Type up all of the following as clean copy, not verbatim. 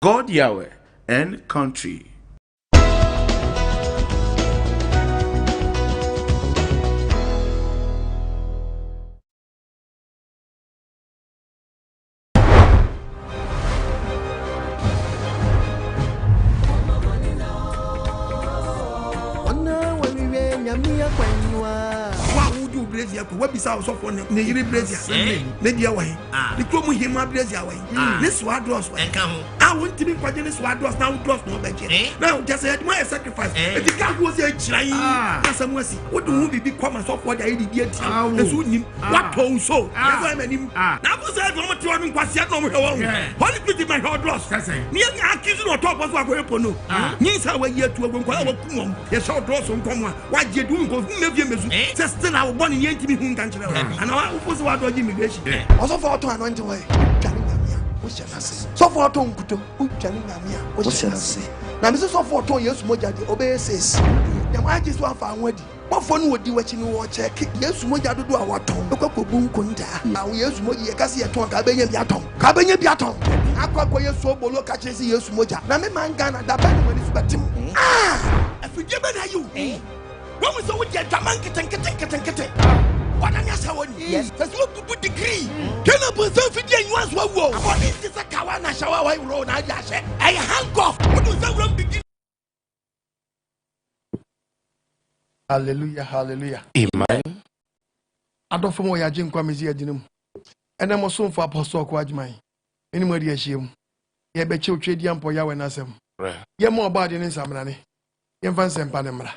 God Yahweh and country. What is our soft one? Nigiri Brazil, Nadia way. The Tomu Hima Brazil way. This Swadros way. I want to be quite in Swadros now, close no budget. Now, just at my sacrifice. If the cat was a giant, as a mercy, what do we become a soft what I did yet? The soon, what told so? Now, was I from a turning Quasiano? What is pretty my hard loss? Near accusing or top of our weapon. Yes, I went here to a Pumum. Yes, short dross on Comma. What you doing? Just still our one in Yankee whom can't you? And I was what immigration. Also for to anoint away. So for Tom Kuto, Janamia, what's your say? Now, this is so for 2 years, Moja, the obeys. The magic one found wedding. What fun would you watching war check? Yes, Moja do our tongue. Look up boom kunta. Now, yes, Moja, Cassia, Cabanya Biaton. Cabanya Biaton. Aqua so bolo catches yes, Moja. Now, man, Ghana, that when it's better. If you give it you, what was the way you get what an answer? Yes, that's what to put degree. Can I put something in once? What is this? A Kawana shower road? I hang off. What was that wrong begin? Hallelujah, hallelujah. Amen. I don't know why I didn't come here, Dinum. And I'm also for Apostle Quadmine. Anybody as you? You bet you trade young for Yahweh Asem. You're more about in Samrani. You're fancy and Panamera.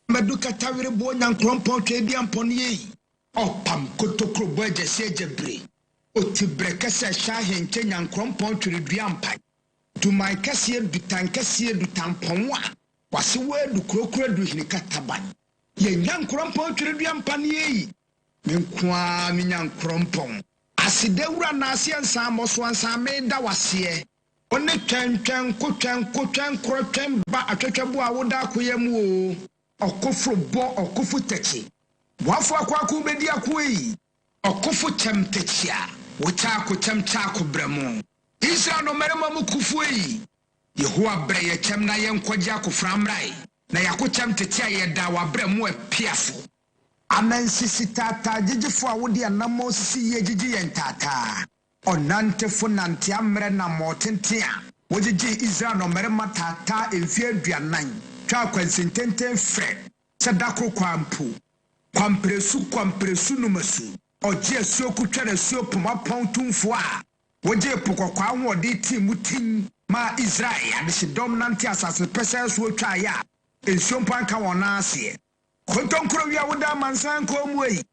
Maduka tawire bo Onyankopon twedi amponi opam kotokro bo agese ajebre otibre kase sha henche Onyankopon twedi ampan duman kase dutan kase dutampon wa wase wedu krokro du hinikataban ye Onyankopon twedi ampani Nkwa Onyankopon asidewura na ase ansa moso ansa meda wase one twentwen kotwen krotwen ba atwetwe bo awoda akoyam o okofro bo okofu techi wafo akwaku bedi akoi okofu temtechia wucha ko temcha ko bramo Israel no merema mu kufu yi Yehowa bre ye chem na ye nkwaja ko framrai na yako temtechia ye da wa bramo apiafo amansisi tata jijifo awodi anamo sisi ye jiji ye ntata onantefo nante amre na motentia wojiji Israel no merema tata emfie aduanan twa kwansintenten fre sadakro kwampu kwampresu numasu oje suoku twere suopoma pontumfo a woje pokokwa ahode timutin ma Israel adise dominant asase pese so twa ya ensiompan ka wona ase kontonkro wi awoda mansan ko muyi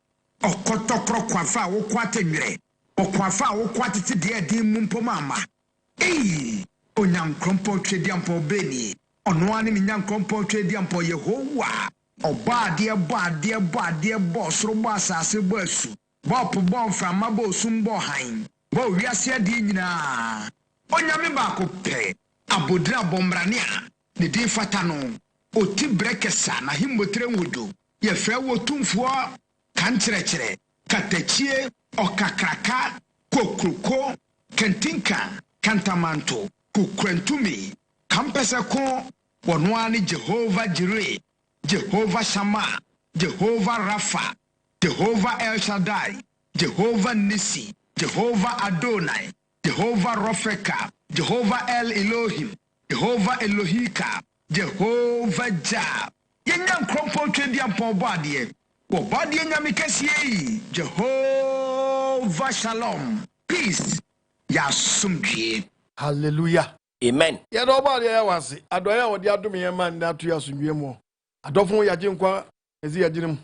okotokro kwafa wo kwatenwere okwafa wo kwatete de din mumpoma ama Onyankopon twedi ampo beni ono ani Onyankopon twedi ampo Yehowa oba de bo soro bo asase bo asu bo po bo mframa bo sum bo han bo wiase ade nyina onyame ba ko pe abodra bombrane a ne din fata no oti brekesa na himbotre wodo ye frɛ wo tumfo kankyerɛkyerɛ katachie okakraka kokroko kantinka kantamanto kukrantumi kampese ko wono ani Jehovah Jireh, Jehovah Shammah, Jehovah Rapha, Jehovah El Shaddai, Jehovah Nissi, Jehovah Adonai, Jehovah Rofeka, Jehovah El Elohim, Jehovah Elohika, Jehovah Jah. Onyankopon twedi ampon bade wo bade nyame kase Jehovah Shalom, peace ya sumdwe. Hallelujah. Amen. Ya do ba ya wase adoya wodi adome ye man na to ya sunwie mu adofo ya Nkwa ezi yagirim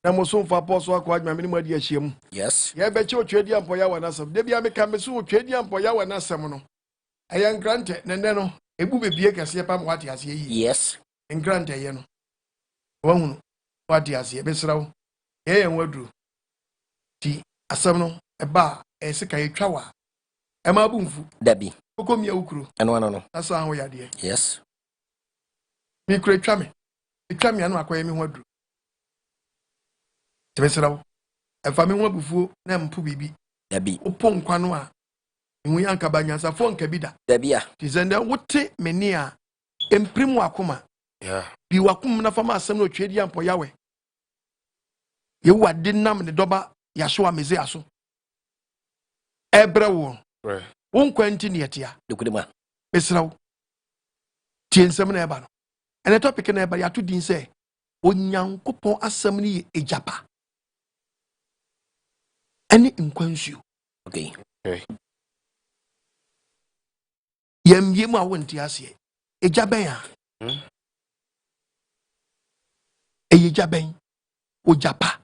na moso mfa apostle akwa adwuma me mu adi ahiem. Yes. Ya be che otwedi ampo ya wanasem de bia me ka me so otwedi ampo ya wanasem no ayan grante nene no ebu bebie kase pa mwati ase yi. Yes. Grante ye no wahunu wati ase be srawo ye yen waduru ti asem no eba esika yetwa wa ema bumfu Dabi. Okomia ukuru. Eno no. That's how we are there. Yes. Me kure twame. Twame anu akoye me ho aduru. Tebeserawo. Efa me ho abufuo na mpu bibi. Dabi. Opo nkwa no a Nyanka banyansa fo nka bi da. Da bia. Tizende wote meni a emprimu akoma. Yeah. Bi wakum na fama asem no twedi ampo yawe. Ye wade nam ne doba yahwe ameze aso. Ebrewo. Right. Won kwanti ne yetia. Dokudema. Mesrawo. Tie nsem na eba no. Ene topic na eba ya to din se Onyankopon asem ni Ogyapa. Ene Nkwa Nsuo. Okay. Okay. Yem a wonti ase. Egyaben a. Egyaben. Ogyapa.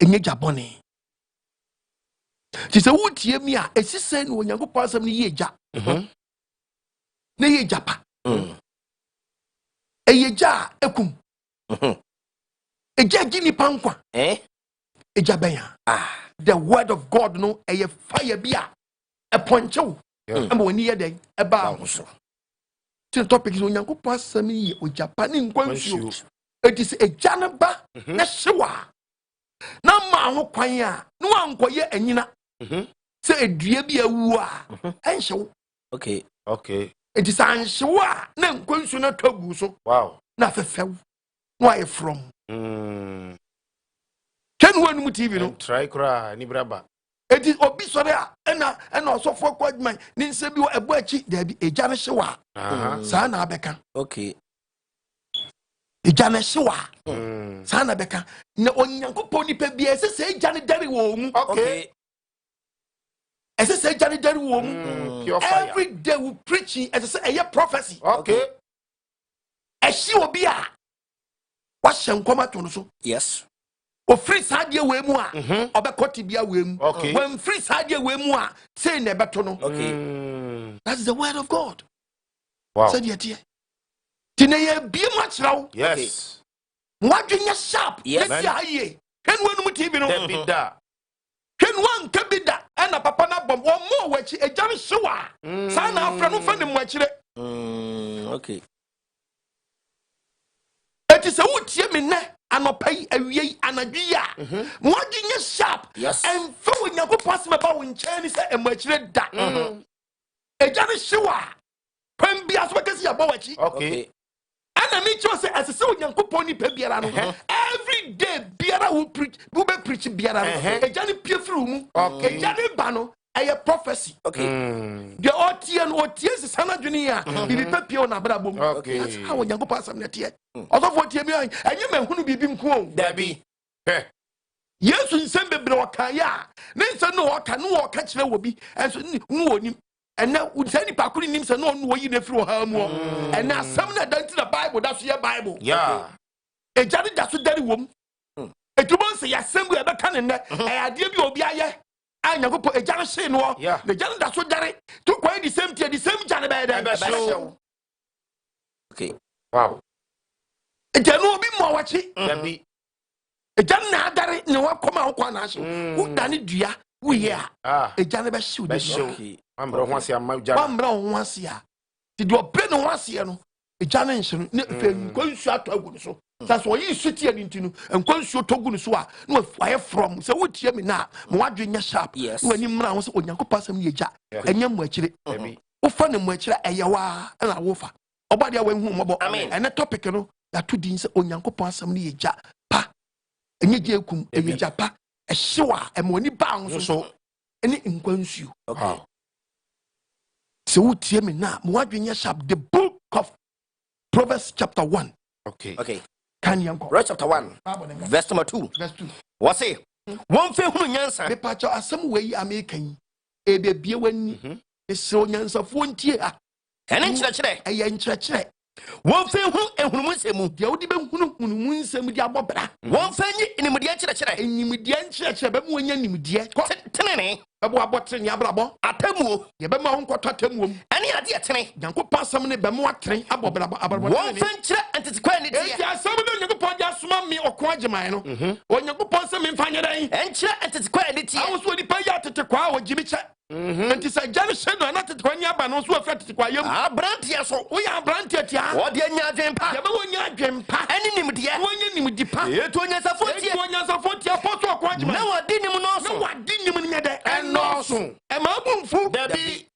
Enye Jabone. Ti se wotie mi a esise no Onyankopon asem ni Egya. Na Ogyapa. Egya ekum. Egya gini pankwa. Egyaben a. The word of God no eye fire bia e ponchew. Amba woni ye den e ba so. The topic is Onyankopon asem ni Ogyapa ni Nkwa Nsuo. It is egya ne ba na hyewa. Na ma ho kwan a no ankoye anyina. Se edua bi awu a enhyew. Okay. Okay. It is anhyew a na Nkwa Nsuo na twagu so. Wow. Na fefew. No I from. Ken wonu TV no. Try kra ni braba. It is obi sore a na osofo kwadman ni nsem bi ebo achi da bi egya ne hyewa. Sa na abeka. Okay. Egya ne hyewa. Sa na beka. Na Onyankopon nipa bia ese egya ne dare wo mu. Okay. Ese egya ne dare wo mu. Every day we preaching ese eye prophecy. Okay. Ehyi obi a wa hyenkoma to no so. Yes. O free sadie we mu a obekoti bia we mu. Okay. When free sadie we mu a say na beto no. Okay. That's the word of God. Wow. Said yet. Tineye bi much now. Yes. Mwadwenya sharp. Yes. Let's see ken wonu mu TV no. That be that. Ken wan ka bi da na papa na bom o mo wachi egya ne hyewa. Sa na afra no fa ne mu akire. Okay. Eti se wotie me ne anopai awie anadwi a mwadwenya sharp. Yes. And fa Onyankopon asem ba wo nkyɛn ni se emu akire da. Egya ne hyewa. Pam bia so bekasi aba wachi. Okay. Ana me cho se asese Onyankopon ni pa biara no. Every day biara wo preach, wo be preach biara no. Egya ne pie firi mu. Egya ne ba no eye prophecy. Okay. The otie se sana dwene a bibi papie na bra bom. Okay. That's how Onyankopon asem na tie. Osofo tie mi enye mahunu bibi nko o. Dabi. Yesu nsem bebre okan ya. Ne nsem no okan no oka kire wo bi. Enso nu onim. Ena udani pakuri nim se no no yi na firi ha mu. Ena asem na dan ti the Bible that's your Bible. Yeah. Ejani da so dari wom. Etubo se ya asem bu e beka ne ne. Ade bi obi aye. Anyankopon ejani hye no. The jani da so dari. To kwai the same tie the same jani be there. Okay. Wow. Ejani obi mo wachi. Dabi. Ejani na adare ne wa koma ho kwa na hye. Udani dua wo ye a. Ejani be hye Be odi. show. Ambro ho ase amaja. Wambra ho ase a. Ti do pe no ho ase no. Ejani nhye ne fe Nkwa Nsuo ato agu ne so. That's why you sit here in Tinu and Nkwa togu no so a no fire from. So what hear me now? Mo wadwenya sharp. When you mra ho se Onyankopon asem ne Egya. Enya mo akire. Wo fa ne mo akire eyewa na wo fa. Obade a wan hu mobo. And the topic no ya to din se Onyankopon asem ne Egya pa. Enye gye ekum Egya pa. Ehyewa emoni ba ho so. Ene Nkwa Nsuo. Okay. So what hear me now? Mo wadwenya sharp. The book of Proverbs chapter 1. Okay. Okay. Proverbs chapter 1. Verse number 2. Verse 2. What say? One fe hunu nyansa. Me pacho asem we American. E be bie wani. E so nyansa fo ntie a. Ene nkyerɛkyerɛ. Eye nkyerɛkyerɛ. One fe hu ehunu nsɛmu. Dia wodi be hunu nsɛm di abɔbra. One fe nyi inimdiɛ kyerɛkyerɛ. Inimdiɛ nkyerɛkyerɛ be mu anya nimdiɛ. Tenene. Abo abotre ni abrabɔ. Atamuo. Ye be ma ho nkɔtɔ atamuo mu. Ene ade etene. Nyankopon asem ne be mu atere abɔbra abrabɔ. One fe nkyerɛ antetekwa ne dia. E dia asem ne Nyankopon dia soma mi ɔko agyeman no. Onyankopon asem mfa nyɛ dan. Enkyerɛ antetekwa ne tie. Awo so onipa ya tetekwa a wogimi kyɛ. nti sɛ gya no hyɛ no ana tetekwa nya aba no so afra tetekwa yam abranteɛ so woyɛ abranteɛ tia wɔde anya adwen pa yɛbɛwɔ nya adwen pa ɛne nimdeɛ wɔnyɛ nimdi pa ɛtu onyansafo tie onyansafo tie apɔtɔ ɔkɔ adwuma na wɔde nim no na so wade nim no nyɛ dɛ ɛnɔɔso ɛma abomfu dabi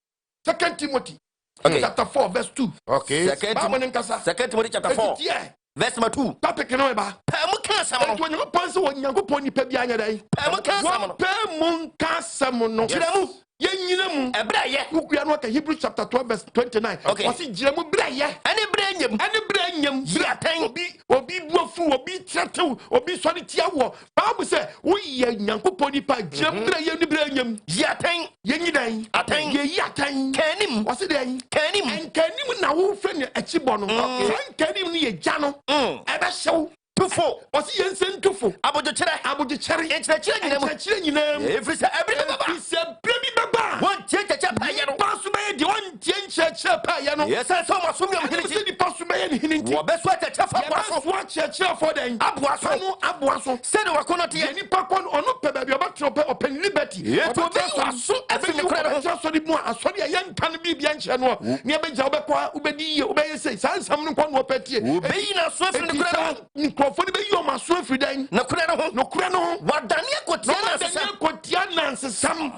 2 Timothy Okay. chapter 4 verse 2 okay Bible ne nkasa 2 Timothy chapter 4 tie verse number 2 topic no ba pɛ mu ka asɛm no ɛnti onyankopɔn sɛ onyankopɔn nipa bi anyɛ dɛ pɛ mu ka asɛm no wɔpɛ mu nka asɛm no gyina mu yɛnyina mu ɛberɛ yɛ wokua no aka Hebrews chapter 12 verse 29 Okay. ɔse gyina mu berɛ yɛ ɛne berɛ nyam ɛne berɛ nyam Yiatɛn. obi buafu obi tetew obi sɔre tia wɔ Bible sɛ woyɛ nyankopɔn nipa gyina mu berɛ yɛ ne berɛ nyam yiatɛn yɛnyi dan Atɛn. yɛyi atɛn kanim ɔse dɛn kanim nkanim na wofrɛ ne akyibɔ no saa nkanim no yɛ gya no ɛbɛhyɛw tufo ɔse yɛnsɛ ntufo abodwokyerɛ abodwokyɛre nkyerɛkyerɛ nyina mu nkyerɛkyerɛ nyinaa mu ɛfiri sɛ ɛbere no baba ɛfiri sɛ berɛ bi bɛba wɔntie kyɛkyɛ pɛyɛ no nipa so bɛyɛ deɛ ɔntie nkyerɛkyerɛ paayɛ no yɛsɛ sɛ ɔmasom yam ɛne hene sɛ ti nipa so bɛyɛ ne hene nti wɔbɛso akyɛkyɛ fa boa so yɛbɛsoa kyerɛkyerɛfoɔ dɛn aboa so ɔno aboa so sɛde wɔko no yɛ teɛ nipa kɔ no ɔno pɛ baabi ɔbɛtena ɔpɛ ne liberty Yɛtu ɔbɛyi w'aso afi ne korɛ no ho. asɔre mu a asɔre a yɛnka no biribia nkyerɛ no ne yɛbɛgya wobɛkɔ a wobɛdi yie wobɛyɛ sei saa nsɛm no nkɔ no wɔpɛ tie wɔbɛyi n'aso afiri ne korɛ no ho nkurɔfoɔ no bɛyi ɔma aso afiri dɛn ne korɛ no ho nokorɛ no ho wɔdane akɔtia no asesɛm kɔtia nansesɛm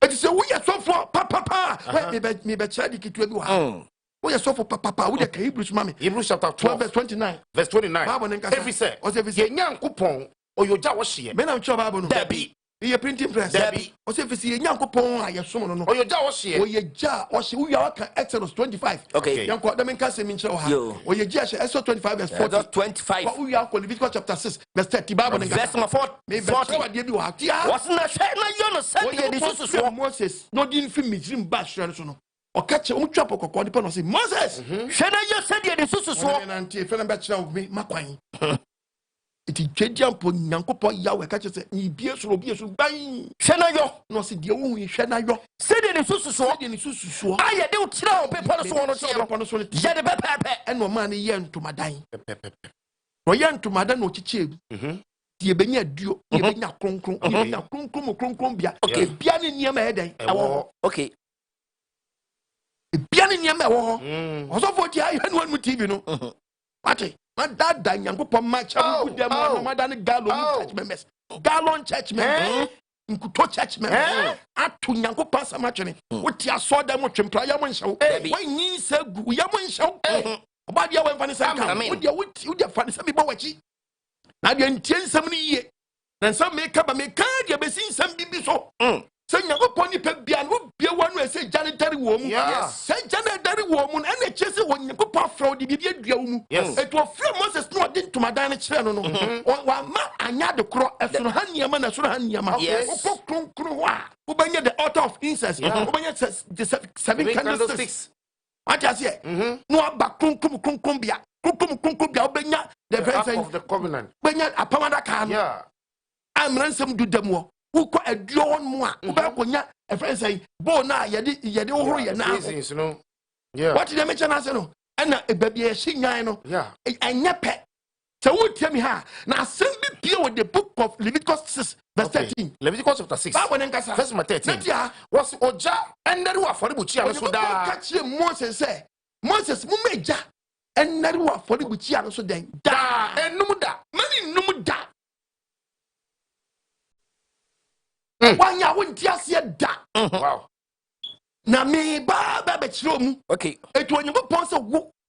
ɛti sɛ woyɛ sɔfoɔ papapa mebɛkyerɛ de ketewa bi wɔ ha woyɛ sɔfo papapa wode ka Hebrews ma me Hebrews chapter 12 12 verse 29 verse 29 Bible ne nkasa every say ɔsɛ ɛfiri sɛ Onyankopon oyogya wo hye mɛnam kyerɛ Bible no dabi yɛ printing press Dabi. ɔsɛ ɛfiri sɛ yɛnyankopɔn a yɛsom no no oyogya wo hye ɔyɛ gya a ɔhyɛ woyɛ waka Exodus 25 Okay. yɛnkɔ dɛ menka sɛ menkyerɛ wɔ ha Yo. ɔyɛ gya hyɛ Exodus 25 verse 40 Exodus 25 woyɛ akɔ Leviticus chapter 6 verse 30 Bible ne verse nkasa number 40 mebɛkyerɛ wadeɛ bi wɔ ha tia wɔse na hwɛ na yɔ no sɛdeɛ ne Onyankopɔn sususoɔ frɛ Moses na ɔde no fi Misraim ba hyerɛ no so no ɔka kyerɛ ɔmtwa pɔ kɔkɔɔ de pɛ no ɔse Moses hwɛ na yɔ sɛdeɛ ne sususoɔ nante fɛ no bɛkyerɛ wo me makwan ɛti twadia mpo Nyankopɔn Yahweh ka kyerɛ sɛ nyibie soro obie so ban hwɛ na yɔ na ɔse deɛ wohu yi hwɛ na yɔ sɛdeɛ ne sususoɔ sɛdeɛ ne sususoɔ a yɛde wo kyerɛ wo bepɔ no so wɔ no teɛ no Bepɔ no so no teɛ. yɛde pɛpɛɛpɛ ɛna ɔmaa no yɛ ntomadan na ɔyɛ ntomadan na ɔkyekyɛ mu nti yɛbɛnya aduo yɛbɛnya kronkron yɛbɛnya kronkron mu kronkron bia ebia ne nneɛma ɛyɛ dɛn ɛwɔ hɔ okay ebia ne nneɛma ɛwɔ hɔ ɔsɔfo ti ayɛ no mu TV no wate madada Nyankopɔn ma kyɛ mu dɛm ma madane gallon church members nkuto church members ato Nyankopɔn asɛm atwene wote asɔda mu twempra yɛ mo nhyɛw wɔnyi sɛ gu yɛ mo nhyɛw ɔbadeɛ wɔmfa ne sɛ nka wodeɛ fa ne sɛ mebɔ w'akyi na deɛ ntie nsɛm no yie na nsɛm meka ba meka deɛ bɛsi nsɛm bibi so sɛ Nyankopɔn nipa bia no wobie wa no ɛsɛ gya ne dare wɔ mu sɛ gya ne dare wɔ mu no ɛna kyerɛ sɛ wɔ Nyankopɔn afrɛ wo de biribi adua wo mu ɛti ɔfrɛ Moses na ɔde ntomadan no kyerɛ no no wama anya de korɔ ɛsoro ha nneɛma na ɛsoro ha nneɛma wokɔ kronkron hɔ a wobɛnya the altar of incense wobɛnya the 7 candlesticks wate aseɛ na waba kronkron bia wobɛnya the the ark of the covenant wobɛnya apam adaka no amena nsɛm du dam wɔ wokɔ aduo hɔ mu a wobɛkɔnya ɛfrɛ sɛ bowl no a yɛde wohoro yɛ naa seasons no wate deɛ mekyɛ no ase no ɛna baabi a yɛhye nwan no ɛnyɛ pɛ sɛ wotia mi ha na asɛm bi pie wɔ the book of Leviticus 6 verse 13 Leviticus chapter 6 Bible ne nkasa verse 13 natia was ogya ɛnnɛre wɔ afɔrebukyia no so daa ka kyerɛ Moses sɛ Moses moma agya ɛnnɛre wɔ afɔrebukyia no so dɛn daa ɛnum da mani nnum da wanya wonti aseɛ da wow na meba bɛkyerɛ mu okay ɛti Onyankopɔn sɛ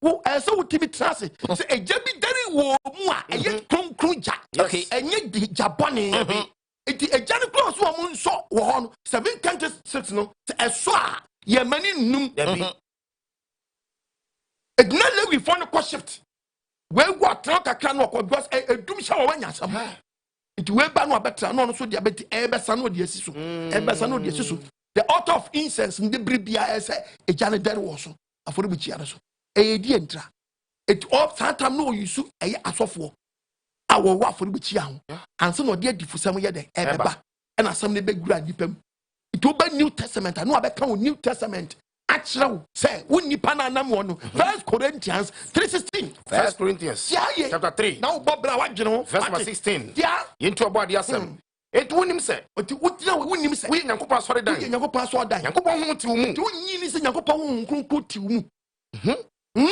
wo ɛsɛ wotimi tena ase sɛ agya bi dare wɔ mu a ɛyɛ kronkron gya Okay. ɛnyɛ gya bɔne ɛti agya no kora so wɔ mo nsɔ wɔ hɔ no 7 candlesticks no sɛ ɛsɔ a yɛmani nnum dabi ɛgyina Lewifoɔ no kɔ shift wɔagu atena kakra no ɔkɔ because ɛdum hyɛ wɔ wanya asɛm nti wɔaba no abɛtena no ɔno so deɛ bɛti ɛbɛsa no ɔde asi so ɛbɛsa no ɔde asi so the altar of incense nde bere bia ɛsɛ agya no dare wɔ so afɔrebukyia no so ɛyɛ die ntra ɛti saa tam no ɔyisu ɛyɛ asɔfoɔ a wɔwɔ afɔrebukyia ho ansa na ɔde adifusɛm yɛ dɛ ɛbɛba ɛna asɛm no bɛgura nnipa mu nti woba New Testament a na wabɛka wo New Testament akyerɛ wo sɛ wo nnipa no anam wɔ no 1 Corinthians 3:16 1 Corinthians chapter 3 na wobɔ bra wadwene ho verse number 16 tia yɛntu ɔbɔ ade asɛm It won him say. Oti wotina woni nim se. We Nyankopon asori dan. We Nyankopon aso dan. Nyankopon ho ti wo mu. Ti wonyi ni se Nyankopon ho nkronkro ti wo mu.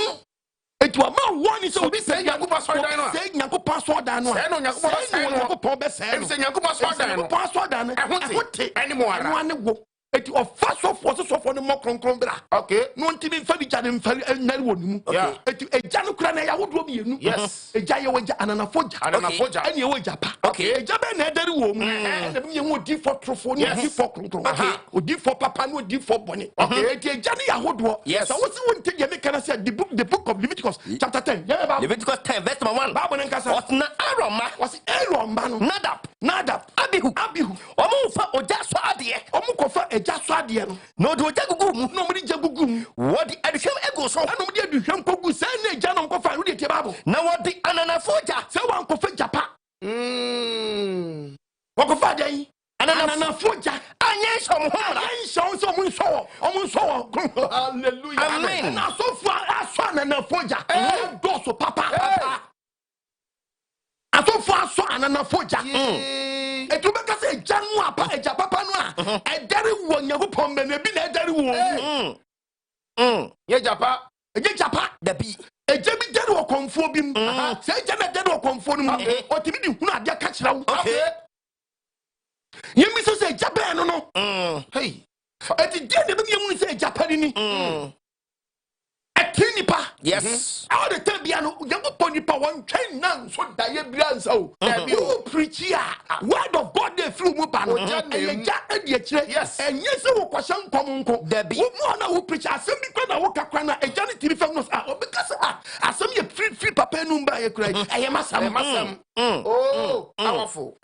Etu ama woni se obi se Nyankopon asori dan no. Se Nyankopon aso dan no. Se no Nyankopon be se. Nyankopon be se. Em se Nyankopon aso dan no. Nyankopon aso dan no. Ahote. Anymore. Anu ane wo. Eti ofa sofo ne mo kronkron bra. Okay. No ntimi fa bi jade mfari nari woni mu. Eti eja no kura na ya wodo mienu. Yes. Eja ye waja ananafoja. Ananafoja. Ani ye Ogyapa. Okay. Eja be na edari wo mu. Na bi ye wo di for trofo ni di for kronkron. Okay. Odi for papa no di for boni. Okay. Eti eja ne ya wodo. Yes. So what you want to me can say the book of Leviticus chapter 10. Yeah, Leviticus 10 verse number 1. Bible nkasa. What na Aaron ma? Was Aaron ba no. Nadab. Abihu. Omo fa oja so ade. Omo kofa eja so ade no. No do oja gugu mu. No mo di jagugu mu. What the aduhwem ego so. Na mo di aduhwem kogu say na eja no kofa no di tie Bible. Na what the ananafoja. Say wan kofa japa. Wakofa den. Ananafoja. Anye so mo homra. Anye so mo nso. Hallelujah. Amen. Na so fu aso ananafoja. Do so papa. Aso fu aso ananafoja. Etu be ka say eja no apa eja papa no a. Edere wo Nyankopon me na bi na edere wo. Ye Japa. Eje Japa. Da bi. Eje bi dere wo konfo bi mu. Say eja na dere wo konfo no mu. O ti bi di hunu ade ka kira wo. Okay. Yemi so say eja be no no. Hey. Eti de ne bi yemu say eja pa ni. Nipa. Yes. All the time biano Onyankopon nipa won twen nan so da ye bia nsa o. You preach here. Word of God dey through mu ba no. Eja edi akire. Yes. Enye se wo kwasha nkom nko. Wo mu na wo preach asem bi kwa na wo kakra na eja ne tiri fam no obekasa asem ye free papa nu mba ye kura. Eye masam. Oh, powerful.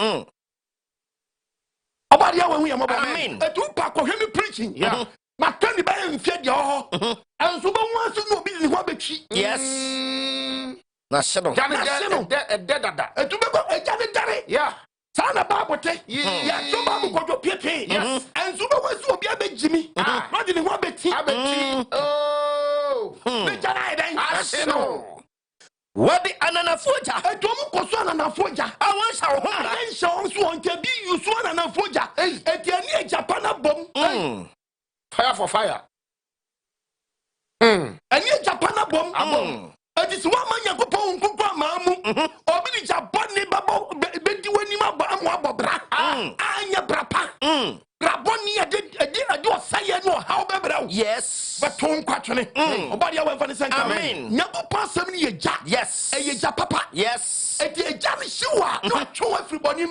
Obadi ya wen mo ba. Amen. Etu pa ko hwe preaching. Yeah. Matani ba mfie de ho. Enso ba hu aso no bi ni ho betwi. Yes. Na shadow. Dada. Etu be ko eja ne dare. Yeah. Sana Bible te. Ya so Bible kojo piepie. Yes. Enso ba wasu obi abejimi. No de ni ho beti. Abeti. Oh. Me jana eden. Aseno. What the ananafoja. Etu mu koso ananafoja. Awon sha wo homra. Ayen sha on so on te bi yusu ananafoja. Eti ani eja pa na bom. Fire for fire. Ani eja pa na bom. Eti so wa Nyankopon nkukwa maamu. Obi ni Japan ni babo bedi wani ma amu abobra. Anya brapa. Raboni ade osaye no how bebra. Yes. But ton kwatwene. Obadi ya wemfa ne senka. Amen. Nyankopon asem ni eja. Yes. Eja papa. Yes. Eti eja ni shiwa. No twa everybody.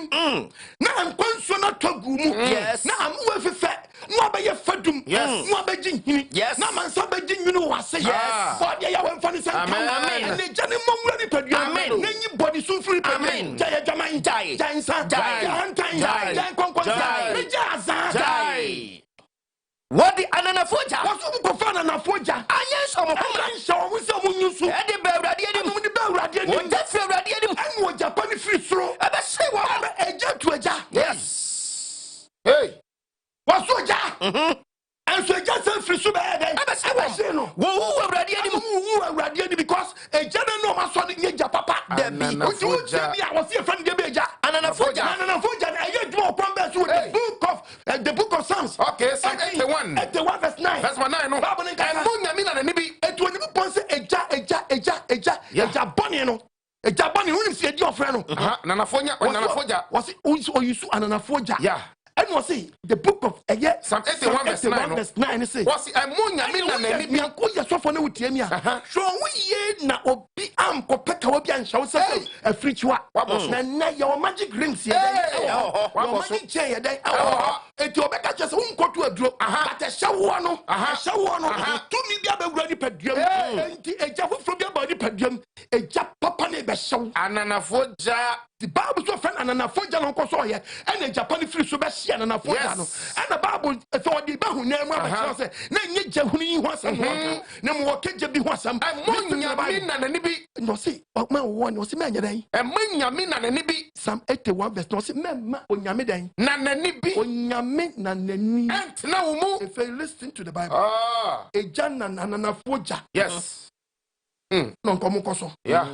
Na Nkwa Nsuo na togu mu. Yes. Na amu afefe. No abaye fadum. Yes. No abaji hini. Yes. Na mansa baji nwunu wase. Yes. Obadi ya wemfa ne senka. Amen. Ene eja ni momura ni padua. Amen. Nanyi body so free. Amen. Jaya jaman. Jai. Jai nsa. Jai. Hantan. Jai. Jai konkon. Jai. Meja azan. Jai. What the ananafoja. Wasu ko fa ananafoja. Anye so mo homra. Anya nsa wo se mo nyusu. E de be awrade adim. Anu de be awrade adim. Wo da fi awrade adim. Anu Ogyapa ni free soro. Ebe se wo. Eja tu eja. Yes. Hey. Wasu eja. Anso eja se free so be den. Ebe se wo. Wo awrade adim. Wu awrade adim because eja no ma so ni eja papa. Da bi. Oju ti bi a wo se friend de be eja. Ananafoja. Ananafoja na eja du okon be so the book of Psalms. Okay, Psalm 81. 81 verse 9. Verse 9 no. Bible nkasa. And mo nyame na ne bi. Etu oni pon se eja boni no. Eja boni unim se edi ofre no. Nanafoja. Was it oyisu ananafoja? Yeah. And was it the book of Psalm 81 verse 9 say. Was it mo nyame na ne bi. Ko ya so for na wutie mi a. So we ye na obi am ko peka obi an shawo se africhiwa. Na your magic rings ye den. Your magic chain ye den. Eti obeka che se unkotu aduro. But a shawo no. To me bia be wura ni paduam. Enti eja foforo bia ba ni paduam. Eja papa na be shawo. Ananafoja. The Bible so friend ananafoja no ko so ye. And Japan free so be share ananafoja no. And the Bible so the ba hu na mu abekira say na nye jahuni ho asam no. Na mo keje bi ho asam. Mo nyame na ne bi. No say ma wo no say me anya dan. Mo nyame na ne bi. Psalm 81 verse no say me onyame dan. Na ne bi. Onyame na nani. Ent na wo mu. If you listen to the Bible. Eja na ananafoja. Yes. No nkomo koso. Yeah.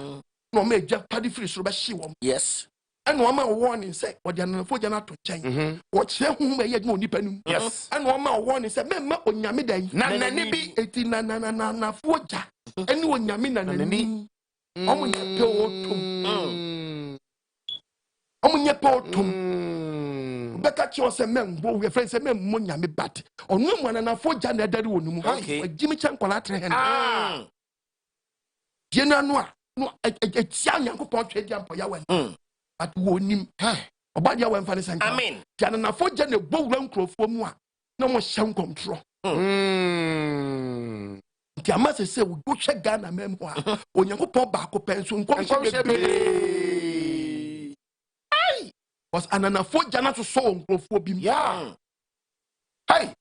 No me eja padi free so be hye wo. Yes. and one man warning said, what you're not for Jana to change. What she whom may yet know depend. Yes. And one man warning said, Memma on Yamida, Nana Nibi, 18 Nana Foja, and one Yamina and me. Better choose a man, we friends a man, Munya me bat. Or no one and a 4 January woman, Jimmy Chan Colatra. Jenna, no, a Onyankopon trade jam for Yawen. But won him. About Yawen Fanny. I mean, Janana 4 January, bow round crow for moi. No more sham control. Tiamasa say, we go check Ghana memoir. Onyankopon Bako Pension, was another 4 January to sow for him. Yeah. Hey.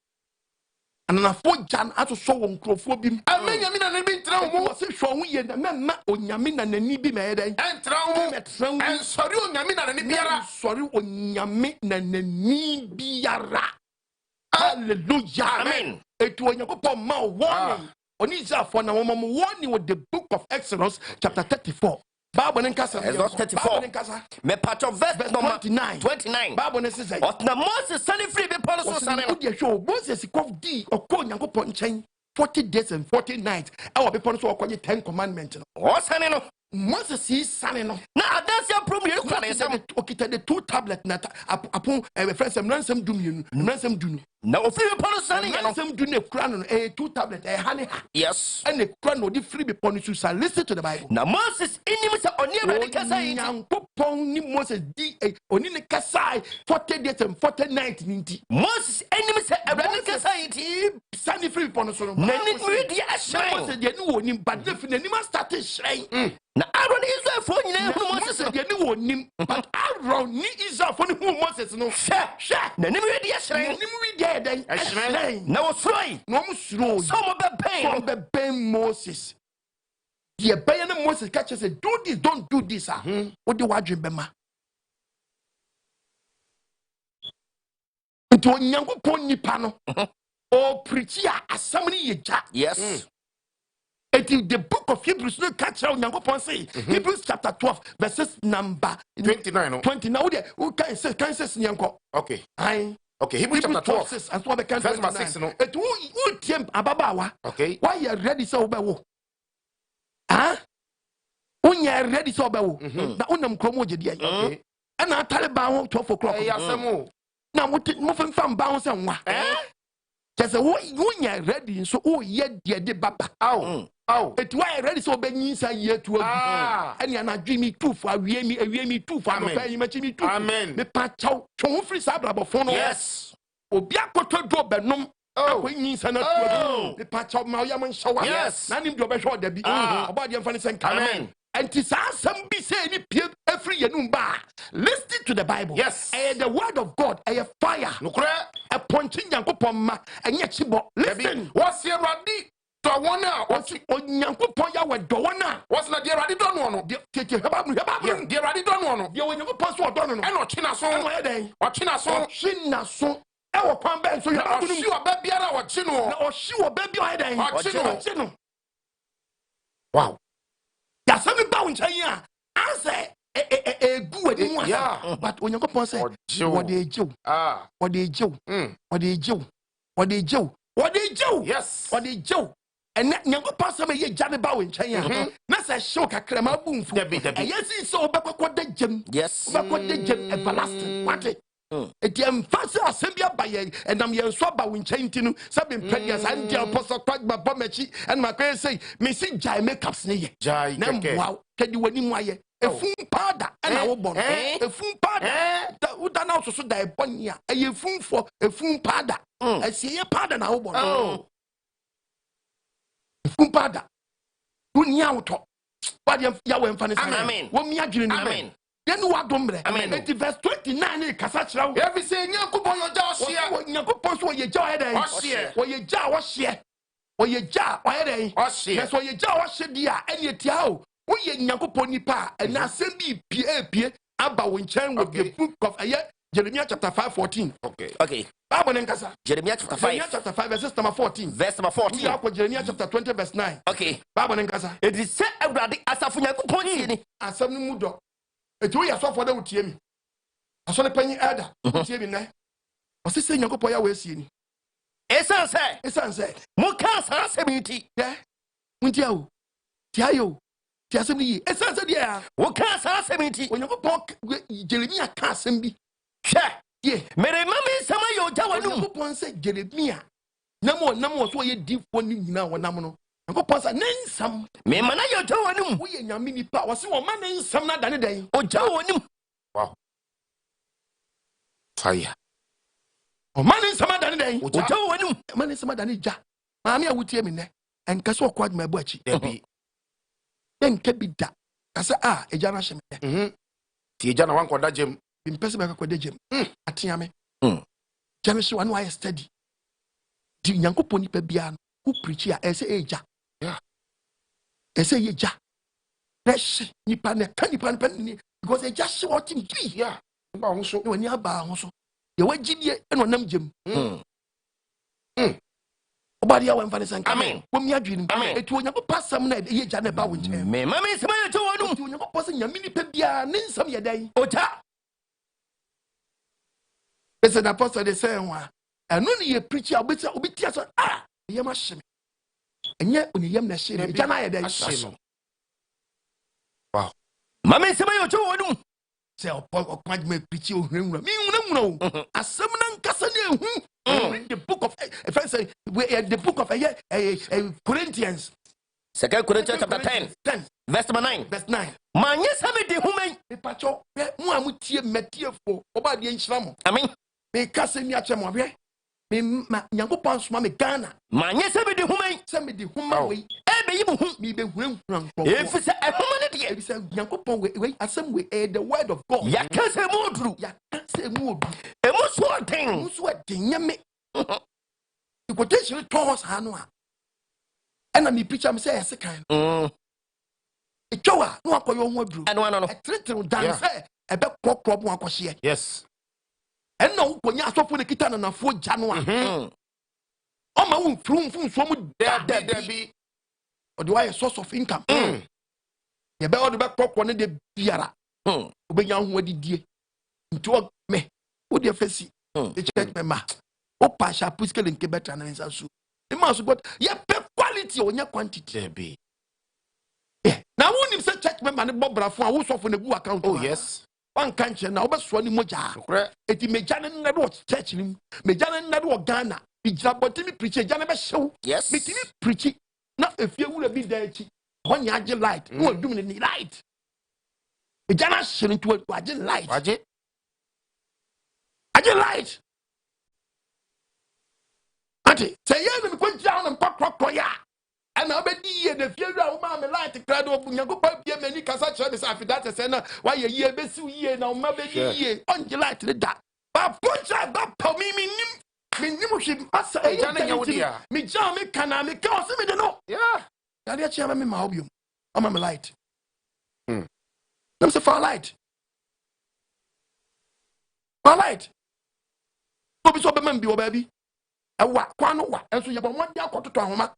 And an 4 January to sow on Crofobim. I mean, I mean, was a show we and the man on Yamin and the Nibi made and Traum and sorry on Yamin and the Nibiara. Sorry on Yamin and the Nibiara. Hallelujah. Amen. It was your mouth warning. On his for now, warning with the book of Exodus, chapter 34. Bible in Casa, Exodus 34. Me part of verse number 29. Bible says, "What na Moses sending free be policy sending." Show Moses called D or call Onyankopon chain 40 days and 40 nights. Our people so call 10 commandments. What's sending? Moses is sending. Now that's your problem. You can say okay, the 2 tablets na upon friends some ransom do you ransom do. Now free policy sending ransom do ne crown 2 tablets honey. Yes. And the crown no the free be policy so listen to the Bible. Now Moses in say oni e kasa Onyankopon ni Moses di oni ne kasa 40 days and 40 nights ninti. Moses enemy say e kasa iti send free policy so. Na ni media shine. Moses dey no oni but definitely man start shine. Na Aaron Israel for nyina hu Moses dey ni wonim but Aaron ni Israel for ni hu Moses no hwe na nim we dey shine nim we dey den shine na wo sroi no mo sroi some be pain Moses the pain Moses catch say do this don't do this what the wadwe be ma nti Onyankopon nipa no o preach ya asam ni yeja yes. It is the book of Hebrews. No catch out Onyankopon say Hebrews chapter 12 verses number 29. 29. Who can say Nyanko? Okay. Okay. Hebrews chapter 12 says and so the verse number 6. No. It who tiem ababawa. Okay. Why you ready so obewo? When you ready so obewo. Na unam kromo je dia. Okay. And na Taliban 12 o'clock. Yasemo. Na mo fam bounce and wa. Just when you ready so oh yeah de baba. Oh, it why ready so be say year to and you na dream me too for we me too for no pay me too. Amen. Me pa chaw twon free sabrabo fo no. Yes. Obi akoto do benom akwenyi sana to. Me pa chaw ma yam shower. Yes. Na nim do be show da bi. About the funny sense. Amen. And tis some be say any pie every yenum ba. Listen to the Bible. Yes. And the word of God, a fire. No a punching Onyankopon ma and yet chibo. Listen. What's your ready? To one now. What's Onyankopon ya we do one now. What's not dear ready don't know. Dear ready don't know. You when you pass what don't know. And what china so what china so e wo pan ben so you have to see baby ara what chino. Na o shi wo baby o head what chino. Wow. Ya some ba won chan ya. Answer gu adi mu asa. But Onyankopon say what dey jew. What dey jew. What dey jew. What dey jew. What dey jew. Yes. What dey jew. And Onyankopon say ye jane ba won chan ya. Na say show kakra ma bu mfu. Yes so obekwa de jem. Yes. Obekwa de jem everlasting. What it? Eti emfase asembia baye enam ye so ba won chan ti no sabe mpedias and the apostle tag ba bomechi and my say say me si jai makeups ne ye. Jai keke. Wow. Kedi wani mu aye. Efun pada na wo bon. Efun pada. Uda na so da ebon ya. Efun fo efun pada. Asiye pada na wo bon. Efun pada. Dunia wuto. Wadi ya we mfa ne say. Amen. Wo mi adwene ni. Amen. Then what dombre? Amen. Verse 29 kasa kira wo. Every say Onyankopon yo ja ohye. Onyankopon so ye ja ohye den. Ohye. Wo ye ja ohye. Wo ye ja ohye den. Ohye. Yes wo ye ja ohye dia ene tia o. Wo ye Onyankopon nipa and asem bi pie aba wo nchen with the book of Jeremiah chapter 5:14. Okay. Bible nkasa. Jeremiah chapter 5 verse number 14. Verse number 14. We are Jeremiah chapter 20 verse 9. Okay. Bible nkasa. It is say Awurade asafo Onyankopon ni asem no mu do. etu ya so for da utie mi aso ne panyi elder utie mi ne o se Nyankopon ya we sie ni esan say mo ka sa asɛm yeah muntia o tia yo tia asɛm ni esan say dia wo ka sa asɛm nti Onyankopon Jeremia ka asɛm bi hwɛ ye mere mama nsɛm ayɛ ogya w'anum Onyankopon say Jeremia nam so ye difo ni nyina wonam no Onyankopon say nensam me mana yɛ ogya w'anum wo ye nyame nipa wo se wo ma nensam na dane dan ogya w'anum wow fire o ma nensam na dane dan ogya w'anum ma nensam na dane ja maame a wotie me ne enka so okwa adwuma bu achi dabi enka bi da kasa eja na hyeme ti eja na wan koda jem mpese be kakwa degem atia me jame so wan why study di Nyankopon nipa bia no who preach ya ese eja yeah ese eja resh nipa ne ka nipa ne because eja hye what him ki yeah ba ho so e wani aba ho so ye wagidie e no nam gem obadi ya wan fa ne sanka amen wo mi adwini etu Onyankopon asam na eja na ba wo nche me mama nsɛm ayɛ ogya w'anum etu Onyankopon se nyame nipa bia ne nsam ye dan ogya ese the apostle they say wa eno ne ye preach a obeti aso ye ma hye me enye oniyam na hye me eja na ye dan ahye no wow mama nsɛm ayɛ ogya w'anum say okwa me preach ohunwura mi hunwura o asem na nkasa na ehu the book of friends say the book of Corinthians 2 Corinthians chapter 10 verse 9 ma nyɛ sɛ me de human me pacho mu amutie metiefo oba de nhyira mo amen me kasa mi ache mo hwe me Nyankopon soma me Ghana ma nyɛ sɛ me de human sɛ me de huma we ɛbɛyi mo hu me be hunwura nkɔ ɛfi sɛ ɛhoma no deɛ ebi sɛ Nyankopon we asem we the word of God yɛka sɛ mu oduru ya kasa mu odu ɛmu so ɔden mu so adenyame the quotation toss hanu a ɛna me preacher me say yes kan etwa no akoyo ho aduru ɛno ano no etretere dan sɛ ebe kokro bo akohye yes ɛna wo konya asofo ne kita na nafo gya no a o ma wo mfrumfum so mu dabi o de why source of income ye be o de be kokro ne de biara obenya ho adidie nti me wo de afasi the church member o pasha puske le nke betra na nsa so e ma so god ye be quality o nya quantity dabi na wonim say church member ne bobrafo a wo sofo na gu account oh yes wan kanche na obeso ni moja eti meja ne na do church ni meja ne na do Ghana bijira botimi preach eja ne be hyew yes metimi preach na efie wura bi da echi honya age light no adum ni light eja na hye ntu age light age light ati say ye na me kwanjia na mpakro ya ana obedi ye na fie wura wo ma me light kra do Nyankopon bia mani kasa kire be sa afidate say na wa ye ye be si ye na wo ma be ye onje light ne da ba poncha ba pa mi nim hwe asa e ja na nyawdia mi ja me kana me ka o se me de no yeah ya de chia me ma obium o ma me light nam se for light obi so be man bi o ba bi e wa kwa no wa enso ye bo mo dia akototo ahoma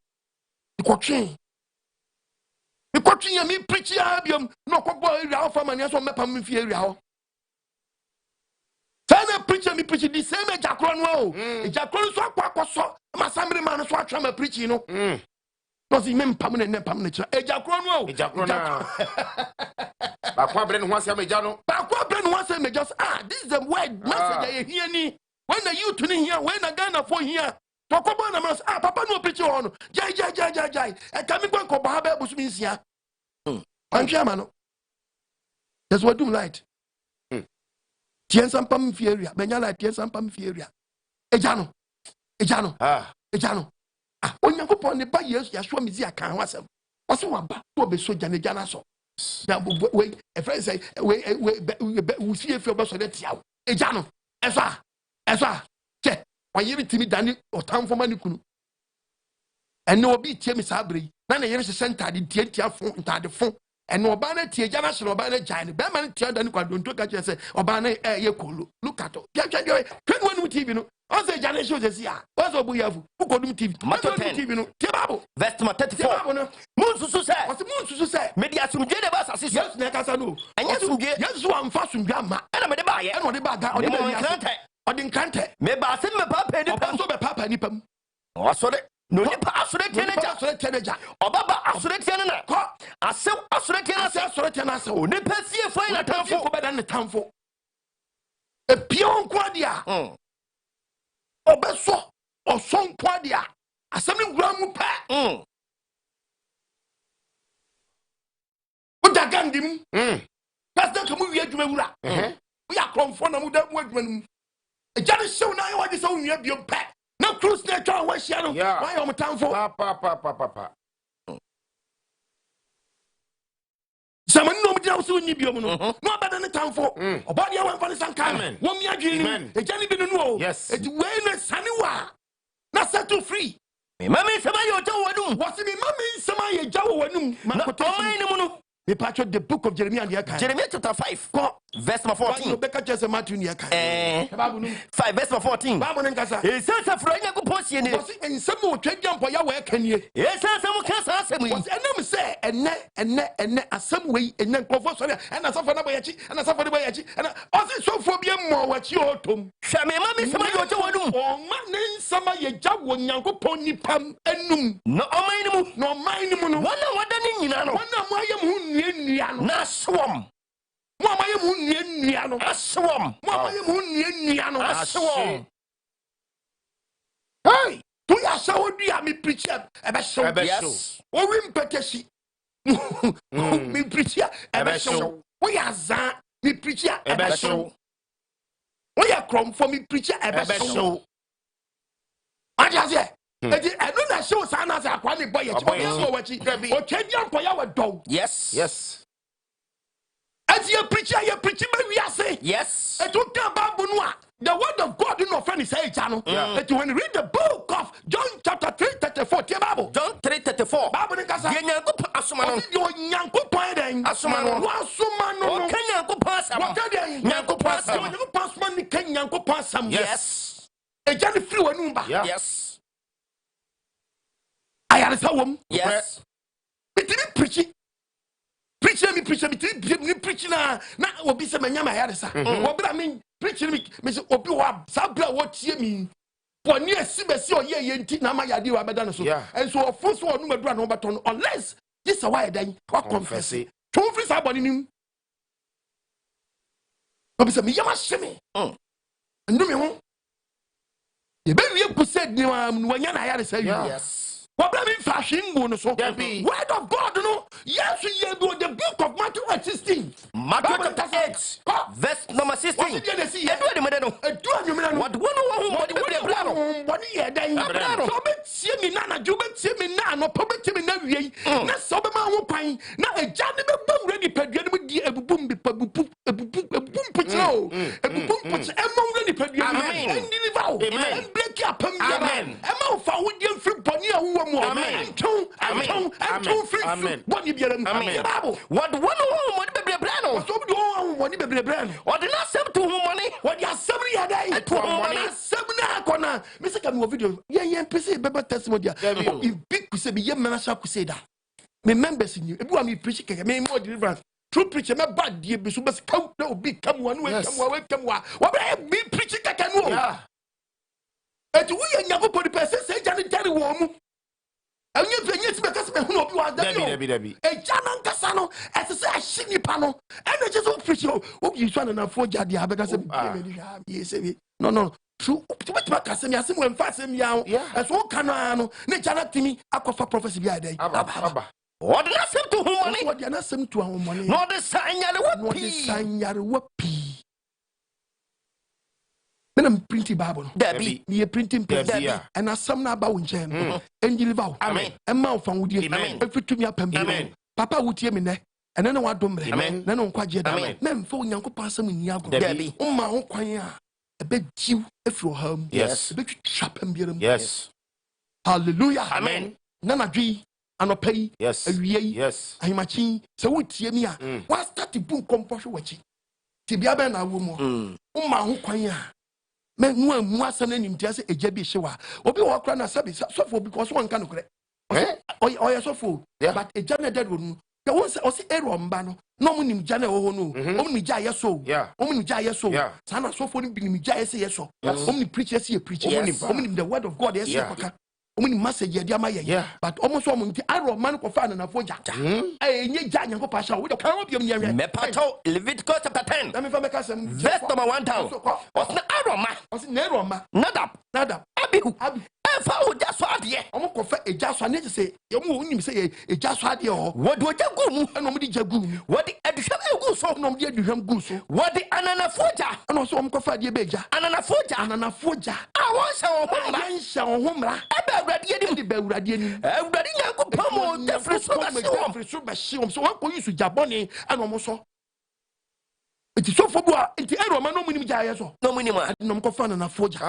ikotwen ya mi preach ya biom no ko boy area of man so mepa me fi area ho sana preacher mi preach the same ejakro no o ejakro so akwakoso ma samre man so atwa ma preach no no si me mpam ne pam ne kira ejakro no o ejakro na ba kwa bre no ho asem eja no ba kwa bre no ho asem eja this is the word message I hear ni when the youth ni here when the Ghana for here tokobo na mas papa no preach ho no jai e ka mi gwan ko ba ba busu mi nsia anhwe no that's what do light tiensa pam fi area benya light tiensa pam fi area eja no Onyankopon ne ba Yesu ya so mizi aka ho asem wose waba to be soja ne jana so na we a friend say we see if you so that tia eja no esa che wanyere timi dani otamfo mani kunu ene obi tie mi sabre na na yere center de tie fo ntade fo ene oba na tie jana so oba na jane be ma tie dani kwa donto ka che say oba na ye kolo look at ya twa twa wonu TV no On say generation is here. What's up, Buyavu? Who got TV? Matthew 10. TV, no. Tebabo. Verse 34. Moon Susu say. What's the moon to say? Media sumje de basa siso. Yes, Nakasano. And yes, sumje. Yes, one fast from Gamma. And I'm the buyer. And what about that? Or the Cante. Maybe I send my papa and the papa nipum. Oh, sorry. No, absolute teenager. Obaba absolute teenager. I said absolute teenager. Oh, ne pensier fine at time for better than the time for a pion quadia. Obeso or son quadia. A something gramu pa. What that gandim? That's not come here to me. We are confronted with that workman. A judge show now what is on your pet. No cruise net on what shadow. Why am I town for? Papa. Someone no down soon you be no better than the town for. A body I want for the sun coming. 1 year dream. A jelly been no. Yes. It's when a sunny wa. Not set to free. Mammy, somebody you don't What's it? Mammy, somebody Jawa. We patched the book of Jeremiah. Jeremiah chapter 5. Verse 14. 5 verse 14. He says a friend of Possi and some more trade jump for your work. Can you? Yes, some can say, and some way, and then professor, and I suffer by and I suffer by and also so for being more what you ought to. Shame, mammy, somebody you don't know. Man, some of your job when Onyankopon pam and no, no, mine, one na swam. Mama you swam. Mama you swam. Hey, do you show me preacher? Yes. Or in Peteshi. Me preacher, show. We are za, me preacher, show. We are come for me preacher, show. I just say. I don't show Sana as a quality boy. Yes. As you preacher, we are saying. Yes. I don't care about Bunua. The word of God in offend is a channel. When you read the book of John chapter 3:34, Bible. John 3:34. Bible Onyankopon Asem. Onyankopon Asem. Wasumano. Onyankopon Asem. Yes. A Johnny flew a number. Yes. I had a home. Yes. It didn't preaching now will be some yama hadisa. What I mean, preaching me, Miss Obiwa, Sabra, what you mean? For near Sibesi or ye Namaya do Abadana. And so, first one, no brand overton, unless this is why then, what confess it. Two free somebody knew. But some yama shimmy. And do me home. The baby could say, no, when I had to say, yes. What I mean, fashion, word of God, no. Yes, you do the book of Matthew 16. Matthew 8, verse number 16. What What did not sell to money? What you are selling a day? Seminar, Mr. Camus video. Yeah, PC, Baba testimony. In big Kusabi, young Manasa Kuseda. Me members in you. If you are me preaching, me more deliverance. True preacher, my bad dear, but must come no big come one way, come one. What I be preaching, I can know. And we are never put the person say, Johnny Terry warm. And yet, because who know you are Debbie. A Janan Cassano, as I say, a shiny panel, and I just don't preach you. Oh, you trying to afford Jadia because no. True, what Cassam, I when fasten young, as one canano, Najana Timmy, Aquafa prophecy by day. What did I say to whom money? What did I say to our money? Not the sign, Yarawappi. I'm printing Bible. Debbie, you're printing Debbie, and I some now bow in jam. And you live out. Amen. And mouth and would you? Amen. If you to me up and Papa would hear me there. And then I want to me. Amen. Then on Quajet. Amen. Men for Onyankopon Asem in Yago. Debbie. Oh, my own choir. A bit you if you're home. Yes. A bit sharp and beer. Yes. Hallelujah. Amen. Nana G. And a pay. Yes. Yes. I'm a chin. So what hear me? What's that the book compulsion watching? Tibiaba and a woman. Oh, my own choir. me no mu asem na nimtia se eja bi hyewa obi wo kra na sabi sofo because one kan okre oye sofo but eja na dead wonu ya won se o se ero mba no no mu nim ja na wo ho no o mu ja yeso o mu nim ja yeso sana sofo ni bi nim ja yeso yeso o mu preach yeso preach o mu nim the word of God yeso kwaka o mu nim message ye dia ma ye but almost o mu nti ero man ko fa na fo ja enye ja Onyankopon asha wo de kan obi am nyame me pato Leviticus chapter 10 na me fa me ka sem verse number 1 down osna ero ma osna ero ma nadab abihu fa o ja so ade omo ko fa eja so ane se omo unim se eja so ade ho wodi o jagu mu na omo di jagu mu wodi aduhwam egu so na omo di aduhwam gu so wodi ananafoja na so omo ko fa ade be eja ananafoja awon se o homra yan sha o homra ebe awurade edim di be awurade enim awurade Nyankopon mo defri so be shi so wan ko yusu jaboni ana omo so iti so fo bua iti ero ma no munim jaye so no munim a no ko fa na foja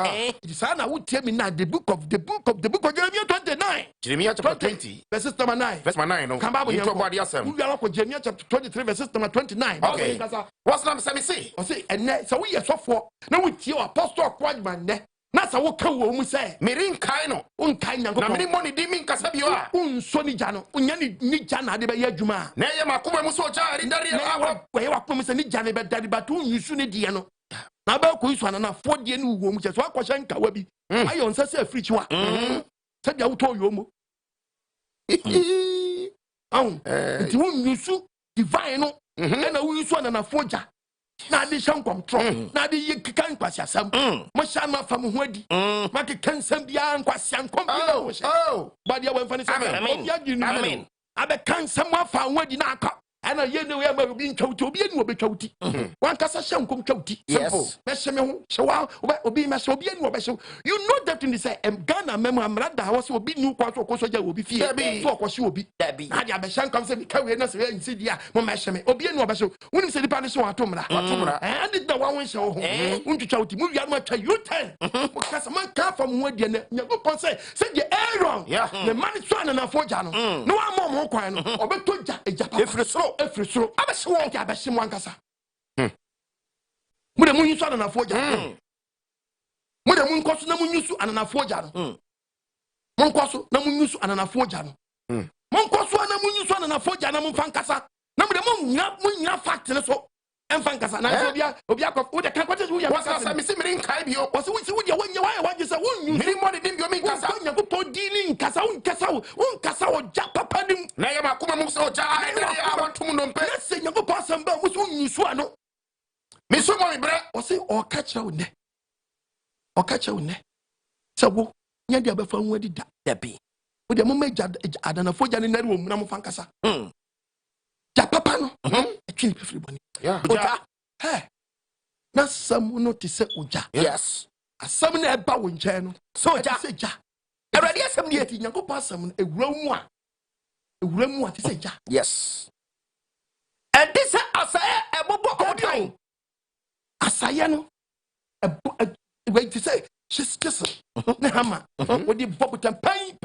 iti sa na wotie mi na the book of Jeremiah 29 Jeremiah chapter 20 verse number 9 no Nkwa Asem we are Jeremiah chapter 23 verse number 29 okay what's name say o say enne so we so for na wotie apostle Kwajman ne na sa wo ka wo mu say merin kai no unkai Nyankopon na merin money di min kasa bio a unso ni ja no unya ni ja na de be ya adwuma na ye makoma mu so ja ari dari na we wakoma se ni ja ne be dari ba to yusu ne die no na ba ko yusu anana fo die ne wo mu che so akwa hye nkawa bi ayo nsa se africhi wa se bia wo to yo mu ti wo yusu divine no na wo yusu anana fo ja na de shankom tro na de yikan kwasi asam mo sha na fam ho adi ma ke kansam bia nkwasi ankom bia wo she ba dia wo mfani sam obi agi nu amen abe kansam afa ho adi na aka ana ye ne we ma obi ntwauti obi anu obetwauti wan kasa shankom twauti simple me she me ho shewa obi me she obi anu obeshe you know that in say Ghana memo amrada ho se obi nu kwa so ko soja obi fie so ko she obi na dia be shankom se ka we na se nsi dia mo me she me obi anu obeshe woni se dipa ne so atomra and the one she ho untwauti mu wia no atwa U10 mo kasa man ka fam ho adi na Nyankopon say the Aaron the man so na foja no no wa mo kwan no obeto ja ejapa efri so abese won ke abese mo ankasa mu de mu yusu anana foja mu de mu nkoso na mu yusu anana foja no mu nkoso na mu yusu anana foja no mu nkoso na mu yusu anana foja na mu fankasa na mu de mu nya fact ne so enfankasa na obi akọ wo de kan kwete wo ya wasa me se merin kai bio wasa wo si wo de wo nya wa je se wo nyu merin mo de dim bio min kasa Onyankopon di ni nkasa wo ja papa nim na ye makoma mu so ja ari dari awantum no mpe na se Onyankopon asem ba wo so nyu so ano me so mo bre o se o ka kire wo ne se wo nya dia ba fa hu adi da bi wo de mo meja adana foja ne nari wo mu na mo fankasa ja papa no etwi pefri boni yeah na samu no te se uja yes asam na eba wo nche no so ja se ja awurade asem die ti Nyankopon asem no ewura mu a te se ja yes and this asaya ebobo obotan asaya no wait to say she's just na hama wo di bobutan pain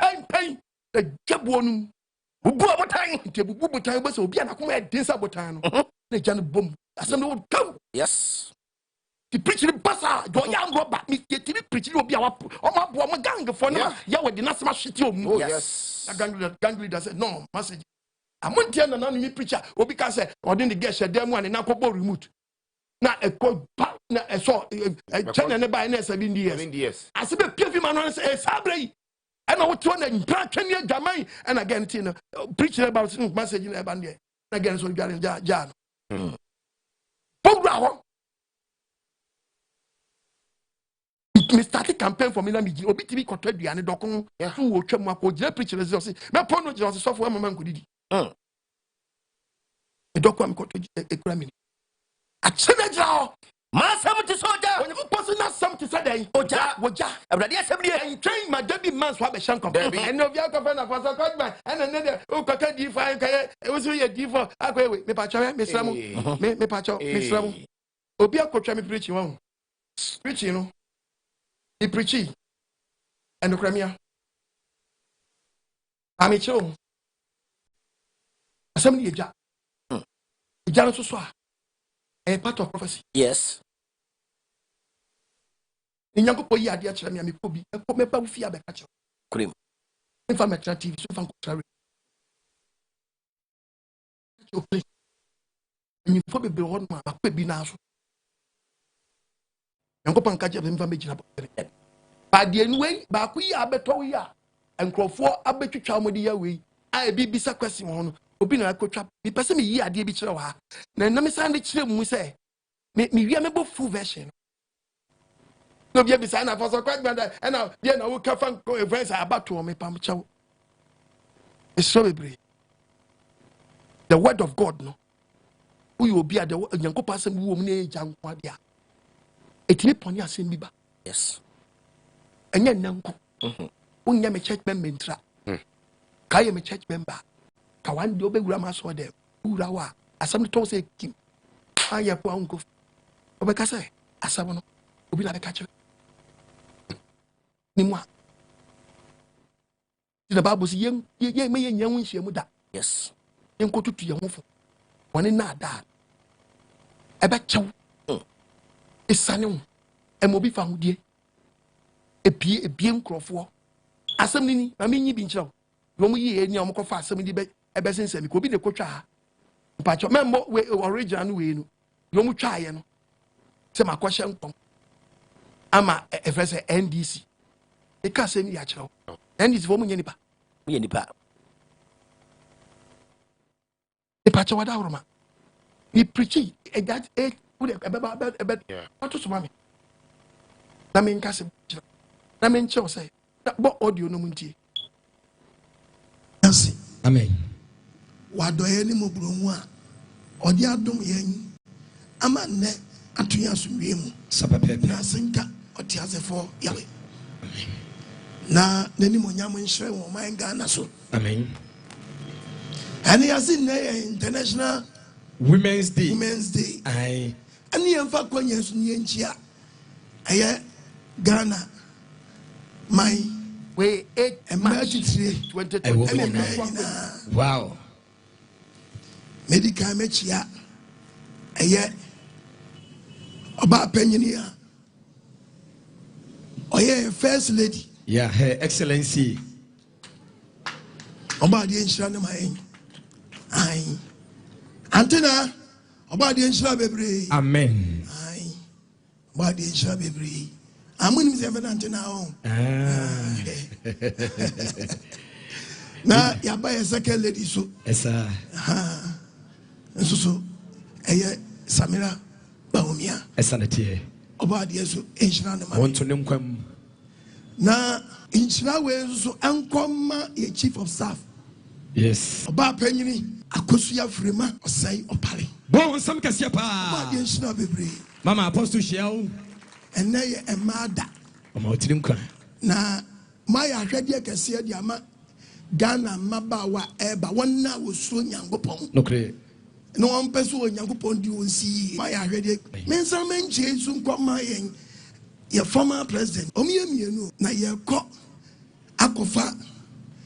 da jabo no bubu obotan te bubu botan be se obi anakoma e densa botan no na ja no bom asem no come yes the preacher basa do ya roba mi te preacher obi a wapo o ma bo o gang for no ya we di na sema shiti o mu yes gang leader said no message amontia na mi preacher obi ka say odin the get shedam one na kobo remote na e ko na e so channel ne by na 70 years asebe piefi ma no say sabre and I would turn and bracken your jamai and again tina preaching about message in Ebande again so garin jan Pogra me started campaign for me na me obi tibi kotwa duane dokon so wo twam akọ gira preacher say me pono gira so for mama nkudidi e dokwa me kotwa ekura me a chene gira ma sam ti soja when you person na sam ti sadan oja awurade asem die train ma dabi man so abe shankom and no via kafa na fasa kwajman and ne o kaka di fa kan e wo so ye di for akwe me pa twa me sram me pa twa me sram obi akotwa me preaching won preaching no he preaching and the premier amicho asem ni eja no so a part of prophecy yes Onyankopon yi ade akyerɛ me amekɔ bi mɛba wo fie abɛka kyerɛ Krim. mfa mɛtena TV so mfa nkɔtare nyimfo bebree hɔ no ma akɔ bi na so Onyankopon ka kyerɛ me mfa mɛgyina bɔtɛre badeɛ no wei baako yi abɛtɔ yi a nkurɔfoɔ abɛtwitwa mo de ya wei a ebi bisa question ho no obi na akɔtwa bi pɛ sɛ me yi adeɛ bi kyerɛ wɔ ha na nam san de kyerɛ mu sɛ me wia mɛbɔ full version no bi bisa na fa so kwat banda na dia na wo ka fa friends abato me pam kyɛw it's so bebree the word of God no who you be at the Onyankopon Asem wo mu na egya nkwa de a etimi pɔne asɛm bi ba Yes. Enya nanko. Unya me church member ntra. Kaye me church member. Ka wan de obegura ma so dem. Ura wa asam to say kim. Aye po anko. Obeka say asam no obi na beka che. Ni mo. The Bible say yen me yen yen nhia mu da. Yes. Yen ko tutu ye ho fo. Woni na da. Ebe chew. Esane ho. Emobi fa ho die. Ebie nkrofo asem ni na me nyi bi nkyerɛw wo mu yi eni omkɔfa asem ni be ebesensem ko bi de kotwa ha mpacho membo we original no we no wo mu twa ye no se makɔhye nkɔm ama efrese NDC e ka asem ya kyerɛw NDC wo mu nyɛ nipa e pacho wada horoma ni preaching e that e wo de ebeba what to mami na me nka se kyerɛw na me nkyɛw sɛ bo audio no muntie asi Amen. Wadoye ni mo bronwu a odi adom yen ama ne atoya asomwie mu Sapapepe. na senka oti asefo yawe na nani mo nyam nhire wo man Ghana so. Amen. And he has in International Women's Day. Aye. And he en fa kwanya so ni enchia aye Ghana my we 8 March 2020. Wow. Medical mechia aye oba penyinia oye first lady. Yeah, Her Excellency. Oba di enchira ne my aye antina oba di enchira bebre. Amen. Aye oba di enchira bebre. Amuni mi seven antina o. Na ya buy a second lady so. Yes sir. So eye Samira Baumia. Esanete. Oba di so enchira ne my. Want to nkwam. Na enchira we so ankoma ye chief of staff. Yes. Oba penyini akosuya frema osai opale. Bon sam kasia pa. Oba di enchira bebre. Mama Apostle Shell. And na ye emada. Mama otirim kwa. Na my ahwede kese di ama Ghana mabawa eba wonna wo so Onyankopon. No kre. No one person Onyankopon di wonsi. My ahwede mensa menche su nkoma yen ye former president. Omiemienu na ye ko akofa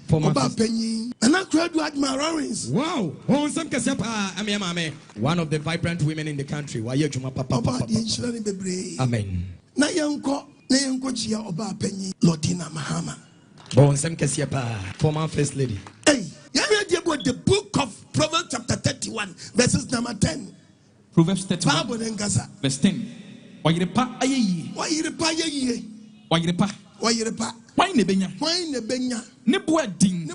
Former Oba penyi. And I cried to Admiral Lawrence. Wow. Bon sam kasia pa. Ame. One of the vibrant women in the country. Wa ye juma papa. Oba di enchira ni bebre. Amen. Na yenko chia Oba penyi Lordina Mahama. Bon sam kasia pa. Former first lady. Hey, you read about the book of Proverbs chapter 31 verses number 10. Proverbs 31 Bible ngasa. verse 10. Wayirepa ayeyi. Wayirepa ye. Wayirepa. Why ne benya? Ne boadin.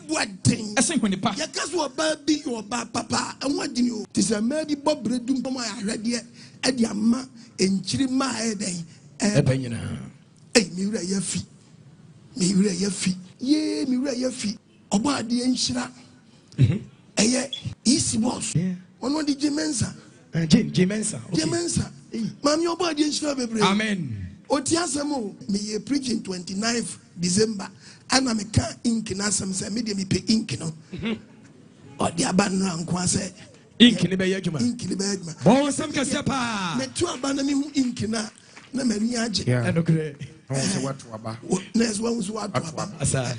Esen kwenipa. Yakaso oba bi oba papa anwadini o. Tisa madi bobredum poma ahwede e di ama enchiri ma eden. Ebenyina. Eh mi wura yafi. Ye mi wura yafi. Oba ade enchira. Eye isi boss. Ono di Jemensa. Jemensa. Jemensa. Mami oba ade enchira bebre. Amen. Otiasemo me ye preaching 29th December and I'm a ink na some say me pe ink no or the abandon nkwa say ink ni be yadwuma bon sam kase pa me tu abana mi ink na mani age enokre so what to aba next one so what to aba asa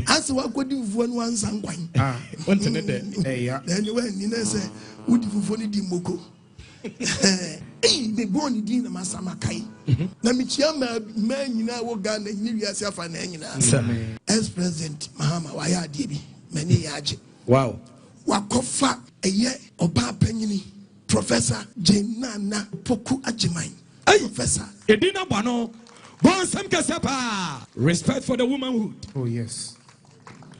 as wa kodi fufu no ansa nkwan ontene de yeah anyway ni na say wudi fufu ni di moko me born din na masamakai na me chia ma nyina wo ga na ni wiase afa na nyina ex president Mahama wa ya de bi mani ya age wow wakofa eye oba panyini Professor Jenana Poku Ajiman Professor Edina Bano Bon Sam Kasapa respect for the womanhood. Oh yes.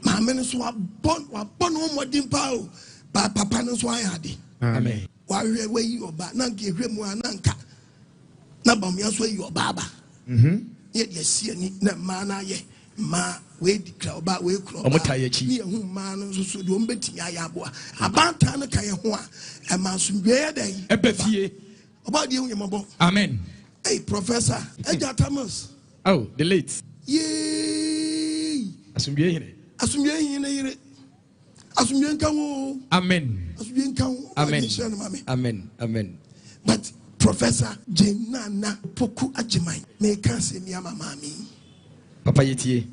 Mama no so wa bon no modin pa o ba papa no so ayade Amen. Wa we yi oba na nke hwe mu ananka na bam ya so yi oba ba ye de sie ni na ma na ye ma we dikra oba we kro ni ehun ma no so de ombeti ya aboa abanta no kan ho a e ma so gbe den E be fie oba de ehun yemabo. Amen. Hey Professor Eja Thomas. Oh, the late. Yay. Asumbiye hine. Asumbiye hine yire. Asumbiye nkawo. Amen. Asumbiye nkawo. Amen. Amen. Amen. But Professor Jenana Poku Ajiman me kan se mi ama mami. Papa yetie.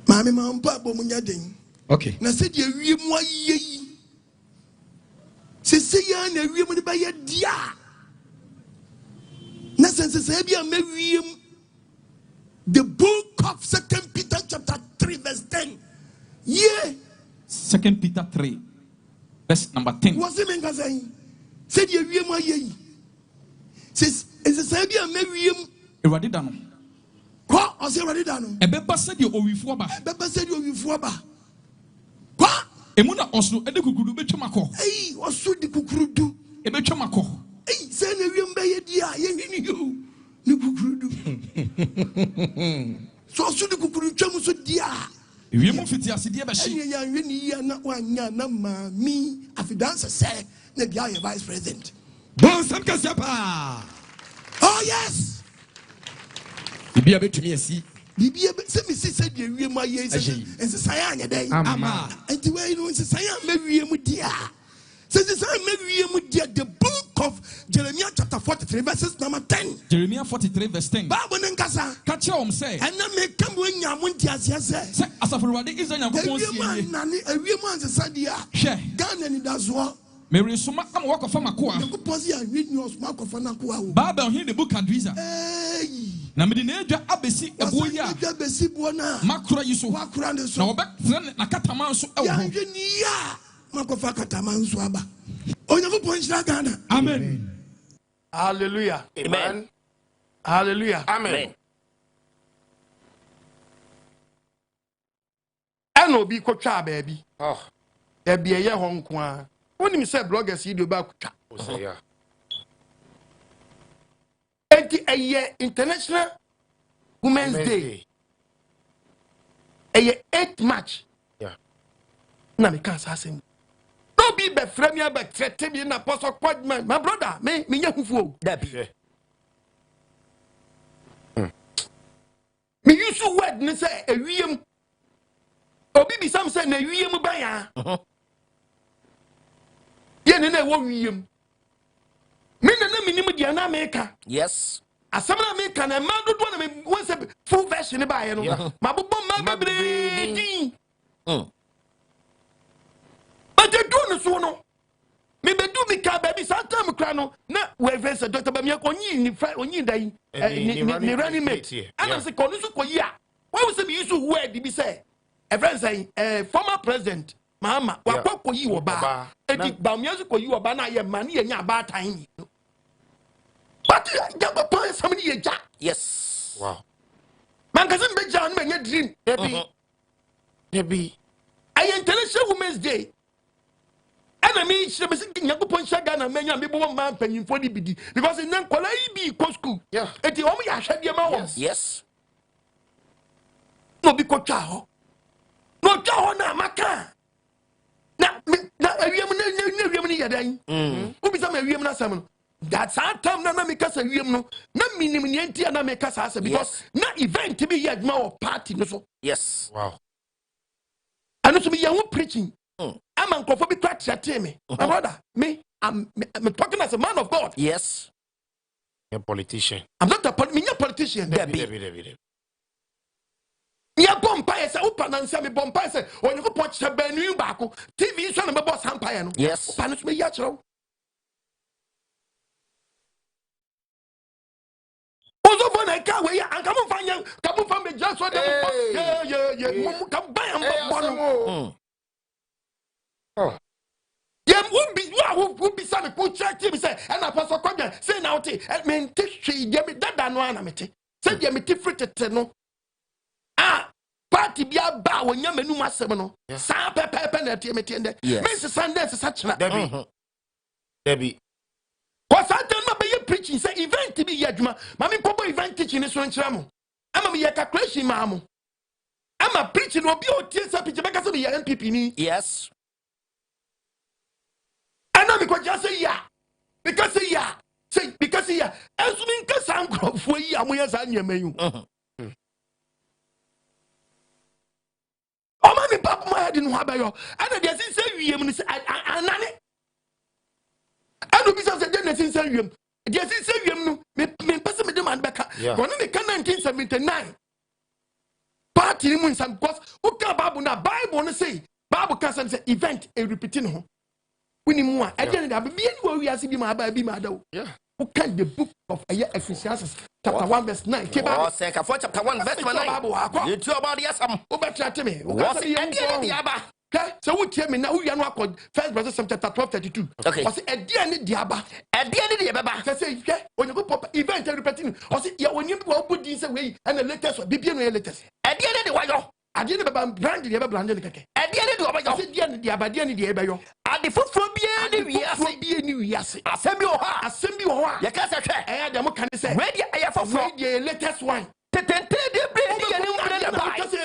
Mami ma mpa bo munya den. Okay. Na se de wie mu ayeyi. Se ya na wie mu de ba ye dia. Na se bia me wiem. The book of 2 Peter chapter 3 verse 10. Yeah. 2 Peter 3 verse number 10. Was it menga saying? Said you wiem ayeyi. Says se bia me wiem. Ewade da no. Kwa o se ewade da no. Ebeba se de owifo ba. Ebeba se de owifo ba. Kwa emu na oso ede kukudu betwamako. Ei oso de kukurudu. E betwamako. Ei se na wiem be ye dia ye hini yo. Ni kukurudu. So oso de kukurudu twam so dia. Wiem fiti aside be hye. Enya ya hweni ya na wanya na mami afidanse se na dia ye vice president. Bon Sam Kasapa. Oh yes. Bibia betumi asi. Bibia se mi si se de wiem aye se ense saya anya den. Ama. Enti we no ense saya ma wiem dia. Se saya ma wiem dia the book of Jeremiah chapter 43 verses number 10. Jeremiah 43 verse 10. Bible nkasa. Ka che om say. Ena me kam we nya mo ntiase se. Se asafurwade Israel Nyankopon sie. Wiem na ne wiem anse sadia. Hwe. Ghana ni dazo. Mary Suma am wakofa makoa. Nyankopon si anwi ni osuma kofa na koa wo. Bible hin the book Adwiza. Na me de na adwa abesi ebo yi a. Adwa besi bo na. Makura yi so. Makura ne so. Na obekre na katama so ewo. Ya hwe ni ya. Makofa katama nso aba. Onyankopon shira Ghana. Amen. Hallelujah. Amen. Hallelujah. Amen. Eno bi kotwa baabi. Oh. E bia ye ho nko a. Oni mi say bloggers yi do ba kotwa. O say ya. Enti eye International Women's Day. Eye 8th March. Yeah. Na me kan sa asem. No be be frame ya be trete bi na apostle Quadman. My brother, me nya hufuo. That be. Me use word ni say ewiem. Obi bi sam say na ewiem ban ya. Ye ne na wo wiem. Me na minim dia na America. Yes. Asam na America na man do na me won say full version ba ye no. Mabobom ma bebre din. But they do no so no. Me be do me ka baby sometime kra no na we verse Dr. Bamia konyi ni onyi dai ni running mate. And say konu so koyi a. Why we say be use word be say a friend say former president Mahama wa koyi wo ba. Edi Bamia so koyi wo ba na ye man ye nya ba tan. But ya ba pa somebody ye ja. Yes. Wow. Man kasim be ja no be nya dream. Debi. I International Women's Day. And I mean, she was Nkwa Nsuo na menya me bo man panyimfo ni bidi because in Nkola yi bi school. Yeah. Eti omo ya hwede ma wo. Yes. No bi ko twa ho. No twa ho na maka. Na awiem na awiem ni yadan. Obi sa ma awiem na sam no. That's how time na me kasa awiem no. Na minim ni enti na me kasa asa because na event bi ye adma o party no so. Yes. Wow. And so me ya preaching. I'm uncomfortable with me. My brother, I'm talking as a man of God. Yes. A politician. I'm not a politician. Debbie. Ya bompa say open and say me bompa say when you watch the benu baako TV so na me boss empire no. Yes. Open so me ya chiro. na ka we ya anka mo fanya ka mo fa me just so dem mo ka buy am bono oh yem who be some who check him say and apostle kwabia say na oti me ntehwe yem dada no ana mete say yem tifritete no party bia ba wonya manum asem no sa pepepe na tie mete ende me se sunday se sachna Debbie cause I tell me be preaching say event be yaduma mami popo event teaching so nchira mo ama me calculation ma mo ama preaching obi o tie say preach beka say be MPP ni Yes. And now because just say yeah. Because yeah. As we can sound for you, I'm going to you. Oh, mommy, papa, my head in Wabayo. And there's in Savium, and I don't be such a generous in Savium. There's in Savium, me person with the man back. When I make 1979. Party in some course, who can Bible now? Bible say, Bible can say event a repeating. We need more. I don't know. Be anywhere we are seeing my baby, mother. Yeah. Who can the book of Ecclesiastes chapter 1 verse 9? Oh, second for chapter 1 verse 9. You two about the Asem. Who better to me? What's the Abba? Okay. So who tell me now? Who you are not called First Verse chapter 12:32. Okay. Was it a dear diaba? A dear diaba. I say, okay. When you go pop event repeating, or say, yeah, when you go put this away and the latest will be latest. A dear diaba. I didn't have branded ever branded. A dear diaba. I said, diaba, dear diaba. And the foot from be new yes. Assembly or you can't say, I had the can say, where I have for the latest one.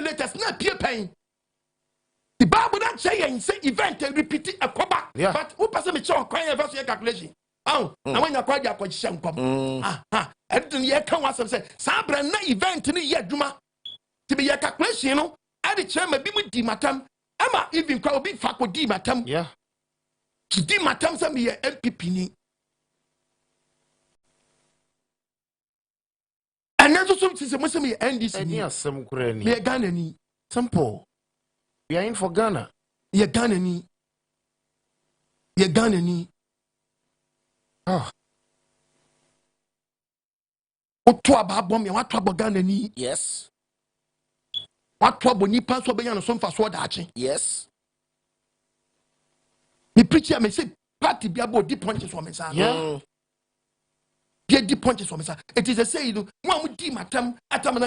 Latest, not pure pain. The Bible don't say and say event and repeat it a coba. But who pass me show crying versus your calculation? Oh, and when you cry your question come. Everything you can was say, Sabra na event in the year Duma. To be your calculation, you know, I the chairman be with Dimatam. Emma even call be fuck with Dimatam. Yeah. Dimatam some be a MPP ni. And that's also some me NDC. Any some Kurani. Me Ghana ni. Simple. We are in for Ghana. Ye Ghana ni. Ye Ghana ni. Oh. What about bomb? What about Ghana ni? Yes. What trouble ni pass over yan some fast word action? Yes. The preacher may say party be about deep punches for me, sir. Yeah. Be deep punches for me, sir. It is a say, you know, one would deem atam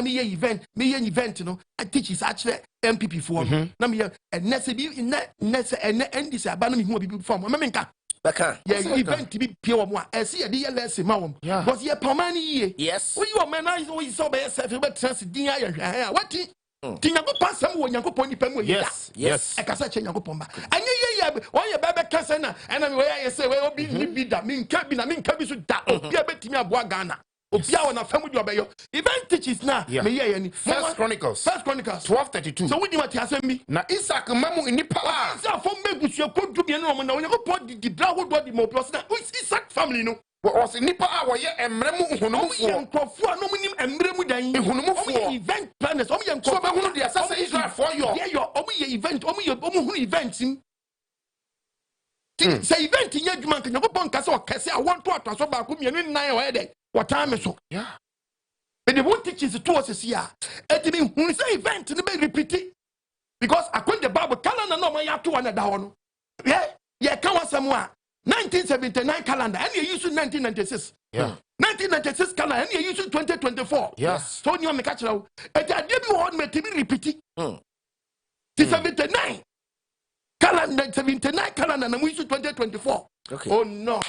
me event, you know, I teach is actually MPP for me. Now me and Nessa in that Nessa and this abandon me who be from Mamma. Yeah, event to be pure one. I see a dear less mom. Yeah. Was ye Pomani? Yes. Well, you are man, I always saw by yourself, but trust the what? Tinyankopon sam wo Nyankopon nipa mu yes yes I can say Nyankopon ba anye ye won ye bebe kasa na me we say we obi ni bi da me nka bi so da obi abetimi aboa Ghana obi a wona famu di obeyo event teaches na me ye ni First Chronicles 12:32 so wodi mati asem bi na Isaac mamu nipa a Isaac fo megusu ekodu bi no na Nyankopon di bra hodo di mo plus na Isaac family no was nipa a wo ye emremu hunumufu nkofo a no munim emremu dan hunumufu event planners o ye nkofo hunu de asase Israel for yo o ye event o hunu event sim say event nya adwuma nka Nyankopon kase o kase a won to atwaso ba ko mienu nnan o ye de wata me so yeah but the one teaches to us here et me hunu say event no be repeat because according the Bible calendar no man ya to one da ho no yeah kan wasam a 1979 calendar and you use 1996 yeah 1996 calendar and you use 2024 yes so you make catch now et a dey be one me to be repeat 79 calendar 79 calendar na we use 2024 okay oh no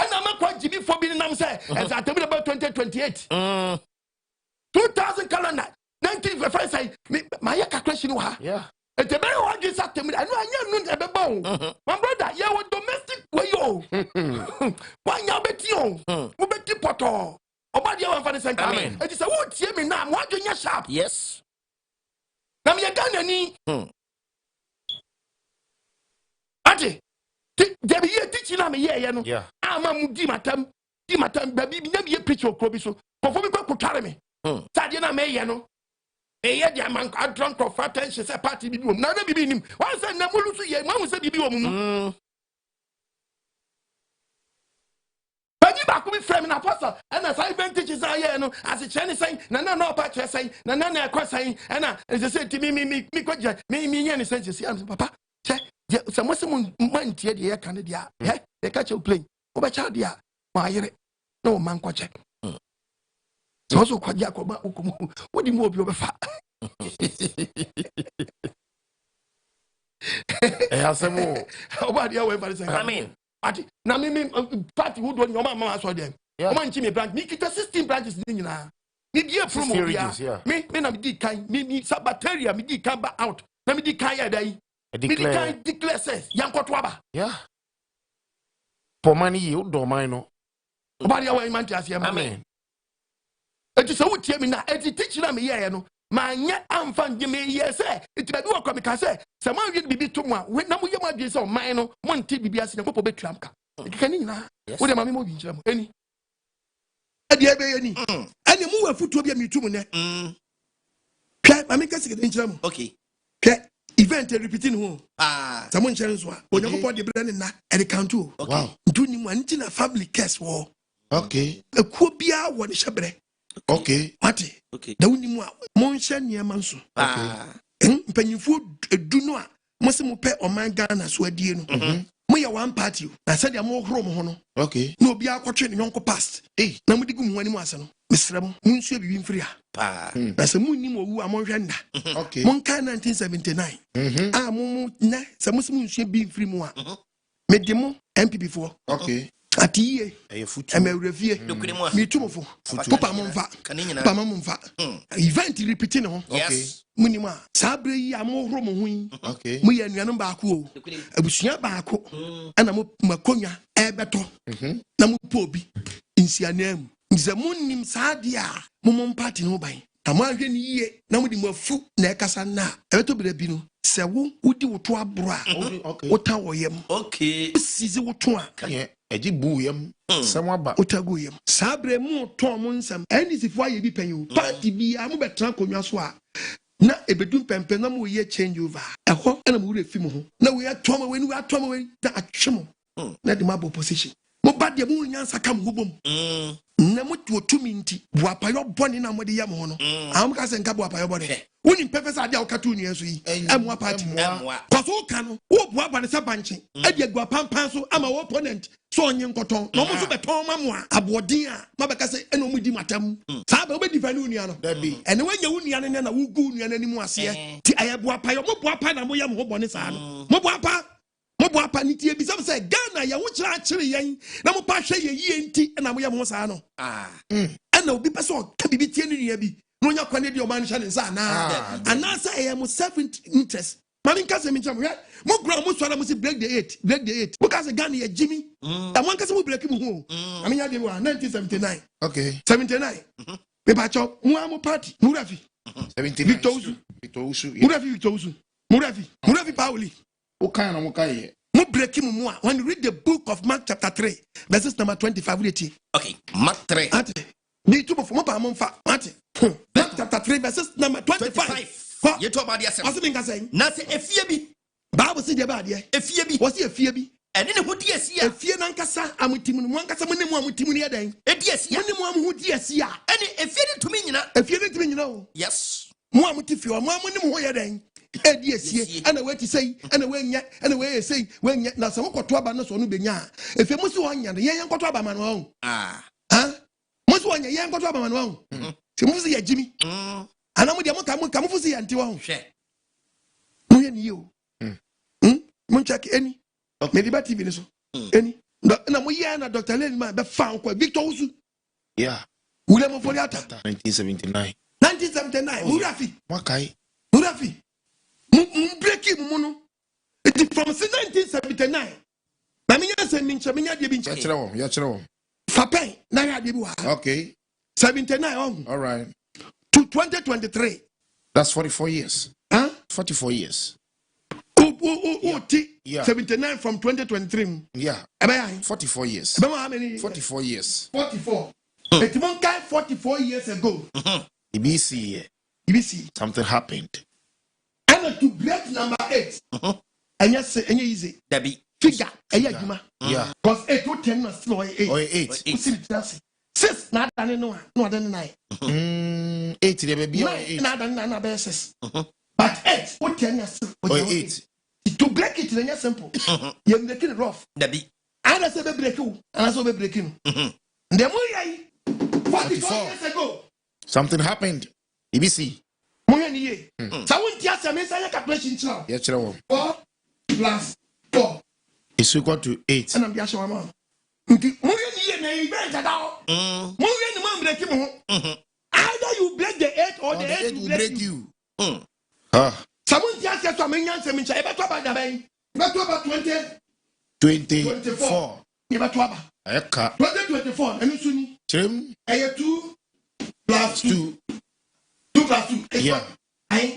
and I'm quite GB for being nam say as I tell me about 2028 2000 calendar 1955 say my calculation wa yeah and the very one just at me I know my brother yeah what domestic way yo why you bet you who bet you poto obadi one for the center and you say what hear me now what you sharp yes na me Ghana ni ati there be teaching na me here no ama mu di matam baby na me preach okro bi so kofo bi ko tware me sade na me here no eye dia man drunk of attention say party bi wom na na bibi nim wan say na mulu so ye man say bibi wom mu baji ba baako bi frame na apostle and as I been teaches I no as a Chinese saying na no pa che saying na ekwa saying and as say to me kwaja me nya ni sense say papa che so mo se mo man tie de ya kan de ya they catch you playing obecha de ya ma yire no man kwache so kwaja ko ba ukumu wodi mo obi obefa Asemo. Obadi ya we bari say amen party na me party who do your mama so dem o man chi me branch me kita 16 branches ni nyina me bia from obia me na me di kan me sabataria me di kan ba out na me di kan ya dai me di kan declare says yankoto aba Yeah. For money you do mine no. Obadi ya we man ti ase amen enti so wutie me na enti teach na me ye no ma nya amfan je me ye say enti ba bi wo kwa me ka say se man wi bibi to mo a na mo ye mo adwe say o man no mo nte bibi ase na popo betram ka kani nyina wo de ma me mo bi nkyira mo eni ade ebe ye ni ene mu wa futuo bi a metu mu ne hwe ma me ka sike de nkyira mo okay hwe event repeating ho sa mo nkyere nso a Onyankopon de bre ne na e de count o Wow. ntu ni mu anti na family case wo Okay. ekuo bia wo ne hyebre Okay. mate okay da woni mu a mo nhye niema nso mpanyinfo edu no a mo se mo pe oman Ghana so adie no mo ye one party na se dia mo horo mo ho no Okay. na obi akotwe ne yonko past na mo digu mo ani mo ase no mesrɛ mo nsuo bibi mfiri a na se mo nim owu a mo hwɛ nda Okay. mo nka 1979 a mo na se mo se mo nsuo bi mfiri mu a me de mo MPP fo Okay. atiye Futu. emerefie me tumofo papa momfa event repeating ho yes munim a sabre yi amohoro mo hu Okay. mu ya nuanom baako o abusua baako ana mo makonya ebeto na mo pobi insianam nze munim saade a mo party no ban amo ahwe ni yie na mo di mafu na ekasa na ebeto bere bi no se wo wudi woto abro a wota woyem okay sizi woto a Yeah. Eji bu yam. Samaba. otago yem sabre mu ton mo nsam NDC-fo aye bi panyu party bi amu betra konwa so a na ebedum pempe na mo ye change over eho na mo refi mo ho na we atoma we ni atoma we na atwemo na de mabo position mo ba de mo nyansa kam ho bom na mo tu otumi nti buapayo boni na mo de yam ho no am ka se nka buapayo boni woni pepesa ade a okatu nua so yi amwa party kwaso ka no wo buaba ne se banche ade agua pampan so ama wo opponent so onye nkoton no mo so beton mamu a abodin a mabeka se eno mu di matam sa ba be defend unua no ene wanya unua ne na wo gu unua n'animu ase ti ayabuapayo mo buapa na mo yam ho boni sa no mo buapa ni tie bi se Ghana ya wo kira akire yen na mo pa hwe ye yie nti na mo yam ho sa no na obi pese o ka bibi tie ni nua bi no nya kwane de o man hye ne sa na anasa e mo self interest mami nka se mi ncham mo gra mo so na mo si break the 8 mo ka se Ghana ya Jimmy da mo nka se mo break mu ho mami nya de wa 1979 Okay. 79 me ba cho mo party murafi 79. Victor Usu murafi Pauli What kind of mukai? mo break mu a when you read the book of Mark chapter 3 verses number 25 read okay Mark 3 ate ni tubo fo mo pa mo mfa ate Mark chapter 3 verses number 25 ye to ba dia sem wasi nka say na se efie bi Bible say de ba de efie bi wasi efie bi ene ne ho di asia efie na nkasa amutimu mo nkasa mo ne mo amutimu ne dan e di asia mo ne mo am ho di asia ene efie ni tumi nyina efie ne tumi nyina o yes mo amutifio mo ne mo ho ye dan e di asie ana we ti sei ana we nya ana we sei we nya na se mo koto aba no so no benya efie mo si ho nya ye koto aba ma no mo si ho nya ye koto aba ma no se mo si ya Jimmy ana mo de mo ka mo fusi ya nti wa ho hwe mo ye ni yo mo check any me di ba TV ni so any na mo ye na Dr. Len ma be fa ko Victor Usu Yeah. wule mo fori ata 1979. 1979 murafi Wakai. breaking mu no it from 1979 na me nya se minche me nya de bi nche Ya chiro. fapen na ya de bi wa Okay. 79 on All right. to 2023 That's 44 years. huh 44 years. Yeah. 79 from 2023 Yeah. ebe ya 44 years. ebe how many 44 years. 44 it won guy 44 years ago EBC. ibc Something happened. and to break number 8 and yes say any easy dabi figure juma. Yeah. Because 8 to 10 na still 8. Or 8. 6 na dane no no dane 9. 8 the baby 8. Na dane na be 6. But 8 what 10 na still 8. To break it is simple. You make it rough. Dabi. And I say be break you. And I say be breaking. The more 44 years ago. Something happened. EBC. Moya ni ye. Sa won tia se me say calculation chira. Yeah, chira. 4 plus 4 is equal to 8. And I'm just showing man. Nti moya ni ye na e be jada. Moya ni man break him. Either you break the 8 or the 8 will break you. Someone just said to me, answer me, I better about the bay. But about 24. Never trouble. 2024. And you soon. Trim. I have 2 plus 2. 2 plus 2. Yeah.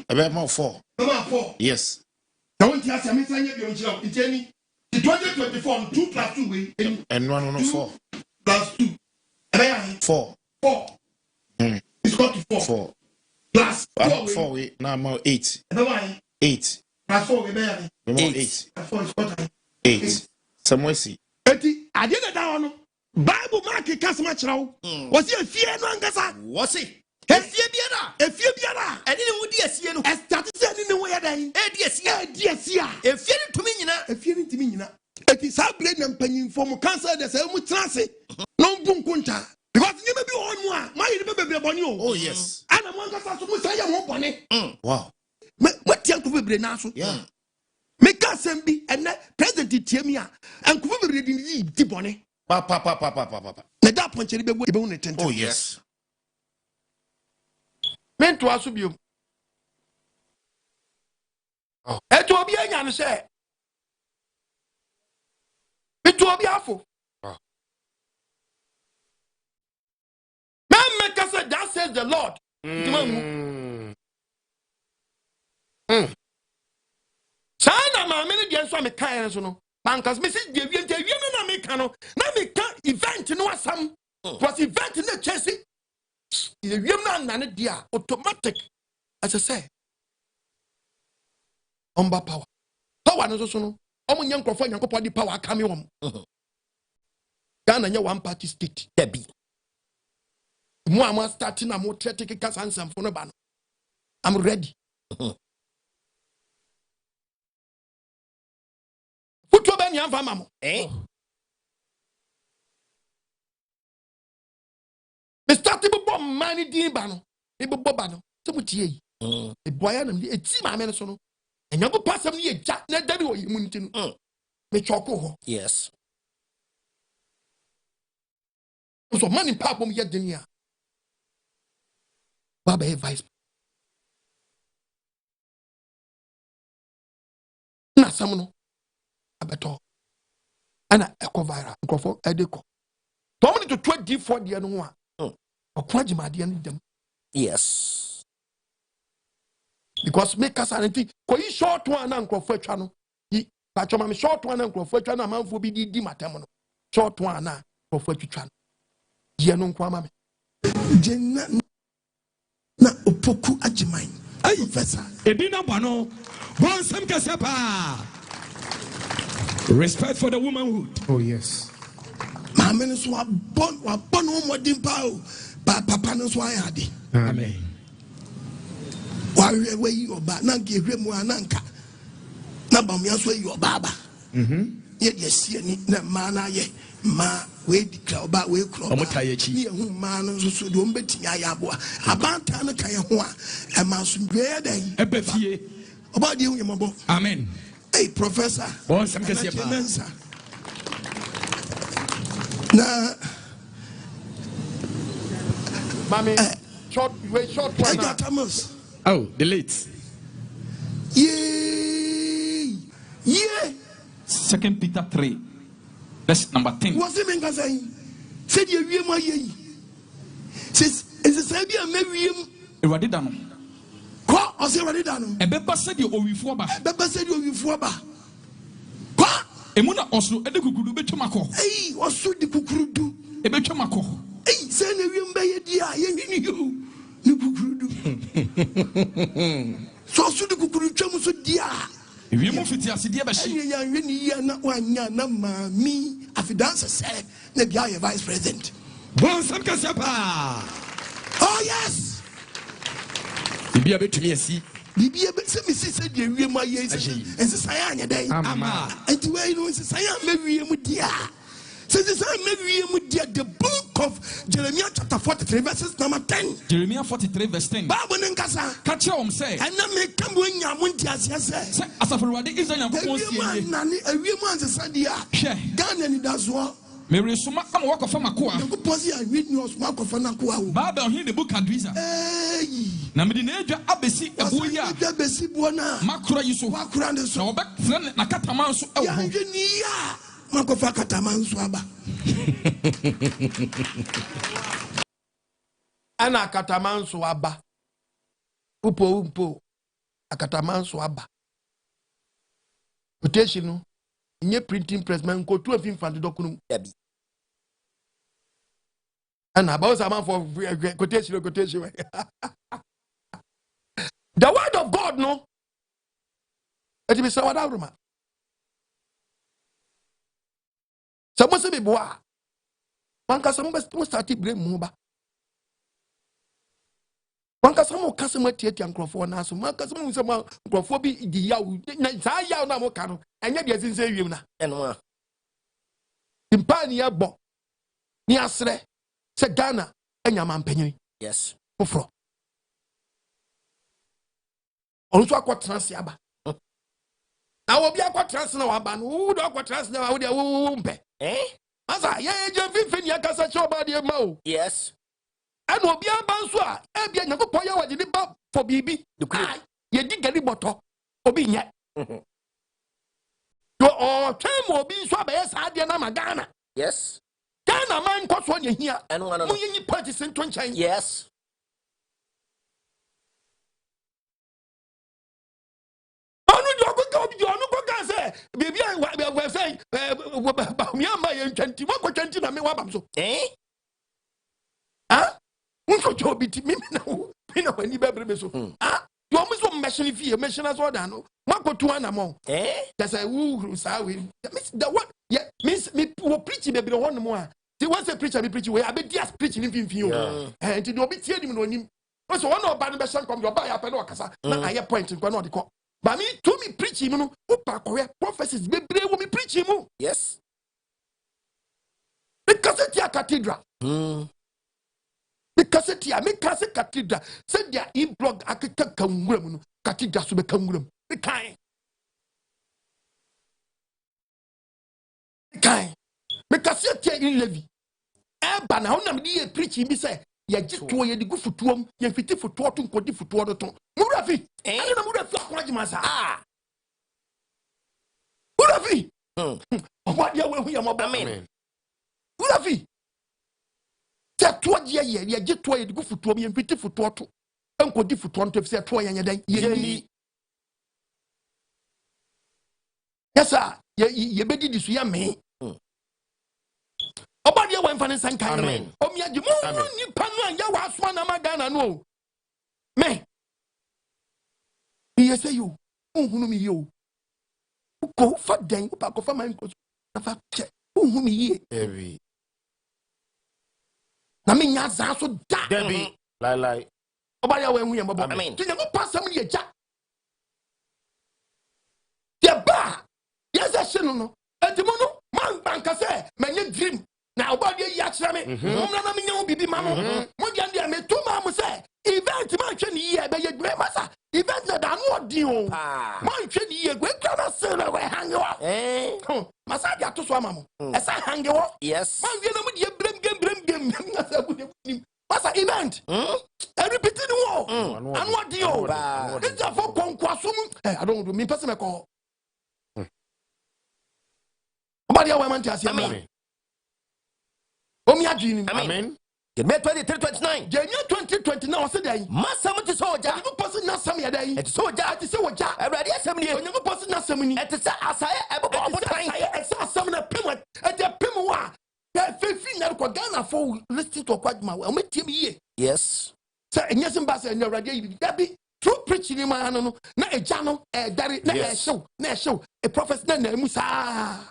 About more 4. About 4. Yes. I want to ask you, it's any 2024, 2 plus 2 way. And 104. Plus 2. 4. 4. It's got to 4. 4. Plus 4 way. Now more 8. 8. Plus 4 way. 8. 4 is quarter. 8. Somewhere see. Eti, I didn't down. Bible mark a customer chow. Was he a fear no angasa? Was he? A fear biara. I didn't want to see you. I started sending the way then. Dear, If you to me, if you to me, it is our blade and penny from cancer. There's a much transit. No boom kunta. Because you may be on one. My baby upon you. Oh, yes. And I'm one of us say I'm on it. Wow. What young to be brenaso? Yeah. Make us be and present Tiamia and could be reading the bonnet. Papa. Let that punch be bone attention. Oh, yes. Meant to ask you. It will be a young say. It will be awful. Man, make us say, that says the Lord. Sana ma many dear so me kind so Bankas Mrs. Deviant, you make cano. Now me can event no some was event in the Chelsea. The woman and dear automatic, as I say. Umba power. Power no so no. Onyankopon power coming on. Ghana nya one party state. Debi. Mo am starting am take cast answer for no ban. I'm ready. Futu ben yan fama mo. Me start to bomb money din ba no. E bo ba no. Se mo tie yi. E boya na e ti ma me no so no. Enyango pasam ni e ja na dabi wo yimu ntinu. Me choko ho. Yes. So money pap mo ye din ya. Baba e vice. Na sam no. Abeto. Ana eko viral. Nkofo edeko. Tomni to 24 dia no ho a. Okwaji ma dia no dem. Yes. Because make us anything. Ko yi short one na nkofo atwa no. Yi ba choma me short one na nkofo atwa na manfo bi di matem no. Short one na nkofo atwa no. Dia no nkwa ma me. Jenna na opoku ajiman. Ay professor. Edina bano. Bon sam kasepa. Respect for the womanhood. Oh, yes. Mamma is what born more dimpo. Papa knows why I did. Amen. Why way you about not give him one anchor. Nabamias way your baba. Yet, yes, you mana ye. Ma, wait, declare about way club. Whom man so don't bet Yabua. About Tana Kayahua. And Masun Gray Day. Ebefie. About you, Yamabo. Amen. Hey, Professor. Bon sam kasepa. Na Mami, short one. Thomas. Oh, the late. Yeah. 2 Peter 3. That's number 10. What's the main saying? Said you hear my ye. Says, is the same year, maybe him. Eradidano. What? I say Radidano. A beba said you owe you for ba. Beba said you for ba. Emuna also a good betomako. Hey, what's so the kukurudu? A betomako. Hey, send a young bay, dear, you. You kukurudu. So, the kukurudu, so dear. We move it as the Any young year, not 1 year, no, me, Afidance said, maybe I am vice president. Bonsam Kasapa. Oh, yes. Be a bit to me, see. Bibi said, you my years, and Sayanya day. And where you know, Sayam, maybe you dear. Says maybe you dear the book of Jeremiah chapter 43, verses number 10. Jeremiah 43, verse 10. Babu Nkasa. Catch him say. And now make come when you want to say. As a for is a young woman, a woman's Sandia. Ghana and that's what. Mary Suma, I'm walk of Makoa. You could pause here and read your smoke of Anakua. Baba, hear the book Adriza. Namidinaja Abesi, a Buya, Bessie Buona, Macra, you so walk around the so back, Nakataman, so Makofa Kataman Swaba. Ana Kataman Swaba. Upo, a Kataman Swaba. Quotation, in your printing press, man, go to a film for the document. And about some for quotation. The word of God, no. It will be so without someone say, boa. One customer must start to blame Muba. One customer customer theatre and Crawford now. So one customer with some Crawford be the yaw, Naya Namokano, and yet yes in Sayuna. And one in Pania Bo near Sre, said Ghana, and your man penny. Yes, Ufro. Also, what transiaba. I will be a quatrans now, Ban, who don't quatrans now, with your womb. Eh? As I, yeah, Vivian Yakasa show by the mo. Yes. And will be a banswa, and be a young boy, what did it for BB? You cry, you did get it bottle, or be yet. Your all time will be so by us, Adiana Ghana. Yes. Ghana man cost 1 year here, and 1 million parties in 20. Yes. Baby, I was saying, my 20, what 20 na me wabam eh? Ah? Unko jobi ti me now. Me na wani bebre so. Ah? You almost want mention fee, mention as well no. Mako 2 anamo. Eh? That's a woo sa we. The what? Yeah, means me wo preach be be one more. See once a preacher be preach we abi dia preaching in fin o. Eh, nti do be tie nim no nim. So one of ban be shan come do ba ya pe no kasa. Na aye point nkwa no de ko. But me to me preaching, you know, prophecies, be brave me preaching. Yes. Because it's a cathedral. Because it's a cathedral. Said they are in blog, I can come cathedral to become room. The kind. Because it's in levy. But now I'm preaching, me say. Ya jitu ye di gu futuom ye fiti futuo to nkodi futuo do to murafi ani na murafi akwa jimasa murafi oba dia we hu ya moba men murafi te to je ye jitu ye di gu futuom ye fiti futuo to nkodi futuo to fi to ye dan ye ni yesa ye bedi disu ya me Obadi wa mfane sankan amen omiaji mu ni panu anya wa asoma na magana no me say you unhunu mi yo ko fa den ko pa ko fa man ko na fa che unhunu mi ye evi na me nya za so da debi lai obadi wa hu ye mbo amen ti nyago pasam ni eja de ba yes a shenu no etimo no man banka say menye dream na obadi ya kira me na me nya bibi ma no mo dia dia me to ma mo say event man hwe ni ye be ye dwe masa event na da no odi o man hwe ni ye gwe kana se na we hange wo masa dia to so ama mo esa hange wo yes man wie na mo dia brem na sa bu ni masa event e repeat ni wo anu odi o it's a for konkwaso mu I don't do me person me ko obadi ya we man ti ase amen Amen. May 23-29. January 2029. Say that. Masam to soldier. You person na sam ya day. It's soldier. It is soldier. Everybody assembly. You person na sam ni. It is asaya. It's asam na pima. It is pima wa. Ya fefi na ko Ghana for listen to kwajma. O me team ye. Yes. Say nyesem ba say na radio. That be true preaching in my no na a jano dari na show a prophet na musa.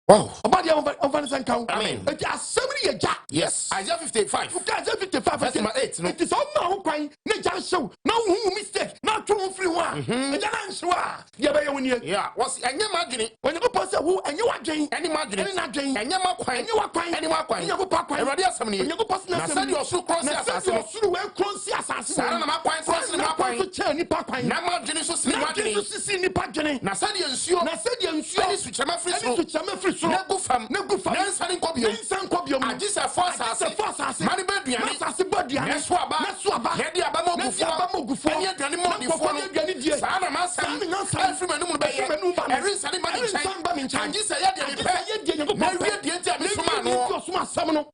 Wow. About the over count. Amen. It has so many jack. Yes. Isaiah 55. Isaiah 55. Verse number 8. No? It is all now crying. Nature show. No mistake. Not true free one. And yeah. Was any margin? When you go past who and you are Jane. Any margin. Any not Jane. And you are crying. You are crying. Any more crying. You go back. And ready as somebody. You go past. I said you are so cross. I said you are so well cross. I don't know my cross. I'm going to turn you back. No margin is so silly. Margin is so silly. Margin. I said you ensure. I said you ensure. I switch my free. Switch my free. No good fam. No good fam. Nansan kobiom. I just a force as. Money baby. Masasi body. Neswaba. Yedi abamo gufu. Any adwani mo gufu. Sana masam. Every manu be ye. Every sani mani chan. I just say yedi repair. No we dey enter me suma no. Suma sam no.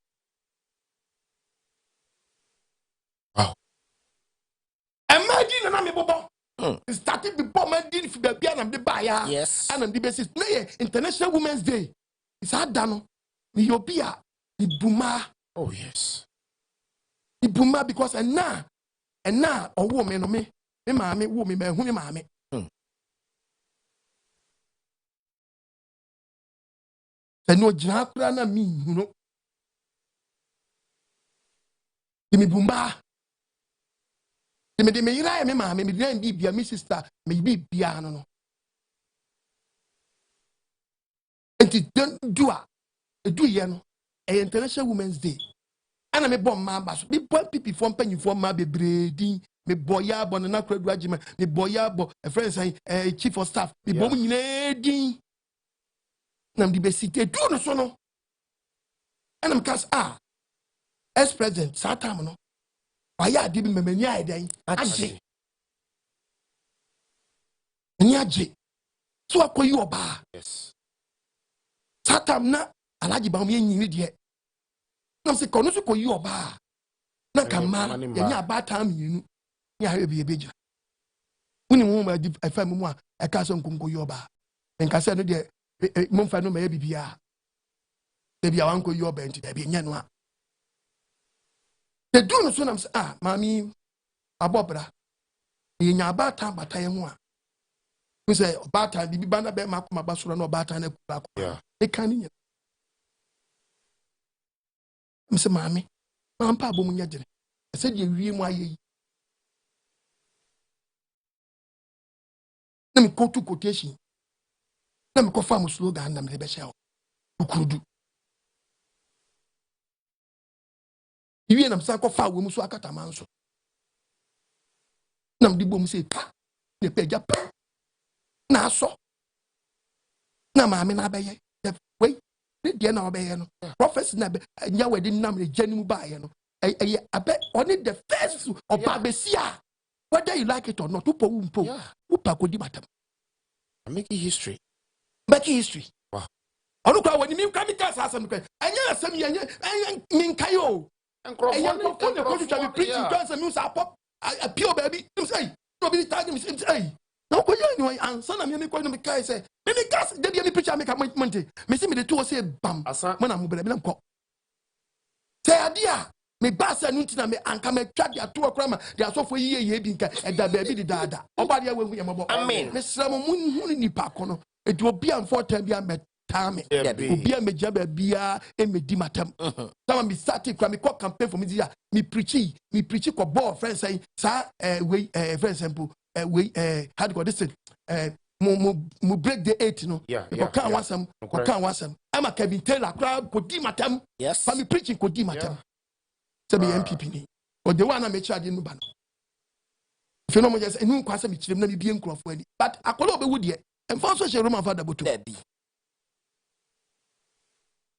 Wow. Imagine na me bobo. Started before my deal for baby and the buyer. Yes. And the basis. International Women's Day. It's hard done. Niobia, the boomer. Oh yes. The boomer because and now, a woman or me, mammy, woman, who me mammy. And no jackrana me, you know. Give me boomer. The me rai me mammy, me grand be a sister, maybe piano. And it don't do a International Women's Day. And I'm a bomb man, but be born people from penny for my baby, me boya bonana crowd regiment, me boya bo a friend saying a chief of staff, the bombing lady. Nam the best city, do no sono. And I'm cast as president, Satamano. I didn't remember any idea. Aji. Nyaji. So I call you a bar. Yes. Satam na alaji ba mi nyi de na se kono so koyi oba na kama ya ba tam yinu ya ha bi ebeja woni mo ma di afa mu a e ka so nkonko yi oba nka se no de mo fa no ma ya bibia de bia wan koyi oba enti de bia nya no a de do no so nam se mami abobra ye nya ba tam bata ye ho a we say oba tam bi ba na be ma koma ba soro na oba tam na kura ko e kan ni Mr. Mammy, I'm Pablo Munyajin. I said, you read my ye. Let me go to quotation. Let me go farm a slogan and the best. Who could do? You and I'm sacrificed with Muswakata Manso. Nam the boom say, the pega. Now, so. Now, mammy, I beg you. Wait. The end of the prophecy, now we didn't name the genuine buyer. I bet only the first of Babesia, whether you like it or not, who could matter. I'm making history. Making history. Wow. I look at when you come to us, and you mean Kayo. And Crawford, the coach shall be preaching guns and music pop. A pure baby, you say, nobody time say. No, anyway, and son of me, going to be say, maybe gas, the only preacher make a money. Missy me the two say, bam, when I'm moving, I'm caught. Say, idea, me bass and Nutina, me and come and chat your 2 o'clock, they are so for ye, binka, and the baby dada. Nobody will be a mobile. I mean, Miss Ramon, who need Pacono, it will be unfortunate, be a met time, be a major beer, and me dimatum. Someone be starting, come me cock campaign for me, me preachy, for ball, friends saying, sir, we, very simple. We had got this mo break the 8 no can't want some I'm a Kevin Taylor crowd could di matem yes for me preaching could di matem to be MPP ni but the one I make sure I didn't ban if you know me just enu kwase me chirem na me bi enkrofo ani but akola obewu de emfa so she Roman father boto there be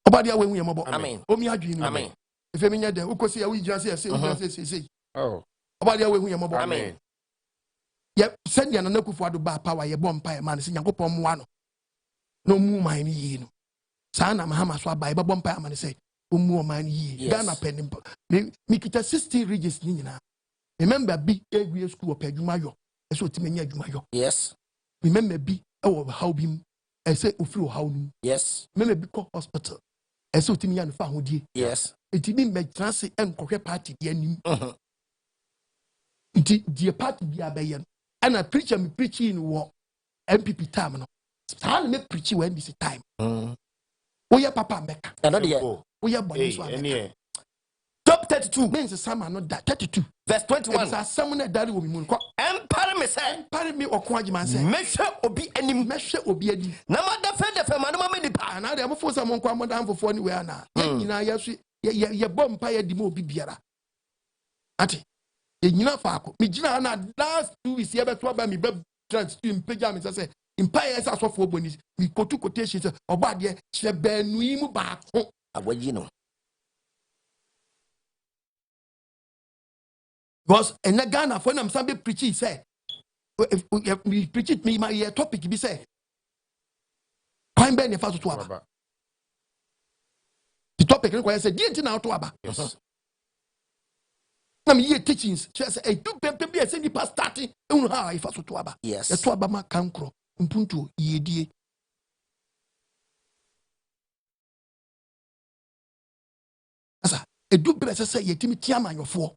obadi awu yen mobo amen omi adwi ni amen if me nya de ukosi ya wi jira say oh obadi awu yen mobo amen. Yep, send you an Kufu ba power, your bomb pie man, sing Yankopon one. No more mine ye. Sana Mahama swap by bomb pie man say, more mine ye. Dana pen, make it a 60 regions Nina. Remember, be a school of Pedumayo, as what many Jumayo. Yes. Remember, be how him, I say, through how. Yes. Remember, be hospital, as what me and found ye. Yes. It didn't make transit and correct party, the enemy. the party be abayen and a preacher me preaching in war MPP time no saa me preach when this time oya papa meka ano de oya boni so ameka top 32 means some are not that 32 verse 21 it's a someone that daddy will be mun ko empire me say empire me okon agima say mehwe obi anim mehwe obi adi na ma da fe ma no ma me nipa ana de amfo sa mon kwa modan fofo ni we ana nyina yesu ye bompa ye di mo obi biara ati ye nyina faako me gina na last 2 weeks ye beto aba me be trans to impeja me say empire esa sofo oboni me kotu quotation say oba de hye banu yi mu baako agwaji no because in Ghana for them some be preaching say we preach it me my topic be say crime be nefa to aba the topic no say di na to aba yes na me teachings say e do pempe be say ni pastor starting e ha ifa so to aba yes e to aba ma kankro mpuntu yedie asa e do be say yetimi tiamanyofo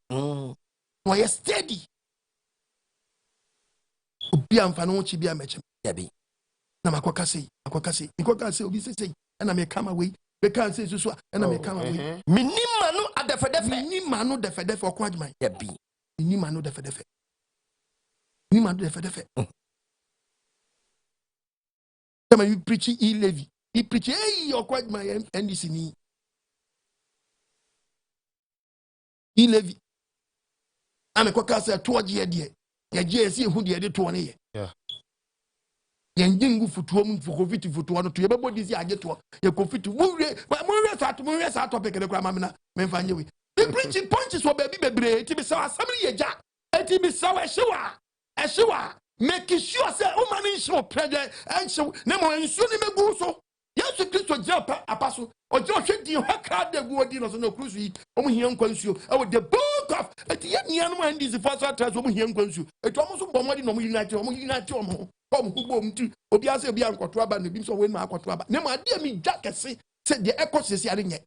no ye steady obi amfa no chi bia mechem yabi na makwaka sei obi sei na me kama we be kan sei so na me kama we minima no defedefe okwa adman yabi minima no defedefe Come you preach Levy he preach okwa adman NDC ni Levy ame kwaka sei to oje ye je esi ehu de to ne ye yenjingu futuo mu futuo no to ye bebo disi age to ye confit mu re sa topic de kwa mamna me mfanye we be preaching punches wo baby bebre ti be saw assembly ye ja eti be saw ehyewa make sure say o man nsho preje enhyew ne mo nsu ni megu so Yesu Kristo japa apaso ojo hwedi ho kra de gu odi no so no krusu yi o mu hia Nkwa Nsuo e the book of eti ye nianu man disi for so atras o mu hia Nkwa Nsuo eti o mu so bomodi no mu unite o mu kom kubo mti obi ase obi ankoto aba na bi so we ma akoto aba ne ma de mi ja kese se de ekosisi are nye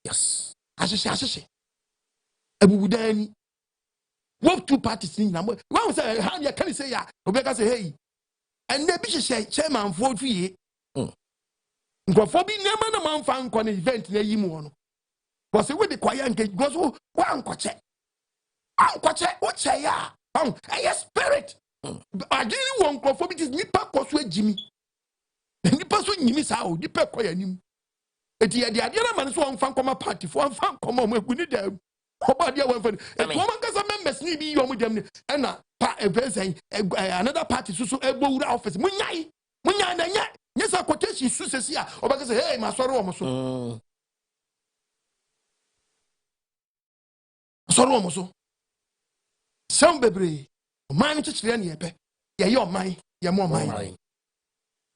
yes ahyehyɛ abubudani what two parties ni na mo when say how you can say ya obi ka say hey and they be hyehyɛ chairman for twie nkofo bi nema na manfa nkɔ na event na yi mu no because we the choir engage goes wo ankɔche wo che ya I spirit agini won nkofo bi nipa koso agimi nipa so nyimi sa o nipa koya nim eti ya dia na man so onfa nkoma party fo onfa nkoma mo egu ni dem oba dia won fa eti wo man kasa members ni bi yo mo dem ni na pa event another party so ebo wura office munyai na nya sa quotation su sesi a oba kasa hey ma soro wo so soro wo so some bebre man chichire na yepe ye yo man ye mo man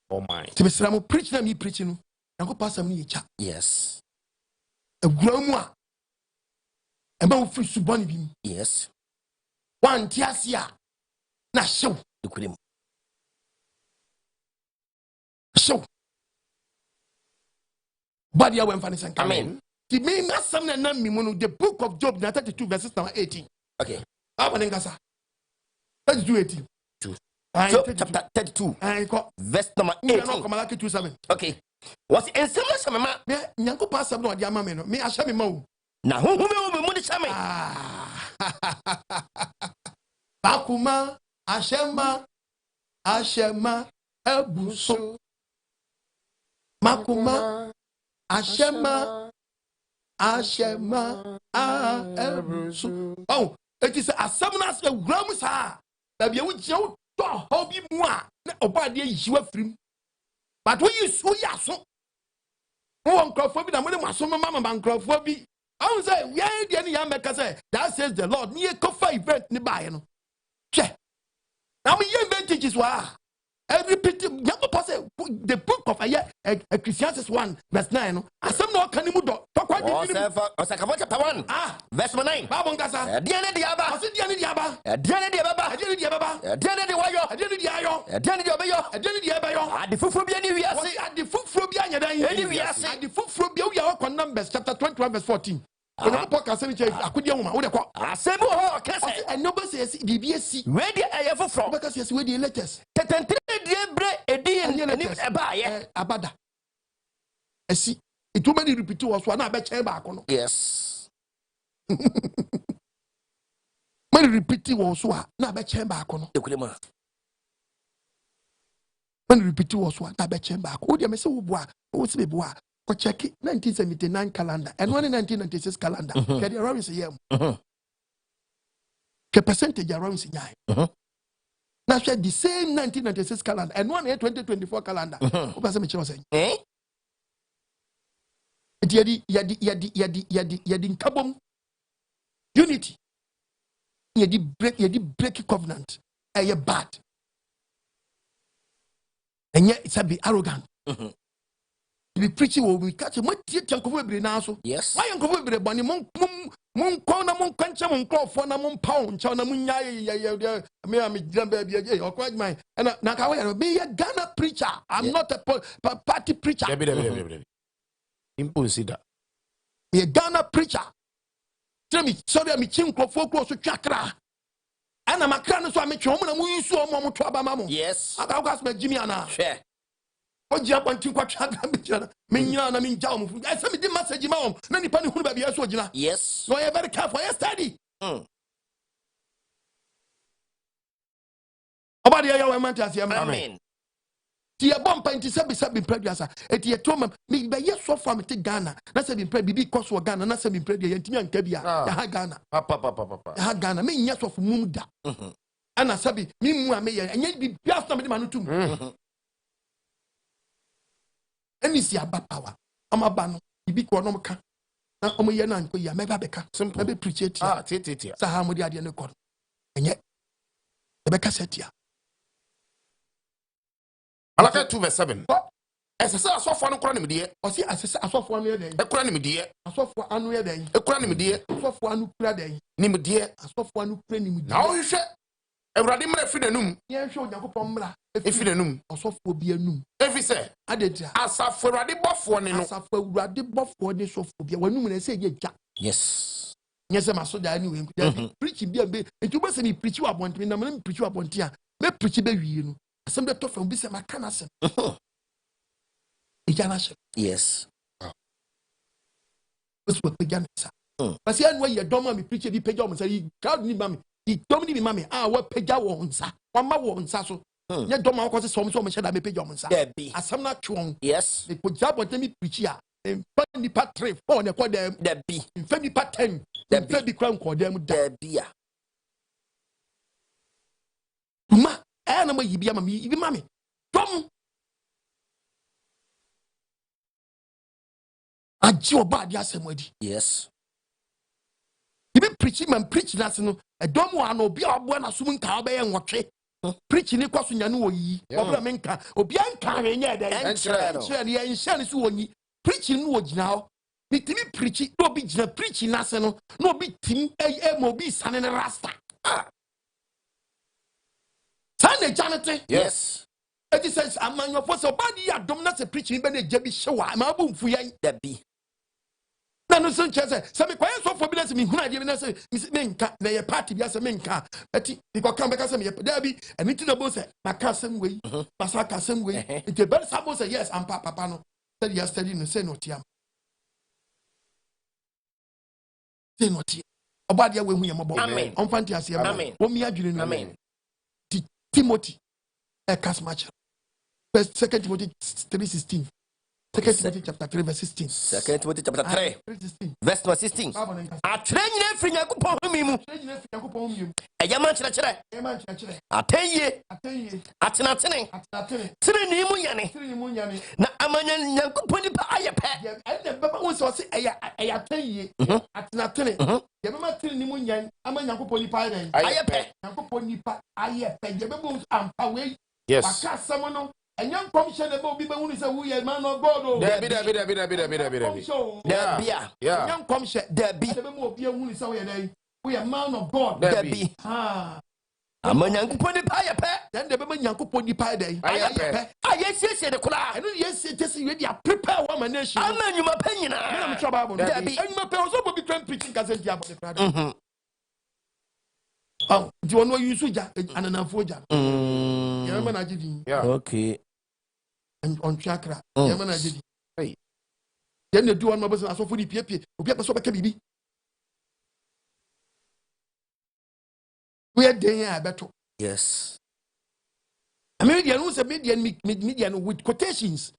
oh my tibesira mo preach na me preach no yanko pastor ni yecha yes aguramu a ema wo free suboni bi yes wan tiasia na hyew ikurim hyew body ya wen fani sanka amen the me masam na na mi mu the book of Job 32 verses 18 okay abanengasa 32:18 Job chapter 32 verse number 18 okay was ensema sema me nyanko pasam no odi ama me no me ahye me ma wo na hohome wo me mu de chame bakuma ashema ebuso makuma ashema ebuso oh it is asem na se wura sa da bia wo je wo to hobi mu a na oba de yiwa frim but when you so ya so wo nkrofo bi na mo de maso mama nkrofo bi I say we are the any America say that says the Lord near cover event ni buy no che now me event teaches wa every pity the book of Ecclesiastes 1 verse 9 no asem no kan mu do tokwa di ni osakabo chapter 1 verse 9 babon kasa dia ne dia ba dia ne dia ba dia ne dia baba dia ne dia baba dia ne dia wayo dia ne dia ayo dia ne dia obeyo dia ne dia ebeyo ade fufuro bi ani wiase ade fufuro bi anya dan ani wiase ade fufuro bi we are on Numbers chapter 21 verse 14 Onyankopon ka asem che akodi nwoma wo de kɔ asem ho kese and nobody says bibia we dey aye foforo because yes we dey latest tetentre die bre edi ani eba ye abada asi itu many repeat was one na be chen ba ko no yes many repeat was one na be chen ba ko no ekulema many repeat was one na be chen ba ko o de me se wo bo a o se be bo a ko check 1979 calendar and 1996 calendar ke dey around say yam ke percentage around say nyai na share the same 1996 calendar and 2024 calendar o ba se me che o say yadi nkabom unity yadi break covenant eye bad enye sabi arrogant be preaching will be catch mo tie tiankofo bebre na so yes why yankofo bebre boni mon kon na mon kwanche mon krofo na mon pound ncha na mon nya me am jamba bia je okwa man na ka we be a Ghana preacher I'm not a party preacher Impossible. A Ghana preacher. Tell me, sorry, I'm chin crofo close to chakra. And I'm a crown so I'm a chum and we saw Momo Trabamamo. Yes. I got my Jimmy Anna. Share. Ogyapa Nkwa Nsuo. Minyana min jam. I send me the message mom. Many penny who be so yes. So I very careful. I study. About the young man to Amen. Ti abom panti sabi preduasa eti etoma me be yeso fam te Ghana na sabi pred bibi koso Ghana na sabi pred ye ntimi anka bia ya ha Ghana Papa. ya ha Ghana me nya so fo mum da ana sabi me mu a me ye enya bi biasa me de manutum eni si aba power amaba no bibi ko no mka na omo ye na nko ya me ba beka simple be preach it titia sa ha mo di ade ne ko enye e be ka setia Alaka 2:7. Esese asofo no kora ne medie. Osi asese asofo anu ye den. Ekora ne medie. Asofo anu ye den. Ekora ne medie. Asofo anu kura den. Ne medie. Asofo anu kura ne medie. Na o hwehwe. Ewurade mra fi nanum. Ye hwe Onyankopon mra. Efi nanum. Asofo bi anum. Efi se. Adetia. Asafo Ewurade bofo ne no. Asafo Ewurade bofo ne sofo bi. Wanum na se ye ja. Yes. Nyese maso da anyway. Preach bi ambe. Etu be se ni preach wa bonte na me preach wa bonte a. Me preach be wie no. Asem de to fam bi se maka na asem. Yes. This was began. But see, I know you don't want me preach the page of say, God, ni mammy, he don't need mammy. Ah, what page I want, sir. One more one, so. You don't want to say so much that I pay your sir. As some not wrong. Yes. They put job on me preach here. And funny part 3, 4, and call them the B. In funny part 10, the baby crown call them the beer. Ma, animal, you be a mammy, you be mammy. Come. Aji oba adi asemwedi. Yes. Ibe preaching man preach na se no edom wa na obi abo na sum nka obe ye nwotwe. Preach ni kwaso nya no oyi. Obra me nka obi anka we nya dey. Enchire ne ye nhia ne so onyi. Preach ni wo gina ho. Bitimi preach no obi gina preach na se no no obi tim mo obi sane ne rasta. Sane janete. Yes. It says among your force body ya dom na se preach ni be na jabi hyewa ma bu mfu yan the B. Na no so nche se me kwaye so for bi na se me huna de na se me nka na ye party bi ase me nka ati bi ko kan be ka se me ye da bi ani ti na bo se maka sem we pasa ka sem we it be sabo se yes am papa no said yesterday no say no tiam say no tiam obade we hu ye mobo amen on fanti ase amen wo mi adwene no amen Timothy e kas match 2 Timothy 3:16 2 Timothy chapter 3 verse 16. 2 Timothy chapter 3 verse 16. Atrenya fi Nyankopon humi mu. Eyama kyerɛkyerɛ. Ateye. Atenatene. Tire ni mu yane. Na amanya Nyankopon nipa ayepɛ. Ɛna bɛba wo sɛ ɔse ɛyɛ ateye. Atenatene. Yɛbɛma tire ni mu yan ama Nyankopon nipa ayepɛ. Nyankopon nipa ayepɛ. Yɛbɛma ampa wei. Yes. Waka asɛm no enyan commission ebe obi be hunu say who ye man of God o. Dabi. Yeah. Enyan commission Dabi. ebe mo obi hunu say who ye man of God. Dabi. Ah. Onyankopon ni pa ye pe. Then the baby Onyankopon ni pa dey. Ayɛ Yes, the kula. And yes, just you dey prepare one nation. Amen, you ma penina. I'm trouble. There be. And my parents also be preaching cause they about the brother. Oh, do you know you suja and an afoja? Yeah, man, I did. Yeah. Okay. And on chakra. Yeah, man, I did. Hey. Then they do one more person. I saw for the PPP. Ogyapa so back bibi. We are there better. Yes. I mean, you say media with quotations.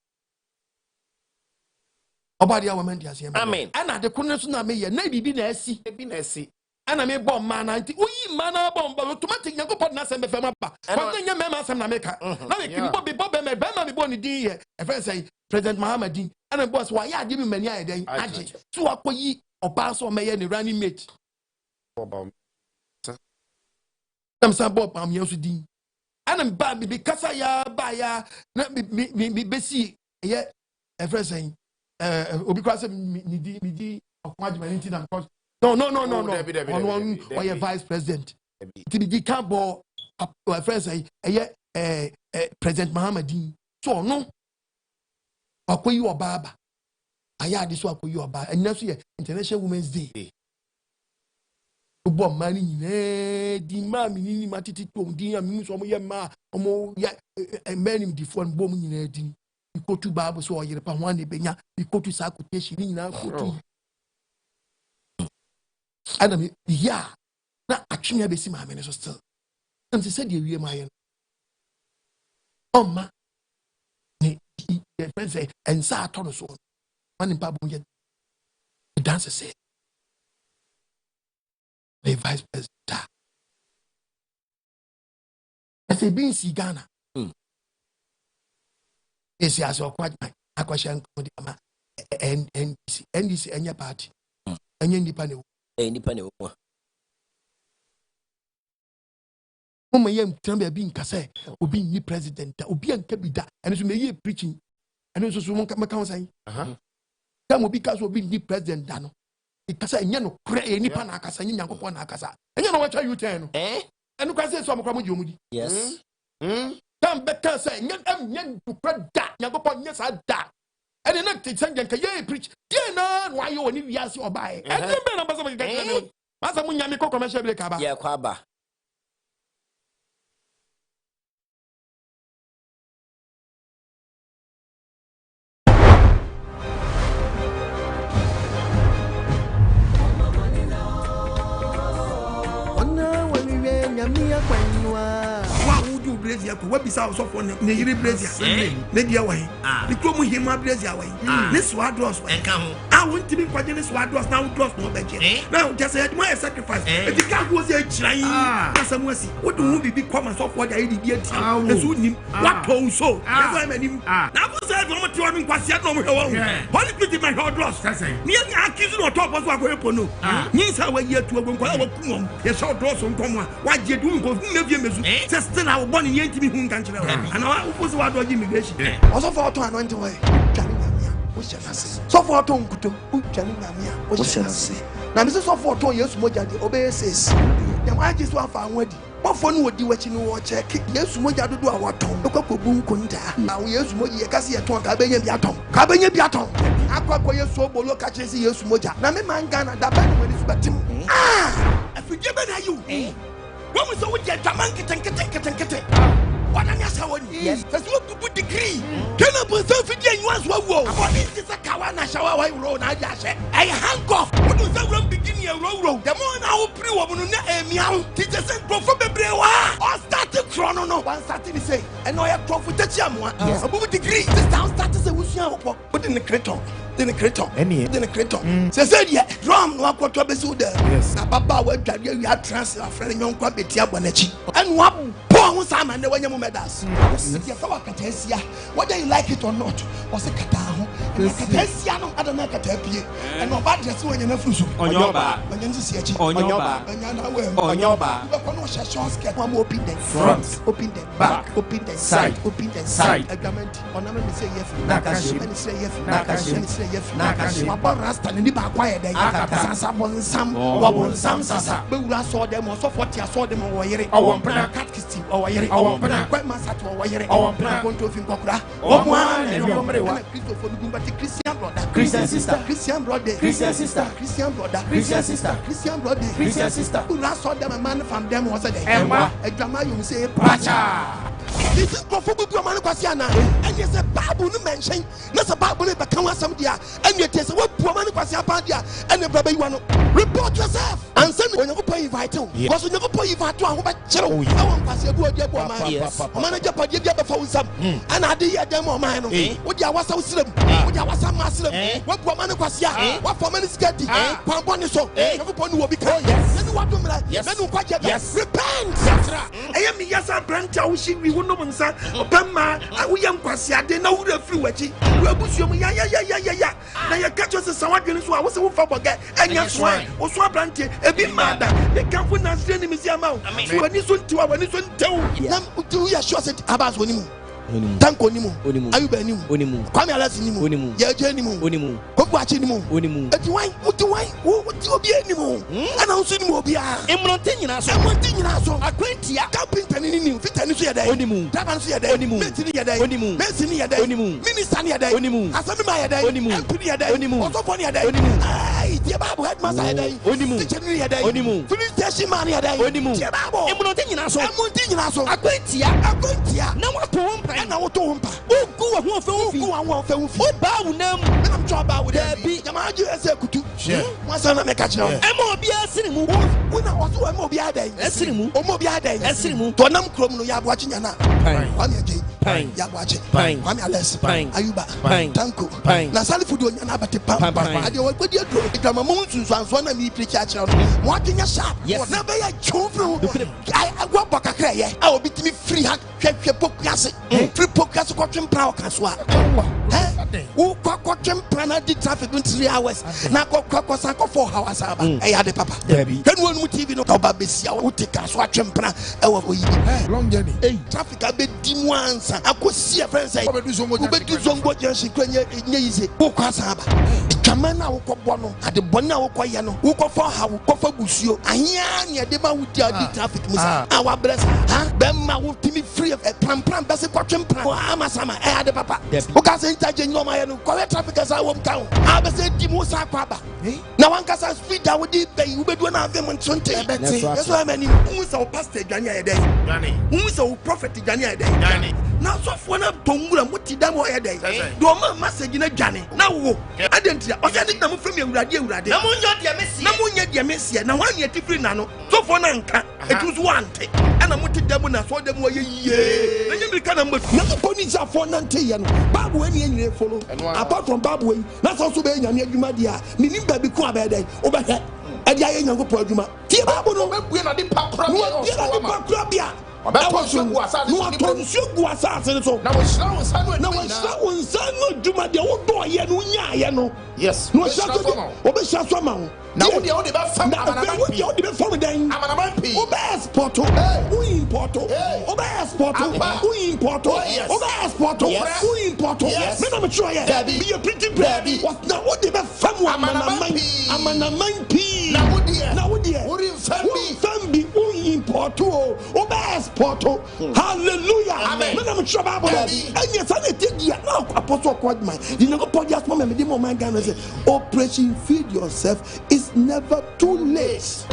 About the woman, Amen. And at the corner, so me, na bibi na esi. Ebi na esi. And I may bomb man anti. Uyi mana bomb, but automatic Nkwa Nsuo be fema pa. But then mema asem na meka. Na me kibo be bomb me be ma me boni din here. A friend say President Muhammad and the boss why ya give me many iden age. So akoyi oba so me ne running mate. Am sa bob am yesu din. And ba be kasa ya ba ya na me be si ye a friend say obi kwa say me di okwa jima nti na because no. On your vice president. Tibi can't ball my friends say President Muhammad. So no. Akwa you baba. Aya this one akwa you baba. And next year International Women's Day. Obo mani ne di ma mi ni matiti tom di ya mi so mo ye ma omo ya men di phone bom nyina di. Iko tu baba so oyere pa ho an ebenya. Iko tu sa quotation ni nyina quote. Adam yeah na atwenya be si ma me so still and say the wie ma ye ma ni the friend say and sa ato so man pa bo ye dance say the vice president as a bin si Ghana esi aso kwa akwasha nko di ama NDC enya party enya nipa ne nipa ne wo mama yam tamba bi nkasa obi ni president obi anka bi da ene so meye preaching ene so mo ka won kam obi ka so obi ni president da no ikasa enya no kure nipa na akasa nya Nkwa na akasa enya no wacha U10 no ene kwa say so mo kwa mo di yes tam be ka say enya kure da Nkwa nya sa da ene na te sanga ka ye preach ye na why you oni wiase obae ene be na basa mo ka no masa mo nyame ko commercial break aba ye kwa ba Brazil ko wabisa osofo ne yiri Brazil ne dia wa ne kromu hima Brazil wa ne swadros wa enka ho wontimi kwaje ne swadros na wodros no beje na just say my sacrifice e di ka go say chiran na samu asi wodu hu bibi kwama sofo da yidi di ati na so nim wato so na go manim na go say do mo ti wonu kwase na mo hewo holy spirit my hodros ni ya akizu no top so akoye pono ni sa wa yi atu ogun kwa wa kumom ye so dros nkomo wa je du nko na bie mezu say still I born in yentimi hu nkan kire and I was what do immigration also for auto anointing way twani nyamia wo shenase so for auto nkuto twani nyamia wo shenase na me so for auto Yesu moja de obeses dem aje so afa anwadi mofo no wodi wachi no wo check Yesu moja dodo a waton ekwakobu nkunta na Yesu moja ye kase ye ton ka benya bi aton akwa Yesu obolo ka chesi Yesu moja na me manga na da ba no wani subatim afije be na you when we saw with your Jaman kitten. What an assawani? Yes, that's what to put degree. Can I put something in one's wall? What is this a kawana shower? I roll. I hang off. What was that run beginning a row? The more now, pre woman, meow. Teacher said, Prophet Brewa. Or started chrono. No one started to say, and I have profit the Chamwa. Yes, above degree. This town started to wish you put in the craton. Then a craton. Said, yeah, drum, no aqua trouble. Yes, Papa, what you are transfer friend Nkwa Betia Bonechi. And what? Who Sam and the Wanyam medals. Whether you like it or not, was a Kataho, and Katesiano, I don't know Katapi, and no bad just when you're not Onyoba, when you see Onyoba, Onyoba, open the front, open the back, open the side, a garment, or never say yes, Nakashi, and say yes, Nakashi, and say yes, Nakashi, Papa Rasta, and the back quiet, Sasa was some Sasa, but I saw them also 40, I saw them over here, our catchism, our here, our quite massacre, our here, our going to Finkokra, one, and Christian brother, Christian sister, Christian brother, Christian sister, Christian brother, Christian sister, Christian brother, Christian sister, who last saw them a man from them was a day, a drama you say, Pacha. This is for man Quasiana, and yes, a babu mention, not a babu, but come on some dia, and yet yes, what woman Quasiapandia, and the brother you want to report yourself, and send when you pay vital, because you never pay vital, I want to Quasia, manager, but you get before some, and I did them or mine, what you was so slim, what you was some muslim, what woman Quasia, what for many sketty, Pampon is so, everyone will be called, yes, and what do yes, yes, repent, I am yes, I'm branch, we would know, sir, Obama, we am Quasia, they know the free watching, we'll push you, yeah. Now you catch us as someone who was a forget, and yes, why, or swap branch, a bit mad, they can't put us in the museum out. When you soon to our nation, do you assure it about Wonimu? Tanko Nimu, Ayubenimu, Kwame Alasinimu, Yajenimu, Kokwachinimu, at wine, what do I, what you be anymore? And I'll see Mobia, Emontinian, a quintia, camping penny, Fitanusia day, Tabansia day, Messinia day, Messinia day, Ministania day, Asamaya day, Punia day, Osoponia day, Tiababu headmaster day, Tichania day, Finish Teshimania day, Tiababo, Emontinian, a quintia, no one to and I will to him. Oh, go and one film. Oh, bow them. I'm trouble with that beat. Yamaju as a kutu. Once I make a job. Mobia Sinimu. When I was to a Mobia day, Sinimu, or Mobia day, Sinimu, to a numb crom no yab watching Yana. Pine, yab watching, Pine, Ales, Pine, Ayuba, Pine, Tanko, Pine, Nasali Fudu and Abati Pine. I do what you do. If I'm a moon, one of me preach at you. Walking a shop. Yes, never a children. I walk back a cray. I will be to me free. Free podcast watching Power Caswa. Who watching Prana did traffic in 3 hours. Now go 4 hours. I had a papa. Then one TV no Babisia who take us watching Prana. Long journey. Traffic a bit dim once. I could see a friend say, Zongo Jansi Kenya easy. Who Casaba. Kamana Okobono at the Bona Okoyano. Who go for how Kofa Busio. Anya Deba with the traffic. Our bless. Bemma will be free of a pram. That's a question. Amasama, I had a papa. Because I touch in your mind, correct traffic as I won't count. I was a Dimosa Papa. Now one can speak that would be you would do them on Sunday. That's why many who's our pastor Jania day. Who's our prophet Jania day. Now, so one of Tonga, what did them a day? Doma message in a Johnny. Now, I didn't hear. I didn't know from your radio. Namunya, dear Messia, now 1 year different nano. So for Nanka, it was one thing. And I'm with them when I saw them. You can never ponies are for Nantian. Babu, any follow. Apart from Babu, that's also being a Madia, meaning baby Quabe, overhead. And Yango Produma. Tiababu, we're not the Pacrabia. That was you was assassin. Now, son, Juma, the old boy, Yano. Yes, no, Obeshasama. Now, the only Porto, who importo, who importo, men I'm sure be a pretty baby. What now? What the family? I'm an amount. Now, dear, Fambi, who importo, Porto, hallelujah, amen. I'm sure Bible, and yes, I think you now Apostle Quadman. You know, podcast moment, the moment I say, Operation Feed Yourself is never too late.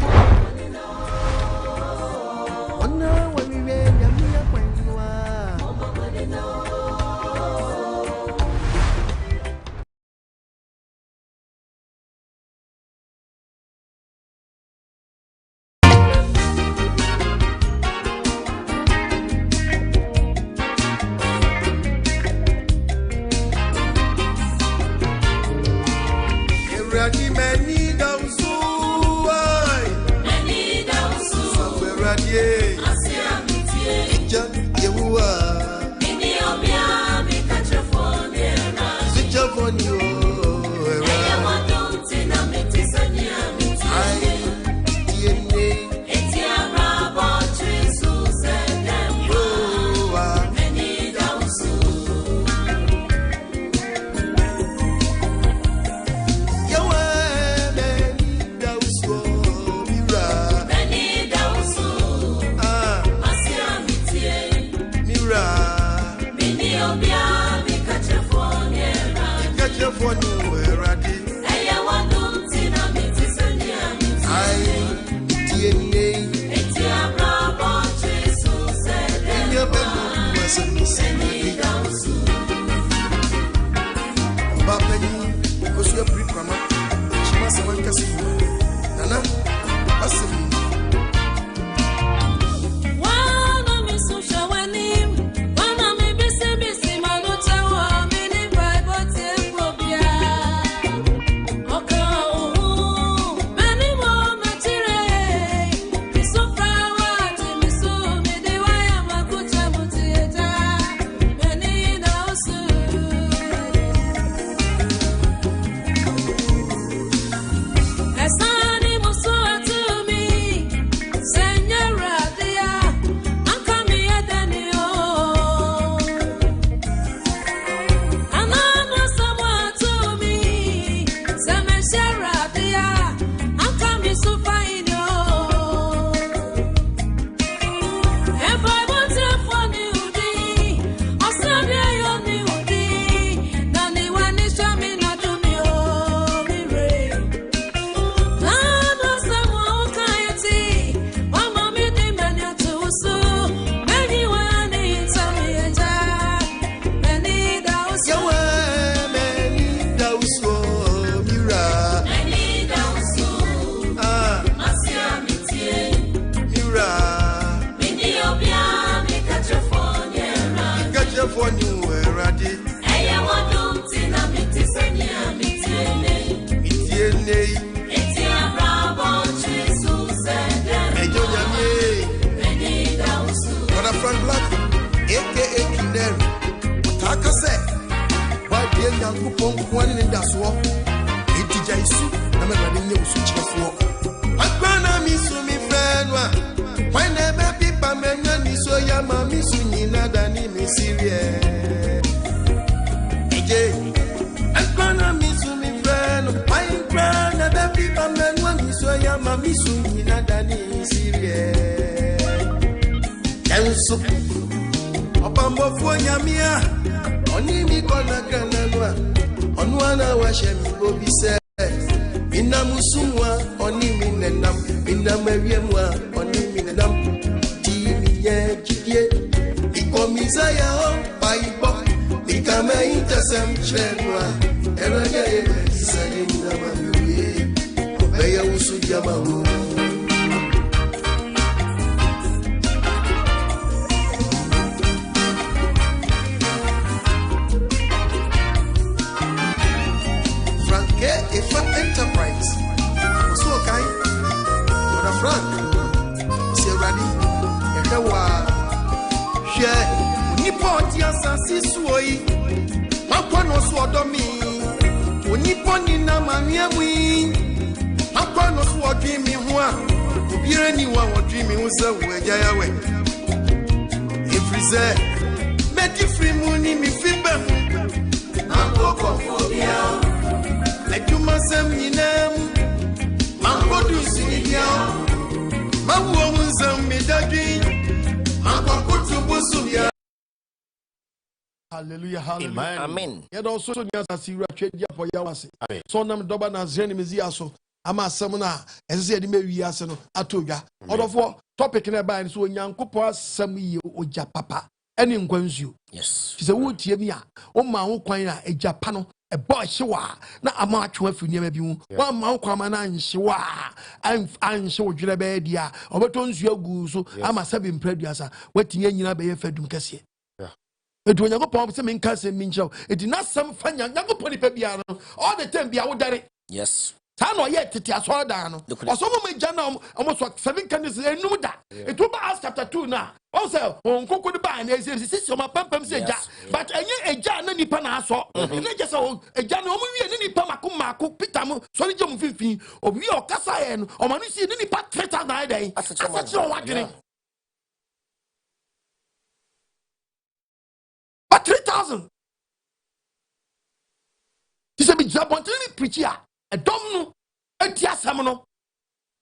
Hallelujah, hallelujah. Amen. Yet also so nam doba na zreni mezia so ama samuna ese de mewi ase no atoga odofo topic na ba ni so Onyankopon Asem yi Ogyapa ene Nkwa Nsuo. Yes. She say wo tie mi a wo ma wo kwan a Ogyapa no e bo hyewa na ama atwe afi niam bi hu wo ma wo kwan na nhyewa anhye wo dwere ba dia obeto nsuo agu so ama sabi mpraduasa watinye nyina be ye fadum kase. Edu Onyankopon se men kase min chao edi na sam fa Onyankopon ni pa bia no all the time bia wo dare. Yes. Ta no ye tete aso da no oso mo meja na almost 7 candles enum da it will be Acts chapter 2 na also on kokko de ba na esi o ma pampam se eja but enye eja na nipa na aso na je se eja na o mu wie ni nipa mako Peter mo so ni je mu finfin obi o kasa ye no o ma no si ni nipa 3000 na den asachi o wadwene but 3000 he said be jabon preacher a dom no enti asam no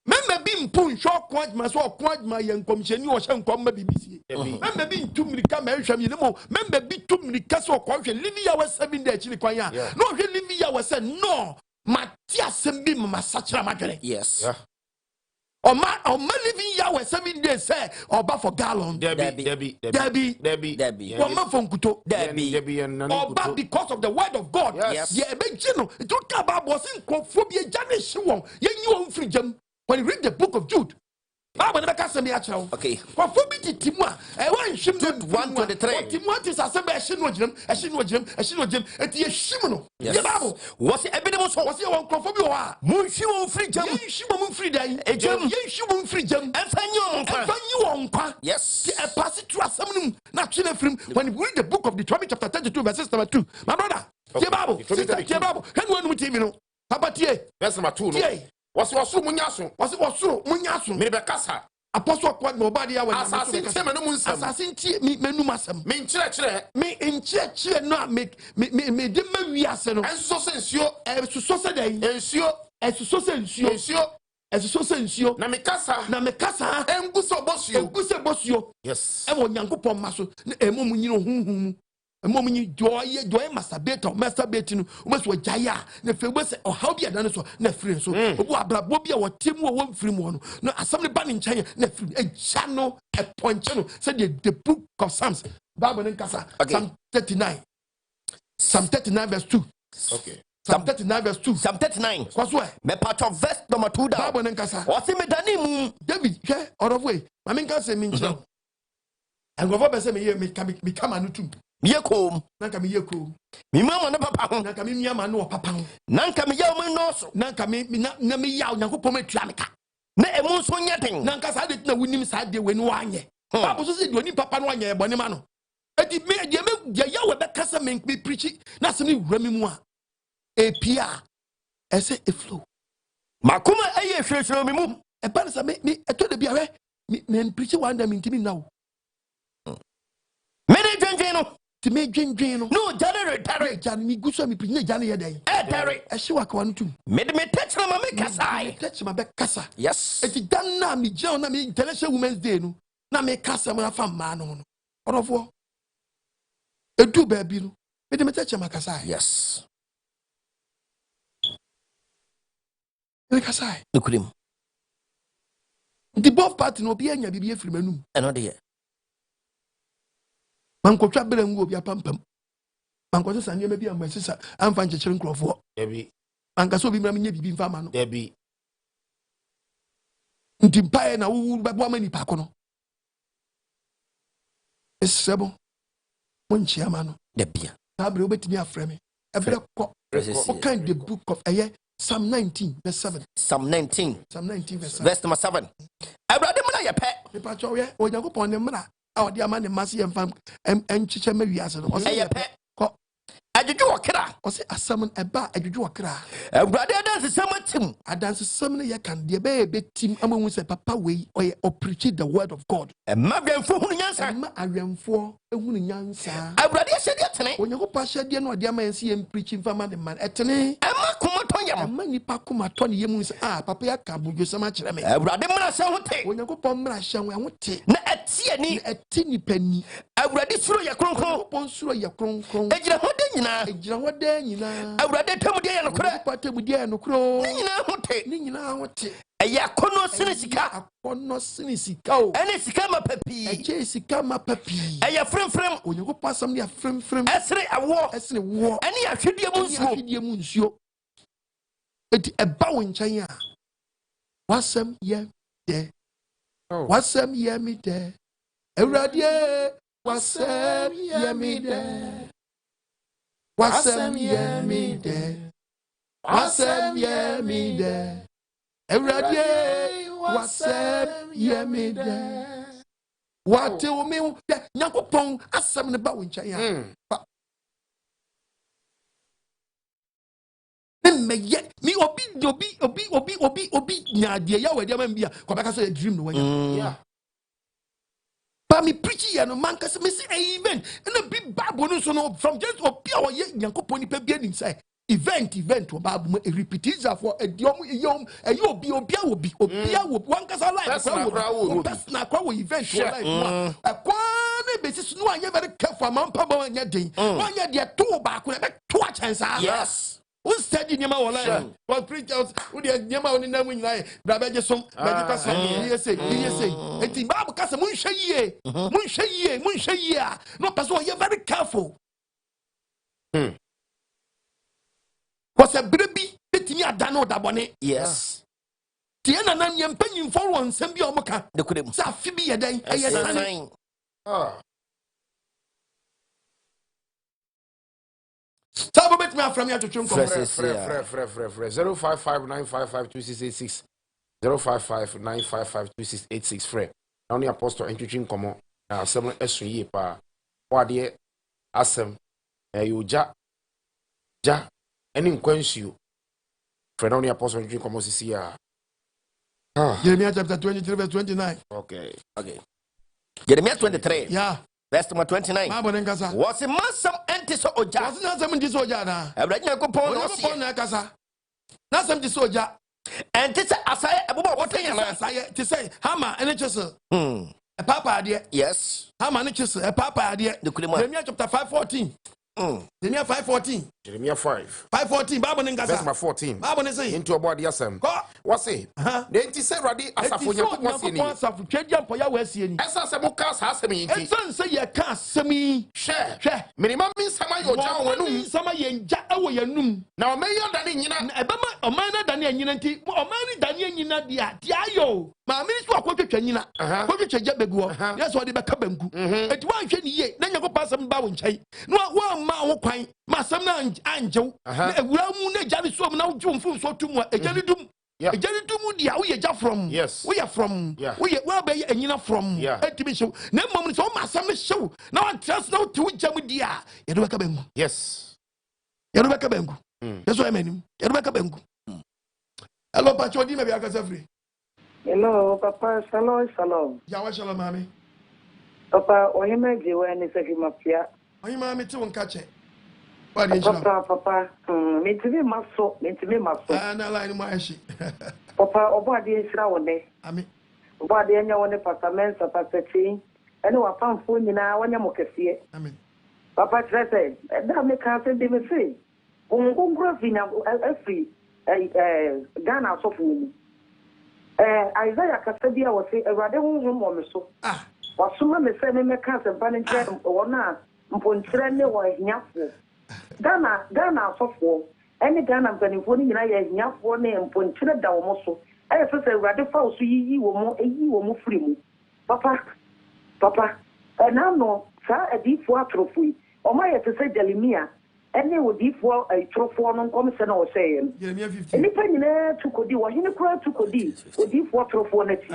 Member being pun shock quite my so quite my young commission or some come BBC. Member being 2 minutes come you know. Member be 2 minutes castle question. Livia was 7 days chili quaya. No, Livia was said no. Matias and Bim Massacre Magare. Yes. Or my living ya was 7 days say or but for gallon. Debbie. Woman from Kuto. Debbie and but because of the word of God. Yes. Yeah, big chino. It don't come about was in phobia Janice Shawon. You free jam. When you read the book of Jude, okay. For phobia Timwa, I want Shim 123. Timothy is a Shinwajim, a Shinwajim, and the Shimono. Yes. Was it evidence? Was your own phobia? Munshi free jam, Shimon free day, a jam, Shimon free jam, and you on. Yes. I pass it to a summon, not film. When you read the book of Deuteronomy chapter 32, verses number 2, my brother, Jababo, and one with him, how about ye? That's my 2. Was Munyaso? Was it was so Munyaso? Maybe Cassa. Apostle quite nobody. Assassin, me menumasam. Me in church, me in church, not make me we are sent. And so since you as so said, and sure as so sensio, as so sensio, Namekasa, and Gusso Bossio, yes, and Onyankopon Maso, a moment you know whom. A moment you do masturbate or masturbating, almost what Jaya, the famous or how be a dinosaur, no friend. So, Bobia or Tim won't free one. No, assembly ban in China, a channel, a point channel, said the book of Psalms, Bible and Casa, Psalm 39. Psalm 39, verse 2. Okay. Psalm 39, verse 2. Psalm 39. What's why? Me part of verse number 2 down. Bible and Casa. What's in me Dani? David, out of way. I mean, can say, and go over me here, become a new tomb. Yeko, Nankami Yeko, me mamma no papa, Nakami Yama no papa, Nankami Yaman also, Nankami Nami Yaw Nankopome Tramika. Ne emus one yapping, Nankas I didn't know winning side they when one year. Papa said, when you papa one year, Bonimano. And it made Yawa that Casa make me preach it, nothing remimoa. A Pia, I say a flow. Makuma a fresh room, a pansa make me a told the Biare, men preaching one them into me now. Many Gengeno. To make Jane No, January, Johnny Gusami, Johnny a day. Terry, I show a one too. made me touch my make Touch my back casa. Yes. It is done now, me, John, I mean, International Women's Day. No, now make casa when I found man on. Or of war. A do baby. Made me touch my casa. Yes. Like I say, Look at him. the both party no be any BBA from Menum. Another year. Manko Trabel and go be a pum. Manko San, you may be a my sister. I'm fine to children crop for. Debbie, Anka be mammy be farmer. Debbie, Ntimpae na wu ba bo mani pakono. Esebo. Monchi amano. Debia. Na bre obetimi afreme. Ebre ko. What kind the book of Psalm 19 verse 7. Psalm 19. Psalm 19 verse 7. Verse number 7. Abrade mna ye pe. Me pa cho ye Onyankopon ne mra. A odi ama ne mase ye mfam enchiche ma wiase no. O se ye pe. Ko. Adwodwo okra. O se asam eba adwodwo okra. Abrade dance samatim. Adanse sam ne ye kan de be betim amahu se papa we o preach the word of God. E ma dwanfo hunu nyansa. Ma awemfo ehunu nyansa. Abrade hyede tene. Onyankopon hyede no odi ama ense ye preaching fama de man etene. E ma komoton yam. E ma nipa komaton ye mu se papa ya ka budwosam a kire me. Abrade mra se hote. Onyankopon mra hye ho hote. Na atie ni atini pani. Abrade suro ye kronkron. Onyankopon suro ye kronkron. Ejira hode nyina. Ejira hode nyina. Abrade tamude ye no kra. Onyankopon tamude ye no kro. Ni nyina hote. Ni nyina hote. Eya kono sini sika. Akono sini sika o. Ene sika ma papi. Eje sika ma papi. Eya frem. Onyankopon asam ya frem. Esre awo. Esre wo. Ene ahwedie mu nsuo. Ahwedie mu nsuo. Eti eba wo nkyɛn a. Wasam ye de. Wasam ye mi de. Ewurade wasam ye mi de. Wasam ye mi de. Wasam ye mi de. Ewurade wasam ye mi de. Wate o me Nyankopɔn asɛm ne ba wo nkyɛn a. Me obi nya de ya we de man bia ko beka so a dream no wanya. Yeah. But me preach here no man kase me say even na bi Bible no so no from just obi a wo ye Nyankopɔn ni pa bia nim say event oba a repeat for a diom yom a obi one kasa life personal kwa event for life a kwane basis no anya very careful man pa ba anya den anya de to ba ko be to a chance yes who study nyama wala for preachers who de nyama oni na mu nyina bra be jesom be je kasa ye say enti babu kasa mun hweye no person you very careful was a baby betimi adano dabone yes tie na nan ye mpanyin for won nsem bi omoka de kudem sa fi bi ye den eye sane Tabo bet me afram ya to twem kom frɛ 0559552686 0559552686 frɛ na oni apostle entwetwe nkomo na asɛm ɛso yie pa wade asɛm Ogyapa ɛne Nkwa Nsuo frɛ na oni apostle entwetwe nkomo sisi ya Jeremiah chapter 23 verse 29 okay Jeremiah 23 yeah verse 29 Bible nkasa was a massam enti so Ogya was na asɛm nti so Ogya na Onyankopon Onyankopon na kasa na asɛm nti so Ogya enti se asaye ebobo wotan na asaye ti say hammer ene chisel papa ade yes hammer ne chisel papa ade Jeremiah chapter 5:14 Jeremiah 5:14 Jeremiah 5:14 Bible nkasa verse 14 Bible say into obodi asɛm wase de enti sɛ Awurade asafo Nyankopɔn se ni asafo twagya mpo ya wasie ni ɛsa sɛ mo ka sa asɛm yi nti ɛsan sɛ yɛ ka asɛm yi hwɛ minimum nsɛm ayɛ Ogya wɔ no nsɛm ayɛ ngya ɛwɔ yanum na ɔmɛyɛ ɔdane nyina ɛbɛma ɔman na dane anyina nti ɔman ni dane anyina dia ayo maame ni so akɔtwetwa nyina akɔtwetwa gya beguo yɛ sɛ ɔde bɛka banku enti wanhwɛ ni yie na Nyankopɔn asɛm ba wo nkyɛn na wa ma wo kwan ma asɛm na anjew na ewura mu na gya ne so mu na wo mfu so tum a egya ne dum egya ne dum dia wo yɛ gya from wo yɛ from wo yɛ wa bɛ yɛ anyina from etimi hyew na mmom so ma asɛm ne hyew na wa trust na wo tu gya mu dia yɛ do bɛka banku yes yɛ do bɛka banku yɛ so ɛmanim yɛ do bɛka banku hello pacho di me bi akasa free hello papa shalom ya wa shalom mami papa ohima jewa ni saki mafia ohima mami ti won ka che Papa, me maso. Na line mo ashi. Papa, obade nsira wone. Ami. Obade anya wone papa mensa papa chi. Ene wa famfo nyina wanya mo kese. Amen. Papa trese, da me ka se de me se. Ngongro fina afri Ghana so fu. Isaiah kasabia wo se Awurade honhom mo me so. Wasoma me se me ka se ba ne nche wona mponkyerɛ ne wo hiafo. Ghana asɔfoɔ ɛne Ghana mpanimfoɔ no nyinaa yɛ ahiafoɔ ne mponkyerɛ da wɔn so ɛyɛ sɛ Awurade fa wo so yiyi wɔn firi mu papa ɛna no saa adiifoɔ atorofo yi ɔmo ayɛ te sɛ Jeremia ɛne odiifoɔ atorofoɔ no nkɔmhyɛ na ɔhyɛeɛ no nnipa nyinaa tu kɔdi wɔhene koraa tu kɔdi odiifoɔ atorofoɔ no akyi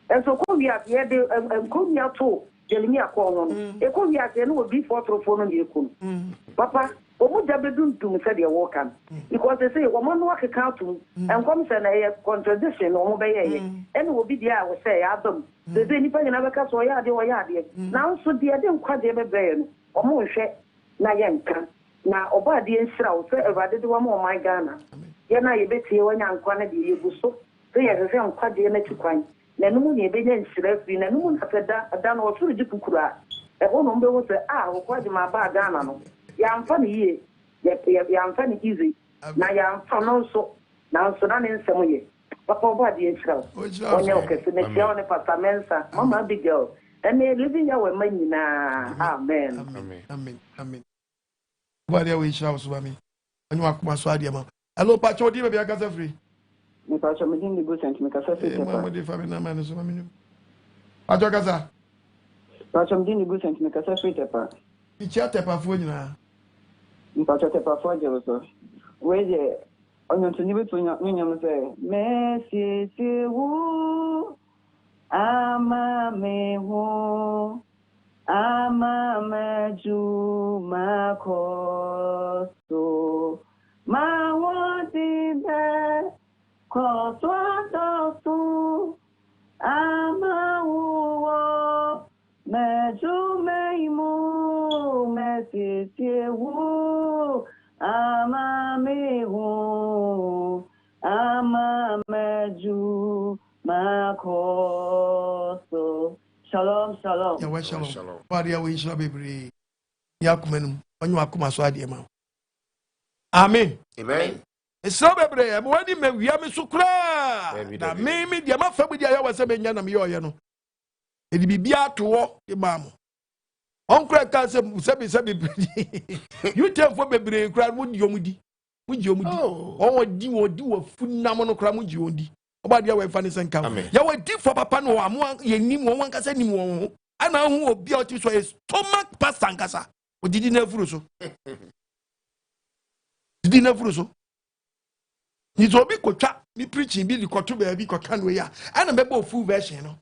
ɛnso kɔwia yɛde nkɔwia to Jeremia kɔɔ ho no ɛkɔwia yɛ ne odiifoɔ atorofoɔ no yɛ ku no papa omu jabeduntum said the worker because they say woman work account and comes and a contradiction or mobile and will be there will say Adam the day nipa na beka so ya de now so de dem kwa de bebe no omo hwe na yenka na oba de nsira wo se Awurade de wa ma my Ghana ye na ye betie wanya nkwa na de yebu so se ye se nkwa de na tukwan na numu ne be nya nsira fi na numu na peda da na osuru di kukura e ho no mbe wo se wo kwa de ma ba Ghana no yamfa ne yie yamfa ne easy na yamfa no so na nso na ne nsɛm yɛ papa ɔbɔ adeɛ nkyerɛ onye okese ne tia ne papa mensa mama Abigail ɛne living ya wɔ ma nyinaa amen ɔbɔ adeɛ wɔ nhyira wo so ba me onye wakoma so adeɛ ma hello pacho di me bi akasa free me pacho me din go sent me kasa free ma mo di fa me na ma ne so ma me pacho kasa pacho me din go sent me kasa free tepa ichia tepa fo nyinaa mpacho tepa fo je so we je onyo tuni betu nyam se Messi ti wu ama me hu ama meju makoso ma wodi be ko so ama wo meju meimu Messi ti wu Amamehu, Amameju, Makoso. Shalom, shalom. Yeah, shalom. Body away, shall be brave. Yakumen, when you are come as well, dear man. Amen. Amen. It's so baby, I'm ready, man. We are so cry. That me, dear, my family, I was a man, and you know. It be beer to walk the mamma. Uncle can't say, you tell for baby, cry, would you mudi? Would you mudi? Oh, do a full namono cram with you. About your wife, Fanny and Come. You were deep for Papa no, I'm one, you need one can say anymore. And now who will be out to say stomach past Sankasa. What did you never so? Did you never so? It's all big chat, me preaching, Billy Cotu, baby, Cotanway, and a member full version.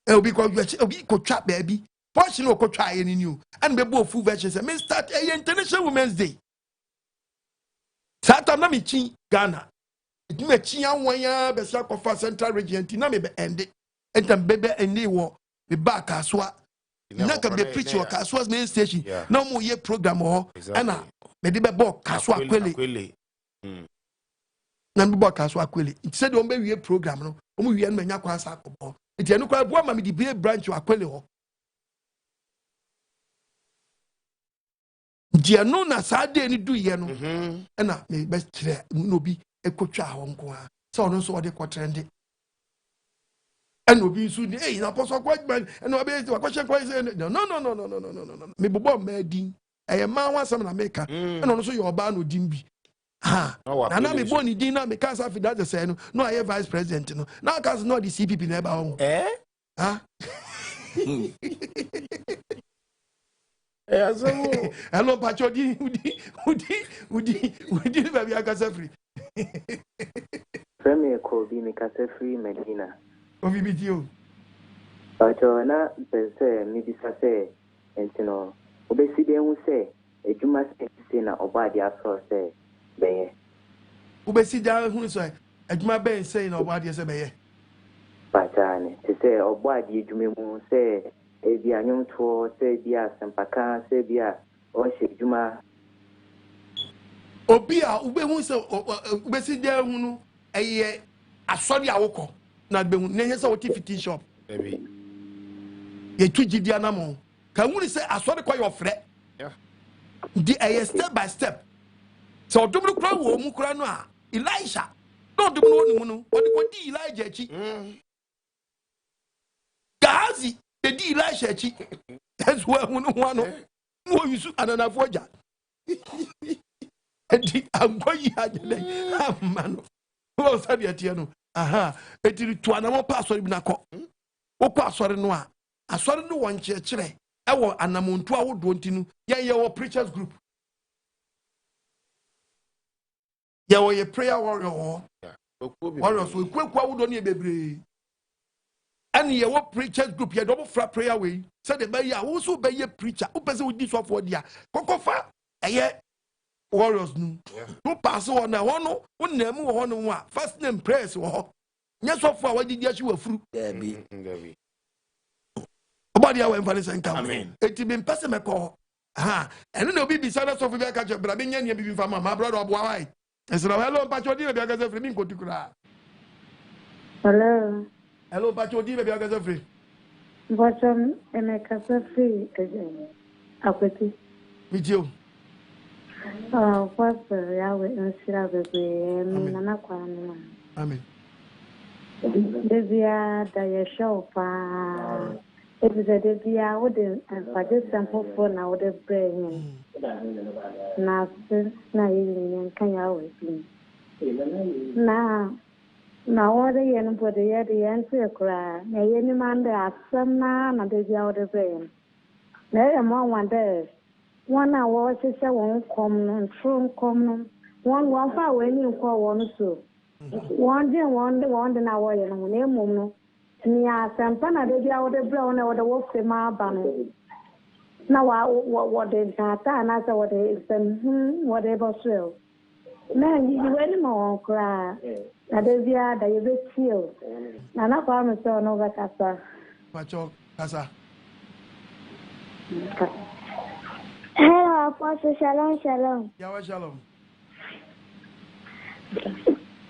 It'll be called chat, baby. Portion or try any new, and member full versions, and may start a International Women's Day. Saturday, Chi, Ghana. It may chia 1 year, the South of Central Region, Tiname ended, and then baby and they were the back as well. Not can be preacher or Caswa's main station. No more year program or Anna, Mediba Bok, Caswa Quilly. Number Caswa Quilly. It said, don't be a program. No, we and Menakwa Sako. It's a no crab woman with the beer branch or Aquilio. Dear no, na Saturday any do yeno. Anna may best no be a coach. So no so they quatrain. And will be soon. Hey, Apostle White Man, and no be a question. No. Me bobo medi. I am man once I'm America, and also your ban with Dimbi. Ha, and I'm a bonny dinner, me can't have that the same. No, I have vice president. No, now can't not the CPP never. Eh? Huh? Hello, Pachodi, Woody, baby, I can say free. Premier called me free Medina. Ovi video. Pachona, say, maybe say, and you know, obesity will say, a Juma say, or body as say, Bay. Obesity, who say, a Juma Bay saying, or body as a bay. Pachane, to say, or body, you say, a young tour, say, Bia, Sampaka, say, Bia, or she Juma. Obia, Ube, so obesity, a year, a sorry, I walk. Not be name so 50 shop. Baby. Ye two Gidianamo. Can we say I saw the quite your fret? Yeah. The step by step. So double crown or Mukrana, Elisha. No, the moon, what the Elijah. Gazi, the D Elisha. That's where one more you and an avoider. I'm going to man. Who said Yatiano? Aha, eti to anamo pastor bi nakọ. Okọ asọre no a, asọre no won kyerɛkyerɛ. Ɛwɔ anamonto a wodo ntinu, ye wo preachers group. Ye wo ye prayer warrior. Warriors we kwekwa wodo ne bebre. Ani ye wo preachers group ye double fra prayer we. Say the be ya wo so be ye preacher. Wo pese wo di so for dia. Kokofa eye warriors nu no pass on na hono wonam wo hono mu a first name praise wo ho nya so for wadidi achi wafuru bi obodi awen fane senka amen eti bi mpese meko ha ene na obi bi sada so for bi aka che bra bi nya ne bi fama my brother obo wai esra hello pacho di be aka se free mi nkotikura hello pacho di be aka se free Bottom Emeka se free akweti video Pastor Yahweh Nsira Bebe, Nana Kwana. Amen. Devia, the show, it is a Devia, wouldn't, and for this sample for now, the brain. Now, since now, you can always be. Now, what the end for the answer cry, may any man there, some man, and Devia, the brain. There are more one day. 1 hour is a one common from common. One far when you call one so. One day, one hour, and name near Sampana, they are the brown or the wolf, the marban. Now, what is that? And I saw what is whatever so. Man, you anymore cry. Now, there's the other, you be chill. Now, I promise so no Casa. Pacho, Casa. Hello, Apostle, shalom, shalom. Yawa shalom.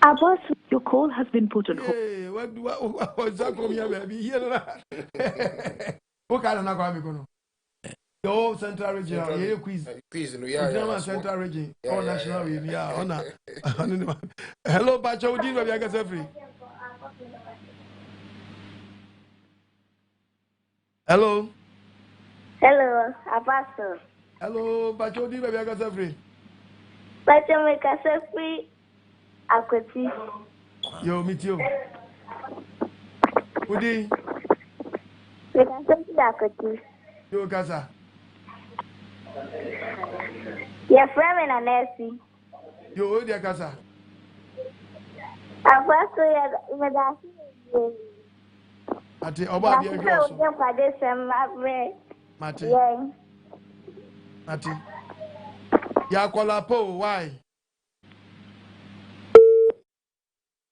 Apostle. Your call has been put on hold. Hey, what's that come here, baby? Here. What kind of Nakwami? The central region, yeah, quiz, yeah, central region, or national region, yeah, honor. Hello, Pacho, do you know I get free? Hello. Hello, Apostle. Hello, Pacho, do you know I get free? Pacho, make us free. Akwati. Yo, meet you. Udi. Make us free, Akwati. Yo, Gaza. Your friend and Nancy. Yo, Udi, Gaza. Apostle, you Ati, Oba, the girls. Mati. Mati. Ya Kwalapo, why?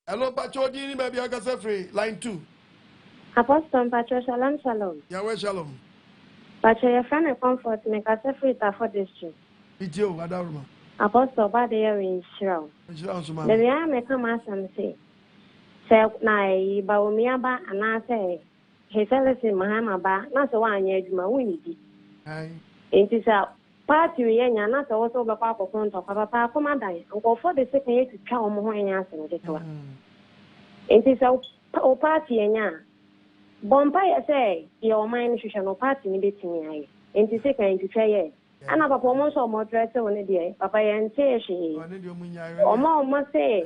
Hello, Pacho, do you need maybe I got free? Line 2. Apostle, Pacho, shalom, shalom. Yahweh shalom. Pacho, your friend and comfort make us free for district. It's you, Adaruma. Apostle, bad year in Shroud. The way I come as and say, Nay, Baomiaba, and I say, he says in Mahama, not the one yet, my winnie. It is a party reunion, not also the papa front of Papa Commander, and go for the second year to tell Mohan and get one. It is a party and ya. Bompire say, your mind should no party in between. In the second to try. And a performance or more dress on a day, Papa and say she. Or more must say.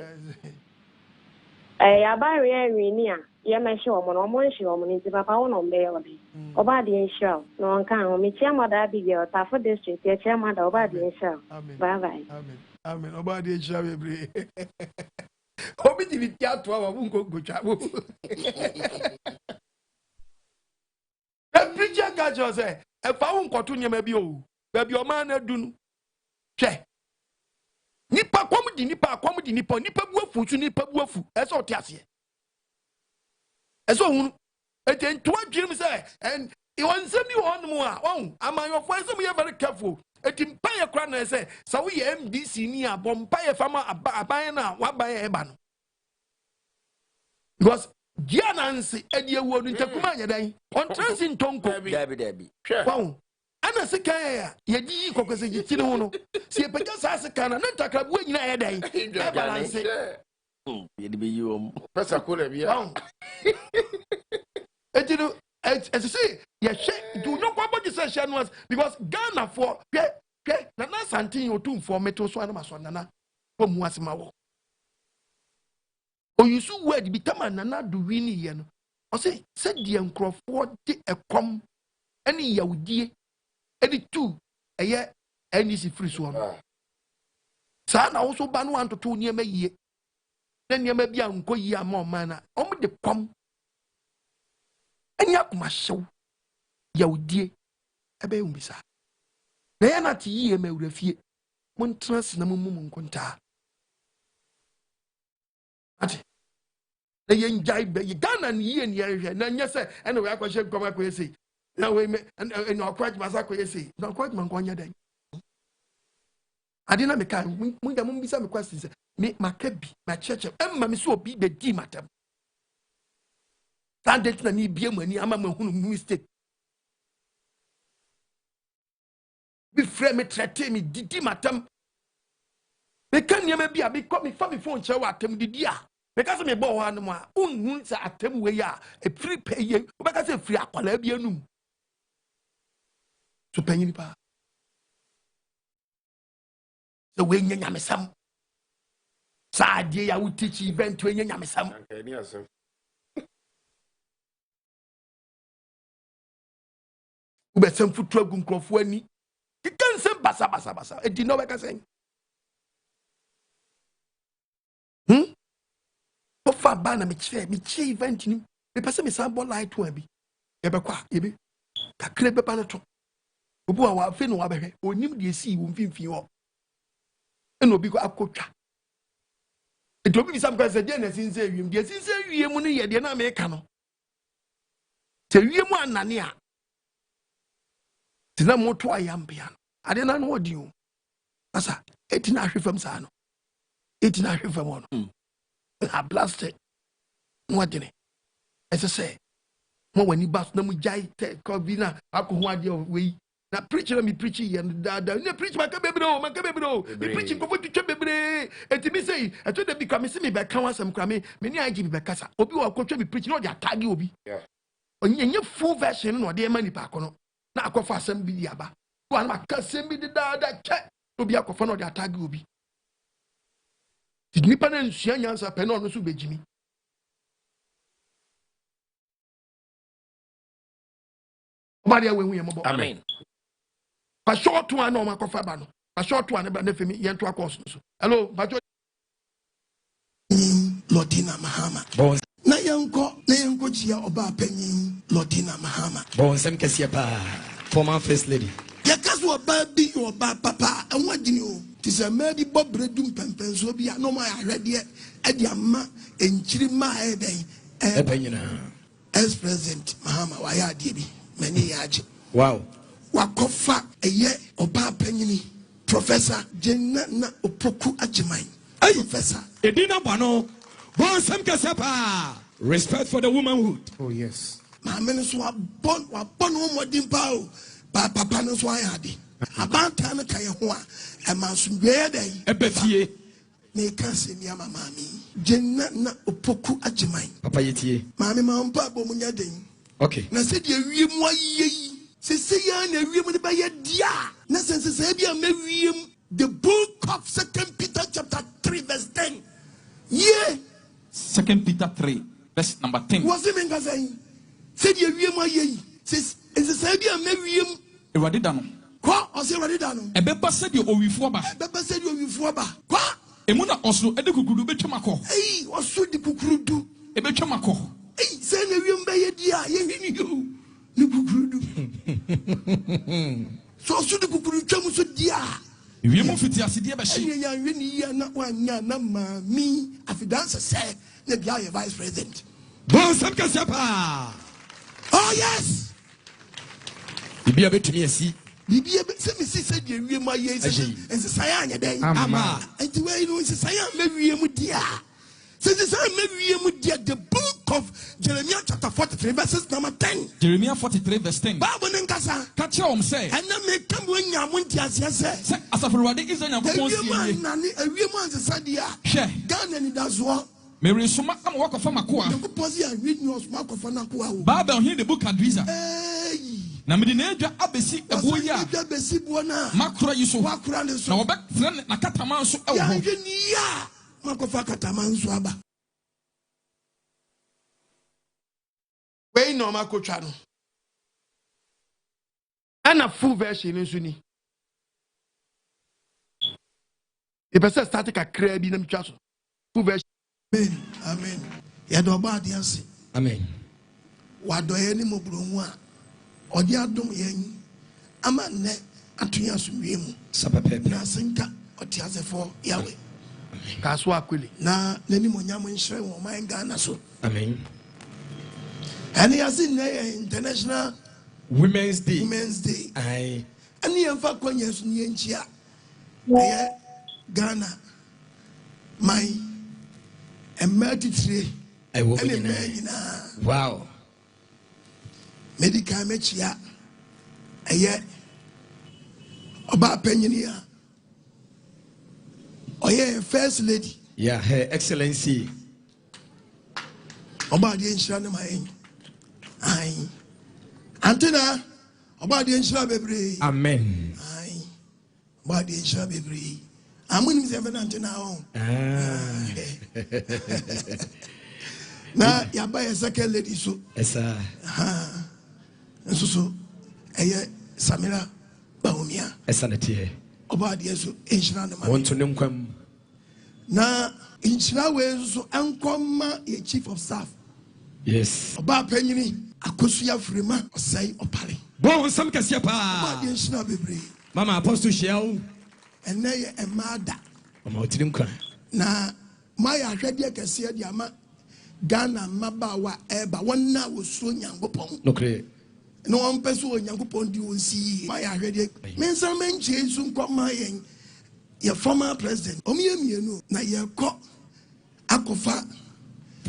I buy near. Yama show mon or more show mon into Papa on baby. Or body and show. No one can. Me chairman big girl, Taffo district, your chairman or body and show. Bye bye. Amen. Obadi and show every. Hope it is that to our won't go travel. The preacher got you say, if I won't continue, maybe you, baby, your man, do. Che. Nipa comedy, nipa wofu, nipa wofu. That's all Tiasia. As well, it ain't 2 dreams, and you want some you on more. Oh, am I your friends? We are very careful. It impire crown, I say, so we MDC near Bompire farmer a buyer now, what by a ban. Because Gianansi, and you were in Takumania day, on Transin Tonko, Debbie. Wow. Anna Sekaya, Yadi Cocos, you know, see a Pegas as a can, and not a wing a day. You'd be you, Professor Coulebia. And you know, as I say, yes, do not what the session was because Ghana for Nana Santin or two for Metro Swanama from Wasmawo. Or you so word become a Nana do winnie yen. Or say, said the Uncroft a com any Yaudi, any 2 a year, any free swan. Sana also ban 1 to 2 near me. Then you may be uncle ya more manner. Only the pom. And yak my show. Yaudi, a beumisa. They are not ye may refute. One trust no mum conta. The young jibe, you done and ye and ye, and then yes, and the question come up with say. Now we may and not quite massacre say, not quite Manquania day. I didn't make a wing some questions. Make my cabby, my church, and my so be the D matter. That didn't need be money, I'm a mistake. Be frame me, treat me, D matter. They can't never be a big copy for me phone show at them, did ya? Because me bow one more, wounds at them way ya, a free pay, because a free aqualabianum. To pay any power. The way you am some. Sadie, I will teach event to any yam some. But some foot trouble crop when you can't say basa. It did not make a saying. What far banner me chair event in him. The person is some light to be. Ebequa, ebe. A crebe panato. Ubu our fin or abe, or nim the sea won't fin you. And no big aqua. It will be some question as in say, yes, in say, you money at the Americano. Tell you one nania. Tina more to I am piano. ade na no odi o asa eti na hwefam sa no eti na hwefam no a blaster no adene ese say mo wani bas na mu jai te ko bi na akohu ade we na preacher na me preaching ye da na preach maka bebro me preaching ko twetwe bebre eti mi say eto da bi kwa me se me be kan wasam kwa me ni agi me be kasa obi wa ko twa me preach no de atagi obi onye full version no de ma ni pa ko no na akofa asem bi aba wa na ka sem bi da che obi akofa no de atagi obi ti nipa na nsua nyansa pe no no so bejimi Maria we hu mo amen pa short one no makofa ba no pa short one ba na femi ye nto akos so hello bajo Lordina Mahama na yanko chia oba panyin Lordina Mahama bon sem kese pa former first lady ya kaso oba bi oba papa enwa gini o ti se ma bi bobredum pempenso bi no ma ahwede e di ama enchiri ma e den e panyina ex president Mahama wa ya die bi mani ya age wow wakofa eye oba panyini professor jenna na opoku agiman professor edina bano bon sem kese pa respect for the womanhood. Oh yes. Maame so wabon no modin pa o papa no so ayade abanta no kaye ho a e mansumwe den e befie ne ka se mi ama maami jenna na opoku agiman papa yetie maame ma mpa bo munya den okay na se de wiem ayeyi se ya na wiem ne ba ye dia na se bia ma wiem the book of 2 Peter chapter 3 verse 10 yeah 2 Peter 3 verse number 10 was it menga say de wiem ayeyi se bia ma wiem ewade da no kwa o se ewade da no ebeba se de owifo ba kwa emu na oso ede kukudu betwam akọ oso de kukudu e betwam akọ se na wiem ba ye dia ye hini yo ni kukudu so oso de kukudu twam so dia wiem fiti aside be hye ya hini ya na wanya na mami afidanse say na bia ye vice president bon sem kese pa oh yes bibia betumi asi bibia se mi si se de wiem aye se say anya den ama enti we no se say am wiem dia se say am wiem dia the book of Jeremiah chapter 43 verses number 10 Jeremiah 43 verse 10 Bible nkasa catch him say and na me kam wonya mo ntiase se asafurwade is Onyankopon sie na ne awiem ansesa dia hwe Ghana ni dazo Mary Suma am wakofa makoa Onyankopon ya read news makofa na koa wo Bible here the book Adriza na me de adwa abesi ebo ya abesi bo na makora yi so wakora ne so na obekra na katama so ewo ya hwani ya makofa katama nso aba we no makotwa no ana full version nso ni e pese static akra bi na mtwa so full version amen ya do ba de ase amen wa do ye ni mobronwu a odi adom yen ama ne atoya so wiemu sapapepe na senka oti azefo yawe kaso akweli na nani monyam nhire wo man Ghana so amen and he has in international women's day ai ani yemfa kwanya so ni enchia eh Ghana my emergency I will be wow medical mechia eh oba panyini ya oye first lady yeah her excellency oba de enchira ne mai ai antina oba de enchira bebre amen ai oba de enchira bebre amuni mse fena antina o na ya ba ya second lady so esa so eye Samira Baumia esa na tie oba de so enchira ne mai wonto ne nkwam na enchira we so ankoma ye chief of staff yes oba panyini akosuya frema osai opale bon sam kase pa oba de enchira bebre mama apostle shell ene ye emada mama otiri nkwa na maya ahwede kase de ama Ghana mabawa eba wonna wosuo Onyankopon no kre no one person Onyankopon di wonsi my ahwede mensa menche su nkoma yen your former president omiemienu na ye ko akofa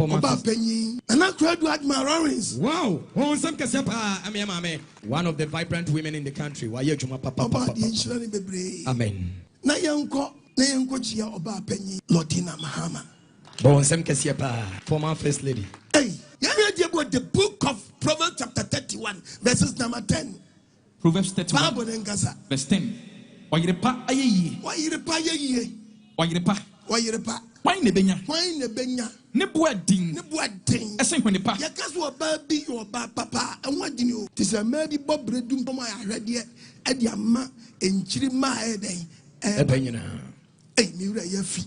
Oba Penny and I cried with my Lawrence. Wow, one of the vibrant women in the country. Why you papa? Amen. Na yanko chia Oba Penny Lotina Mahama. Former first lady. Hey, you heard about the book of Proverbs chapter 31 verses number 10. Proverbs 31 verse 10. Why you nebenya ne boadin esen kwanipa yakaso oba bi oba papa enwadini o tise ma bi bobredum pom ahwede e dia ma enchiri ma eden ebanyina mi wura yafi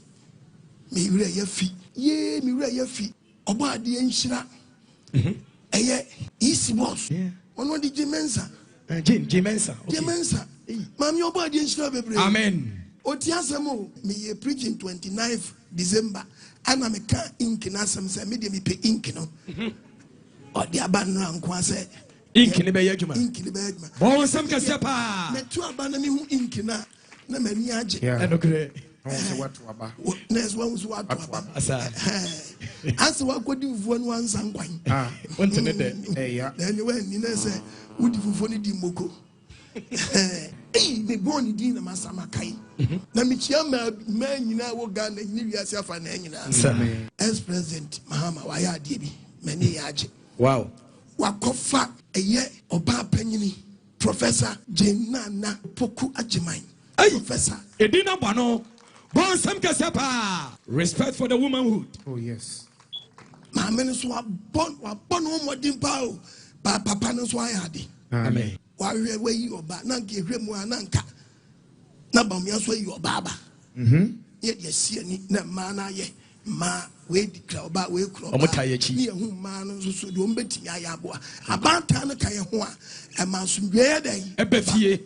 ye mi wura yafi oba ade enhira eye isi boss ono di jemensa jemensa mami oba ade enhira bebre amen otiasemo me ye preaching 29th December and I'm a ink in some say me pay ink no or the abandon Nkwa say ink ni be yadwuma ink ni be yadwuma bon sam kase pa me to abandon me hu ink na mani age enokre say what to aba next one so what to aba asa as wa kodi vuo no ansa nkwan wonte ne de ya anyway ni na say wudi vuo ni di moko me born in na masama kai na me chia ma nyina wo Ghana ni wiase afa na nyina ex president Mahama wa ya de bi mani ya age wow wakofa eye oba panyini Professor Jenana Poku Ajiman Professor edina bano bon sam kasepa respect for the womanhood. Oh yes. Ma men so wa bon wo modin pa o ba papa no so ayade Amen. Wa we yi oba na nke hwemu ananka na bam ya so yi oba ba ye de sie ni na ma na ye ma we declare oba we kro oba ni ehu ma no so de ombetimi ayabo abanta no kan ho a e ma so dwe den E ba fie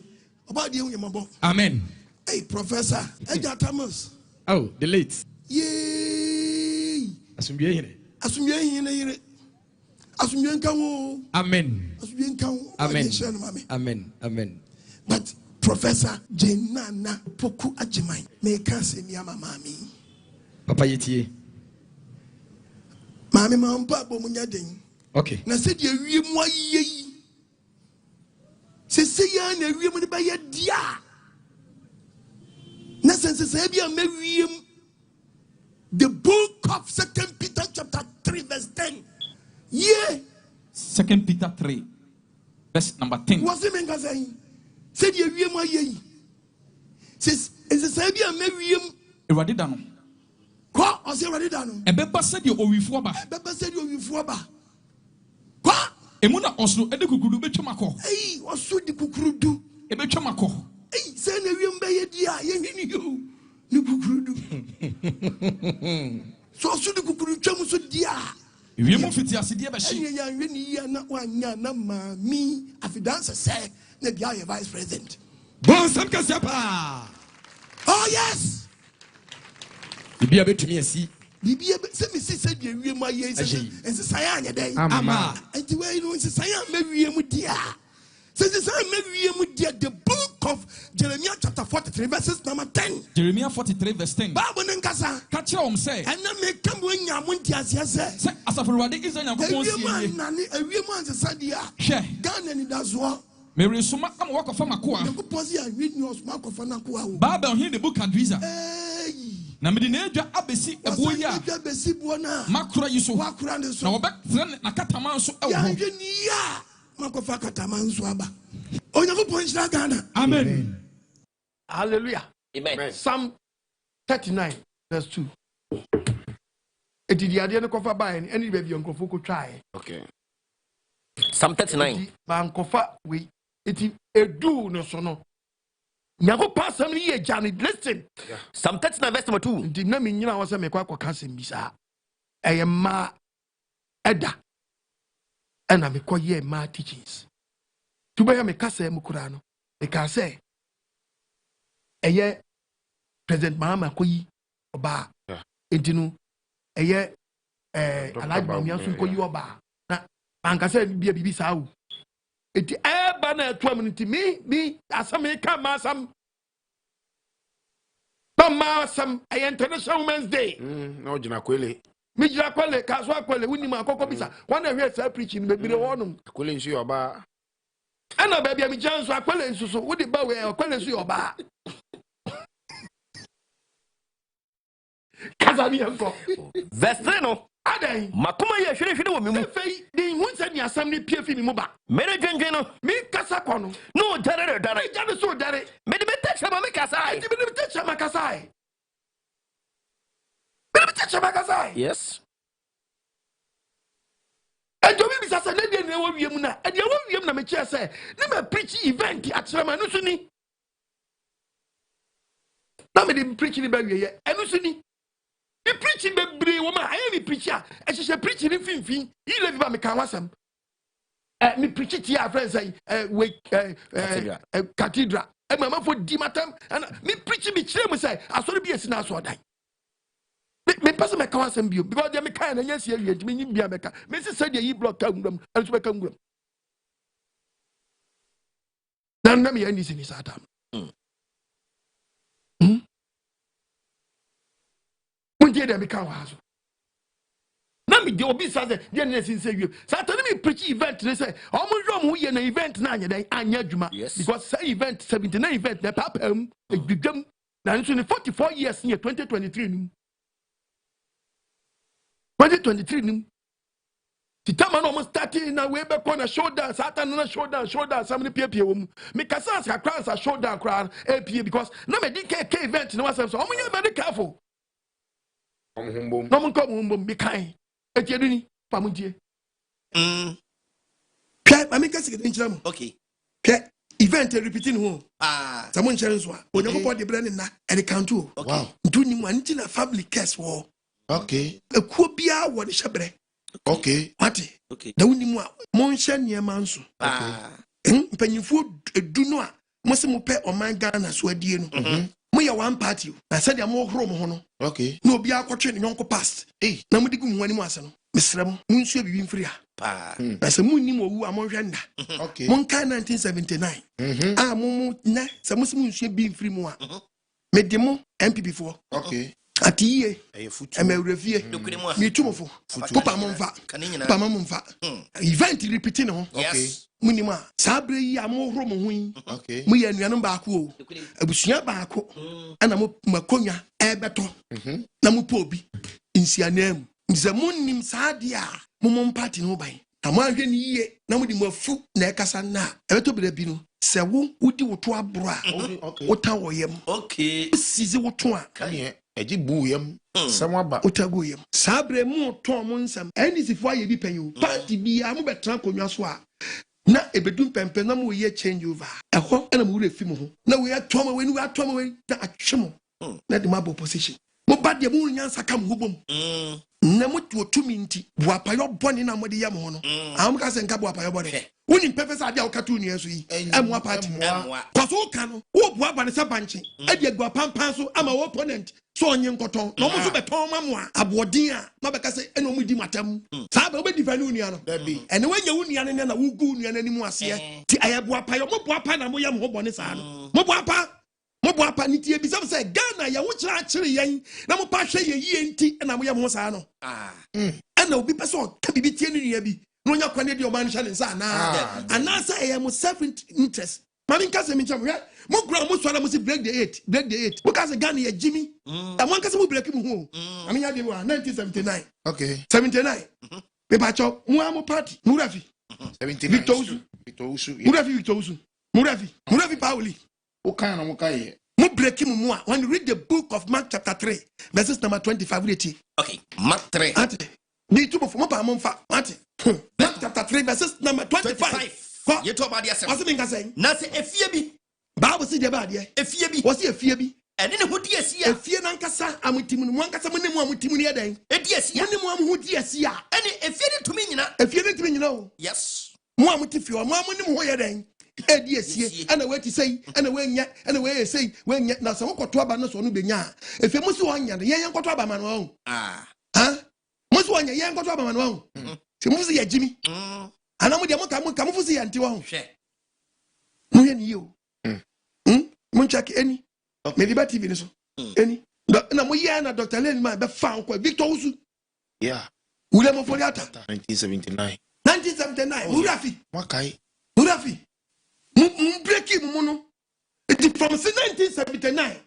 oba de hu yemabo. Amen. Hey Professor Eja Thomas. Oh, the late Yay. asumbiye hine Yire asumbiye nka wo. Amen. Asumbiye nka wo. Amen. But Professor Jenana Poku Ajiman me kan se mi ama mami papa yetie mami ma mpa bo munya den. Okay. Na se de wie mu ayi se ya na wie mu ne ba ye dia na se bia ma wiem the book of 2 Peter chapter 3 verse 10 yeah 2 Peter 3 verse number 10 was it menga say se de wie mu ayi se bia ma wiem ewade da no ko o se ewade da no ebeba se de owifo ba ko emu na oso ede kukudu betwam akọ oso di kukurudu ebetwam akọ se na wiem ba ye dia ye hini yo ni kukurudu so oso di kukurudu twam so dia wiem fiti asede be hye ya hwani ya na wanya na mami afidanse say na bia ye vice president bon sam kasepa. Oh yes bibia betumi asi bibia se me se de wie ma ye se saya anya den ama enti we no se saya ma wie mu dia se saya ma wie mu dia the book of Jeremiah chapter 43 verses number 10 Jeremiah 43 verse 10 Bible nkasa ka kire say ena me kam we nya mo ntia se asafurwade Israel Nyankopon sie awie mu ansa dia hwe Ghana ni dazo Mary Suma am wakofa makoa Nyankopon si a read news makofa na koa wo Bible hin the book advisor na me na edwa abesi ebo yi a abesi bo na makura yi so wakura ne so na obekre na katama so ewo ya hwani ya makofa katama nso aba Onyankopon shira Ghana. Amen. Hallelujah. Amen. Psalm 39 verse 2. Eti di ade ne kofa ba eni be bi onkofo ko twae. Okay. Psalm 39. Ba nkofa we eti edu no so no. Nyankopon asem ni ye jani listen. Psalm 39 verse number 2. Ndi na me nyina wo se me kwa kwaka asem bi sa. Eye ma eda. Ena me koye ma teachings. Tuba me kasa mu kura no. Me ka say eye President Mahama koyi oba. Entinu eye Alhaji Bamiansu koyi oba. Na anka say bia bibi sa wo. eti eba na etuam me asam ka ma asam ma asam international women's day na ogina kwele mi jira kwele ka so kwele wuni ma akoko bisa wana hwe sa preaching bebire wonum kwele nsu yoba ana ba bia mi janso akwele nsuso wudi ba we akwele nsu yoba kaza bi enko verse 3 no adan makoma ye hwere wo memu fei de hu se ni asam ni pie fi mi mu ba mere dwendwen no mi kasa kono no dare jade so dare me de betacha ma me kasa me de betacha ma kasa yes and you be say na dey na wo wiem na e dey wo wiem na me che say na me preach event atrema no so ni na me dey preach ni ba wie ye eno so ni e preaching be bre wo ma aye ni preacher e hye preaching ni finfin yi le bi ba me kan wasam me preach ti ya friends we cathedral e mama for di matam and me preach me kire mu say asori bi esi na so dan me pass me kan wasam bio because they me kan na nya si awie me nyim bia me ka me se say dey yi block kan nguram anso be kan nguram na me ya ni sini satam munje dey me kan waso na me dey obi say dey na sin say wiem satani me preach event they say omo ye na event na anya den anya adwuma because say event 79 event na papam egwegwam na nso ni 44 years in 2023 nim 2023 nim the time no almost starting na we be corner shoulder satan na shoulder somebody pie wo mu me kasa as akra as shoulder akra pie because na me di ke event na wasem so omo nya be careful omhumbom no mo ko omhumbom be kan etieduni pamuntie mami kasi ke nchira mu okay event repeating ho someone challenge so Onyankopon de brand na e de count o wow ntuni mu anti na family case wo okay ekuo bia wo de hyebre okay wati okay da wuni mu a mo nhye niema nso mpanyinfo edu no a mo se mo pe oman Ghana so adie no mo ye one party na se dia mo horo mo ho no okay na obi akotwe ne yonko past na mo digu mu ani mu ase no mesrem mo nsuo bibi mfiri ha na se mo ni mo wu a mo hwe nda okay mo nka 1979 mo na se mo nsuo bi mfiri mu a me de mo MPP fo okay atiye emewrefie mi tumofo papa momfa event repeating no okay munima sabre yi amohoro mo hu okay mu ya nuanu baako o abusua baako ana mo makonya ebeto na mo pobi insianam nze munnim saade a mo party no ban na mo ahwe ni yie na mo di mo afu na ekasa na ebeto bere bi no se wo udi woto abro a wota woyem okay sizi woto a eji buuyem samaba utaguyem sabre mu to mo nsam anisifo aye bi panyu party bi a mo betra konwa so a na ebedum pempe na mo ye change over eho na mo refi mo ho na we atoma we ni atoma we na atwemo na de mabo position mo ba de mo nyansa kam ho bom na mo tumi nti buapayo boni na mo de yam ho no am ka se nka buapayo boni woni pepe sa dia o katu ni eso yi emwa party kwaso ka no wo buaba ne sabanche ade agua pampan so ama wo opponent so onye nkoton na mo so beton ma mo abodin a na be ka se eno mu di matam sa ba obedi fa ni unia no ene wanya unia ne na wo gu unia na ni mu ase ti ayabuapayo mo buapa na mo yam ho boni sa no mo buapa ni tie bi se Ghana ya wo kira kire yen na mo pa hwe ye yie nti na mo yam ho sa no ana obi person ka bibi tie ni nua bi no nya kwane de o man challenge sa na anasa e mo self interest mami nka se mi cham mo gra mo so na mo si break the 8 mo ka se Ghana ya Jimmy da mo nka se mo break mu ho ami nya de wa 1979 okay 79 me ba cho mo party murafi 79 Vitosu murafi Pauli o kan na mo kai mo break mu a when you read the book of Mark chapter 3 verses number 25 okay Mark 3 ni tubo fo mo pa mo mfa Mark chapter 3 verses number 25 you talk about the Asem what's mean ka say na se efie bi Bible say de ba de efie bi what's efie bi ene ne ho di asia efie na nkasa amutimu mu nkasa mo ne mu amutimu ne den edi asia mo ne mu amu di asia ene efie ne tumi nyina o yes mo amutifio mo ne mu ho ye den edi asie ana wati sei ana wanya ana we sei wanya na so koto aba no so no benya efie mo si wanya yen koto aba ma no mo si wanya yen koto aba ma no se mo si ya Jimmy ana mo de mo ka fu si yante wa ho hwe mo ye ni o mo check any maybe ba TV ni so any na mo ye na Dr. Len ma be fa nko Victor Usu yeah William Oforiata 1979 Murafi Makai Murafi break mu no it from 1979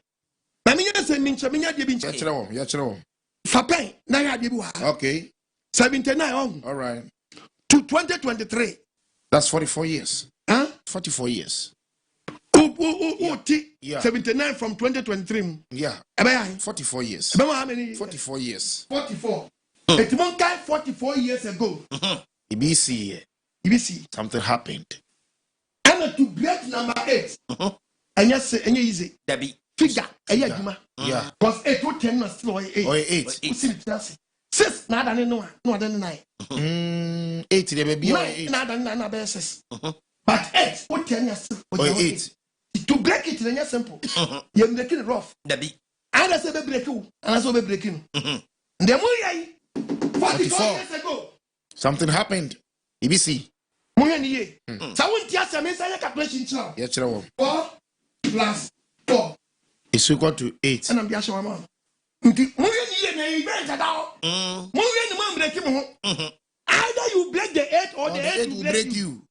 na me nya se me nya de bi nche ya chere wo Fapen na ya de bi wa okay 79 on all right to 2023 that's 44 years 44 years yeah. 79 from 2023 yeah 44 years how many 44 years 44 it won't guy 44 years ago EBC something happened and to break number 8 and yes and easy Debbie figure yeah because 8 to 10 was still 8 6 nada no than 9 8 the baby 8 nada be 6 but 8 to 10 years 8 to break it is simple you make it rough Debbie and I say be break you and I say be breaking the more 44 years ago something happened EBC Moya ni ye sa won ti asa me say calculation chira ya chere wo 4 plus 4 is equal to 8 and am bia show ma nti moya ni ye na e be jada o moya ni mo break mo either you break the 8 or the 8 will break you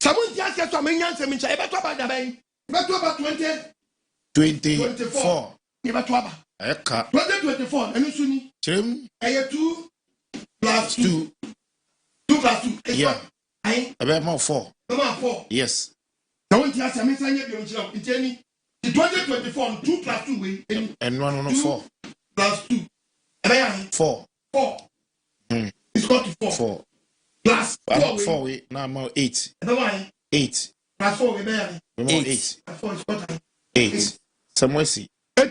Someone just said to me, Yancy, I bet about the bay. Bet about 24. Never to about 2024. And you soon. Trim. I have 2 plus 2. 2 plus 2. Yeah. I bet more 4. Number 4. Yes. Now, what you ask me, it's any 2024 2 plus 2 way. And 4 plus 2. 4. 4. It's got to 4. 4. Plus 4 way. Now I'm 8. 8. Plus 4 way, baby. 8. 4 is what 8. Somewhere see. I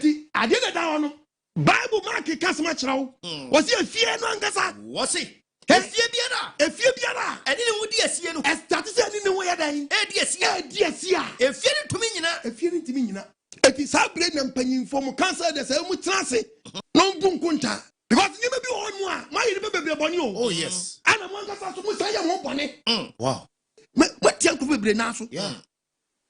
did it down. Bible market customer chow. Was he a fear no angasa? Was he? A fear biara. And then would you see no? As that is any way dying. A fear to me, a fear to me. It is our brain and penny from cancer. There's a much transit. No boom kunta. Because you may be on one. My baby upon you. Oh, yes. And I'm going to say I'm on it. Wow. What young people brain also? Yeah.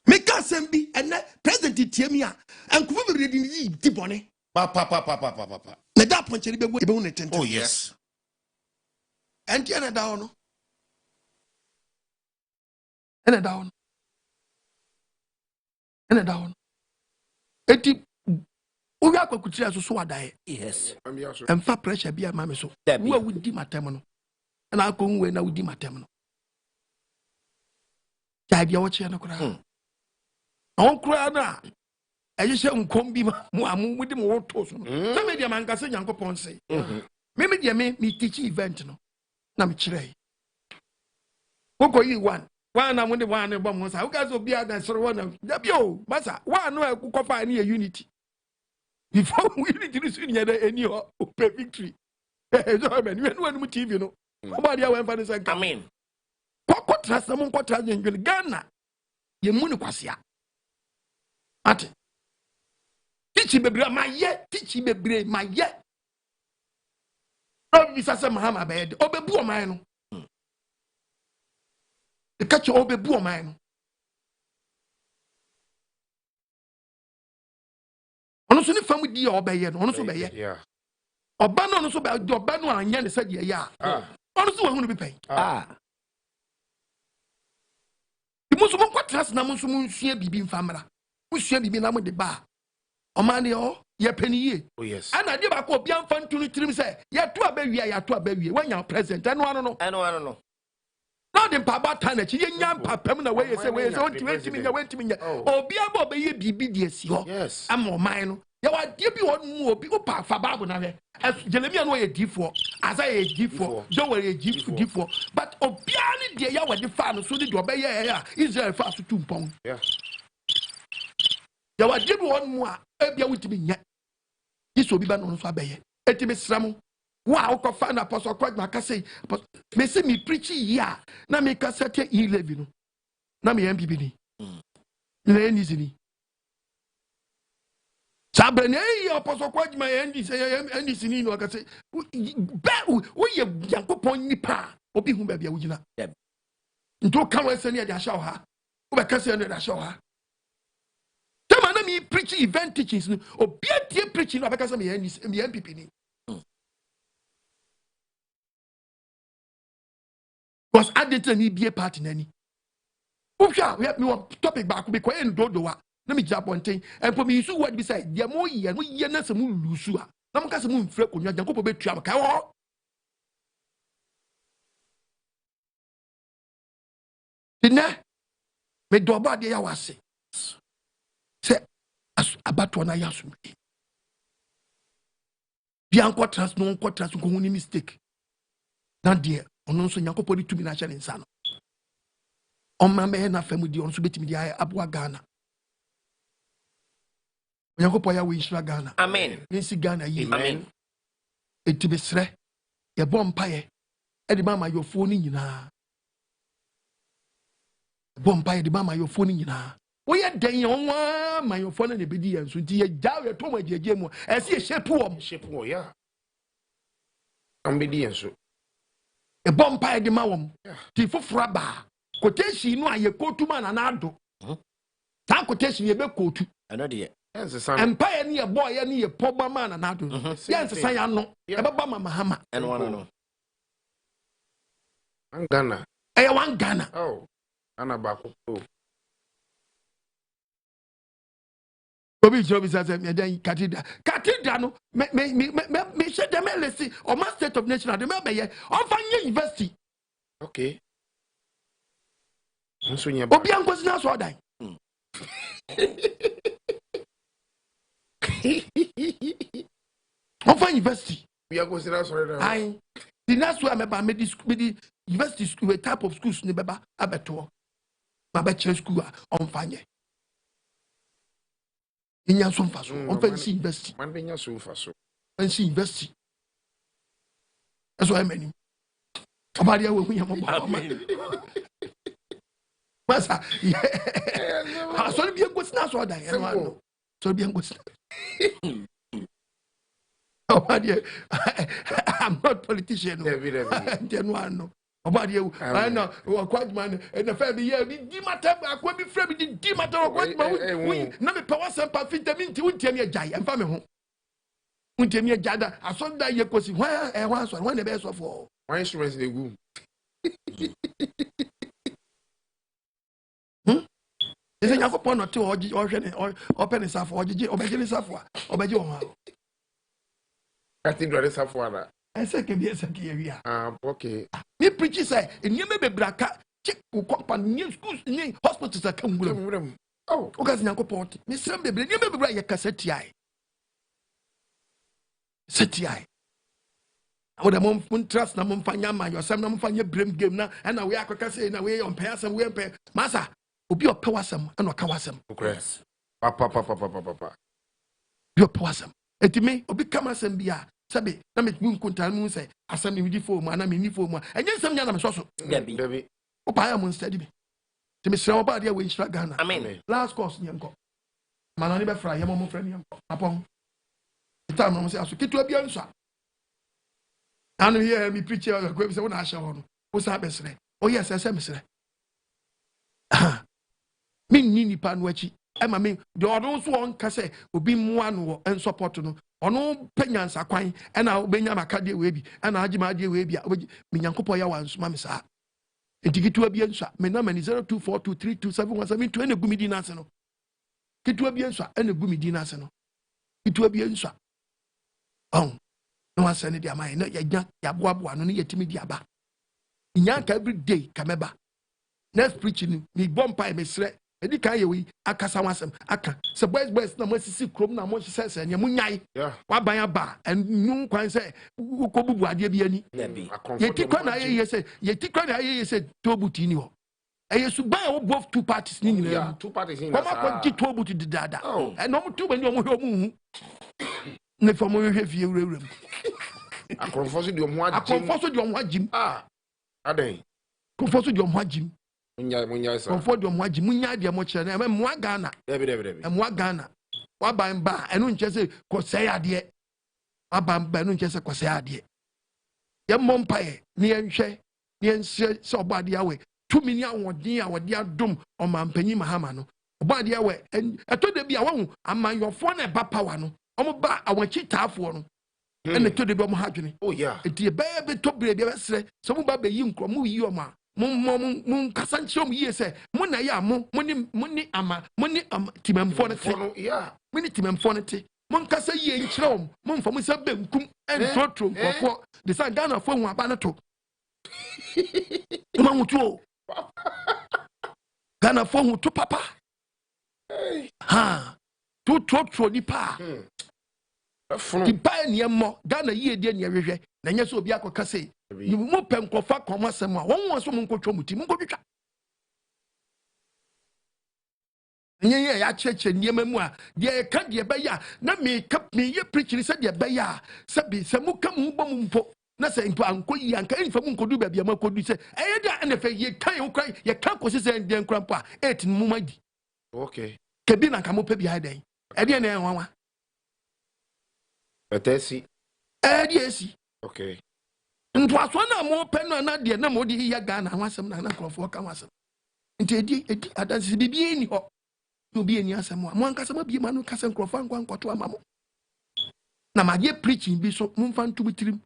Make us be and President Tiamia and Kubu reading the bonnet. Papa. Let that punch be bonnet. Oh, yes. And Tiana down. And a down. And a down. Eti Ogyapa kutia so so die. Yes. And fa pressure be a mama so. Wo wudi matem no. Na akon we na wudi matem no. Ja bia wo che no kura. On kura na. Ayi hye nkom bi ma mo amu wudi mo woto so no. Se me dia man ka se Onyankopon se. Me dia me teach event no. Na me kire. Woko yi one na mo de one bo mo sa. Wo ka so bia na soro one. Da bio, masa one no akukofa na unity. Before we need to see any victory. So man, you know TV no. Nobody went for this. I mean, what trust someone what trust in Ghana? You money kwasia. Ate. Teach me bre my ye. No visa say Mahama bed. Obebu o man no. The catch obebu o man no. Ono so ni famu di obeye no ono so beye yeah oba no ono so be oba no anya ne sade ya ono so wahunu bi pen musu mo kwatras na musu munsua bibi mfamra munsua bibi na mo de ba o ma ne o ye paniye oh yes ana de ba ko obi amfa ntunu tirim se ya to abawie wanya president eno no now the papa tana chi yenya papam na we say wentimi nya obi aba obeye bibi de asi ho ama oman no ya wa de bi won mu obi opa fa babu na we Jeremia no ye difo asa ye difo Joel ye difo but obia ni de ya wa de fa no so de obeye ya Israel fa so tumpon ya wa de bi won mu a ebia wutimi nya yeso obi ba no so abeye etimi sramu wa ukofa na apostle Christ makase me say me preach here na me kasete 11 no na me MPB ni na enizini sabre ne apostle Christ ma ndc ni no akase be wo ye Onyankopon nipa obi hu baabi a wugina nto ka wa sani de ahya ha wo be ka sani de ahya ha tema na me preach event teachings no obi atie preaching no abeka say me MPP ni was added to ni be party nani Usha, we have no topic back because en dodowa. Na me jab one thing. And for me, so what be say, there more ye, no ye na some lusua. Na mka some mfre konya, Nyankopon be tua mka wo. Dina me doba de ya wase. Se abato na ya sum. Bi anko trans no anko trans ko huni mistake. Na de ono nso Nyankopon di tumi na hye ne nsa no. Oma me na famu di on so betimi di aboa Ghana. Onyankopon ya we Israel Ghana. Amen. Nsi Ghana ye. Amen. Etibesre ye bompaye e di mama yo fo ni nyina. Bompaye di mama yo fo ni nyina. Wo ye den ye won ma yo fo na be di yanso nti ye jaw ye to ma jeje mu. E se ye shape wo ya. Am be di yanso. E bompaye di ma wom. Ti fofora ba. Quotation no aye kotu ma na ado. Ta quotation ye be kotu. Ano de. Empire ni ye boy ye ni ye poba ma na ado. Yes san ya no. E be ba mama hama. And one no. Ghana. E wan Ghana. Oh. Ana ba ko. Obi jobi say me dan cathedral no me she dem lesi o ma state of national dem be ye on fanye university. Okay. Obi ankosi na so dan. On fanye university. We are going to so dan. Ai. The next one me the university school type of schools ni beba abeto. Ma be chere school on fanye. Inya so mfa so on fancy university man be nya so mfa so fancy university eso I many abadi awu hu yamo masa ha so bi engo sina so dan eno ano so bi engo sina abadi I'm not politician eno ano abadi awu ana kwajman na fa bi ye di matter akwa bi fra bi di matter kwajman na me power sampa vitamin ti wunti me agya emfa me ho wunti me agya da asonda ye kosi hwan hwan so hwan na be so for why instruments dey go ese Nyankopon no te oji ohwe ne open safo oji obeje ne safo obeje wo ha cathedral safo ana ese ke bi ese ke ye wi okay me preach say enye me bebraka check company schools ni hospitals aka ngulum oh ogas Nyankopon me srem bebre enye me bebra ye kaseti ai seti ai o da mom trust na mom fanya ma yosem na mom fanya blame game na we akaka say na we on pay asem we pay masa obi o pay wasem na o ka wasem yes papa bi o pay wasem etime obi kama asem bia sabe na me nkuntan mu say asem me di fo mu na me ni fo mu enye nsem nya na me so Debbie o pa ya mu steady me te me sra oba dia we Israel Ghana amen last course nyenko mana ni be fra ye mo fra nyenko apon time no say aso kitu bia nso anu here me preacher go be say wona ahye ho no wo sa besre oh yes ese mesre me ni nipa no achi ema me de odon so on ka say obi mua no en support no ono penyansa kwan ena obenya makade we bi ena agima ade we bi a me Nyankopon ya wansoma me sa entikitu bia nso me na mani 0242327172 ena gumi di na ase no kitu bia nso ena gumi di na ase no kitu bia nso no one send their mind. No, ya boa no yetimi di aba. Nyanka every day kameba. Next preaching me bompa me sre. Edi kan ye wi akasa wasem aka. Se boys na mo sisi krom na mo sese se nya munyai. Wa ban aba en nu kwan se ko bubu ade bi ani. Yeti kwa na ye se tobuti ni ho. Eyesu ban wo both two parties ni nyina. Yeah, two parties in. Koma kwa ti tobuti didada. En no mo tu bani o mo hu. Ne famo hwe fie wurewurem. Akonfoso di omo agim. Aden. Konfoso di omo agim. Munya sa. Konfoso di omo agim. Munya de mo kire na mo Ghana. Debi. Mo Ghana. Wa ban ba enu nche se ko sei ade. Wa ban ba enu nche se ko sei ade. Ye mo mpae ni ye nhwe yen se obade awe tumi ni awodin awode adom omampanyi mahama no obade awe eto de bia wahu amanyofo na eba power no omo ba awachi taafo no ene to de bi omo hadwene oh yeah enti be to bre bia besre so mo ba be yi nkro mo yi oma mo kasa nche mo yi se mo na ya mo ni ama timamfo no te yeah mo ni timamfo no te mo kasa yi nchire mo mfa mo se benkum entrotro nkofo de san Ghana fo hu aba no to mo mutu Ghana fo hu to papa ha to trotro ni pa ti pa ni mo Ghana yi edie ni hwehwe na nya so obi akoka sei ni mo pem kofa komasem a won so mo nkotwa muti mo nkotwa nye ya cheche niema mu a de ka de be ya na me ye preaching se de be ya se bi se mo ka mu bom mpo na se nko anko yi anka enfa mu nkodu ba bia ma kodu se eye da na fe ye kan yo kran ye kan ko se de nkran po a et mu madi okay kebi na ka mo pe bia den e de na enwanwa etesi esi okay ntwaso na mo pe no na de na mo de ya Ghana wasem na krofo ka wasem nti edi adansi bibi ni ho obi eni asem mo ankasa ma bi ma no kasa krofo anko amamo na ma ye preaching bi so mo mfa ntu bitirim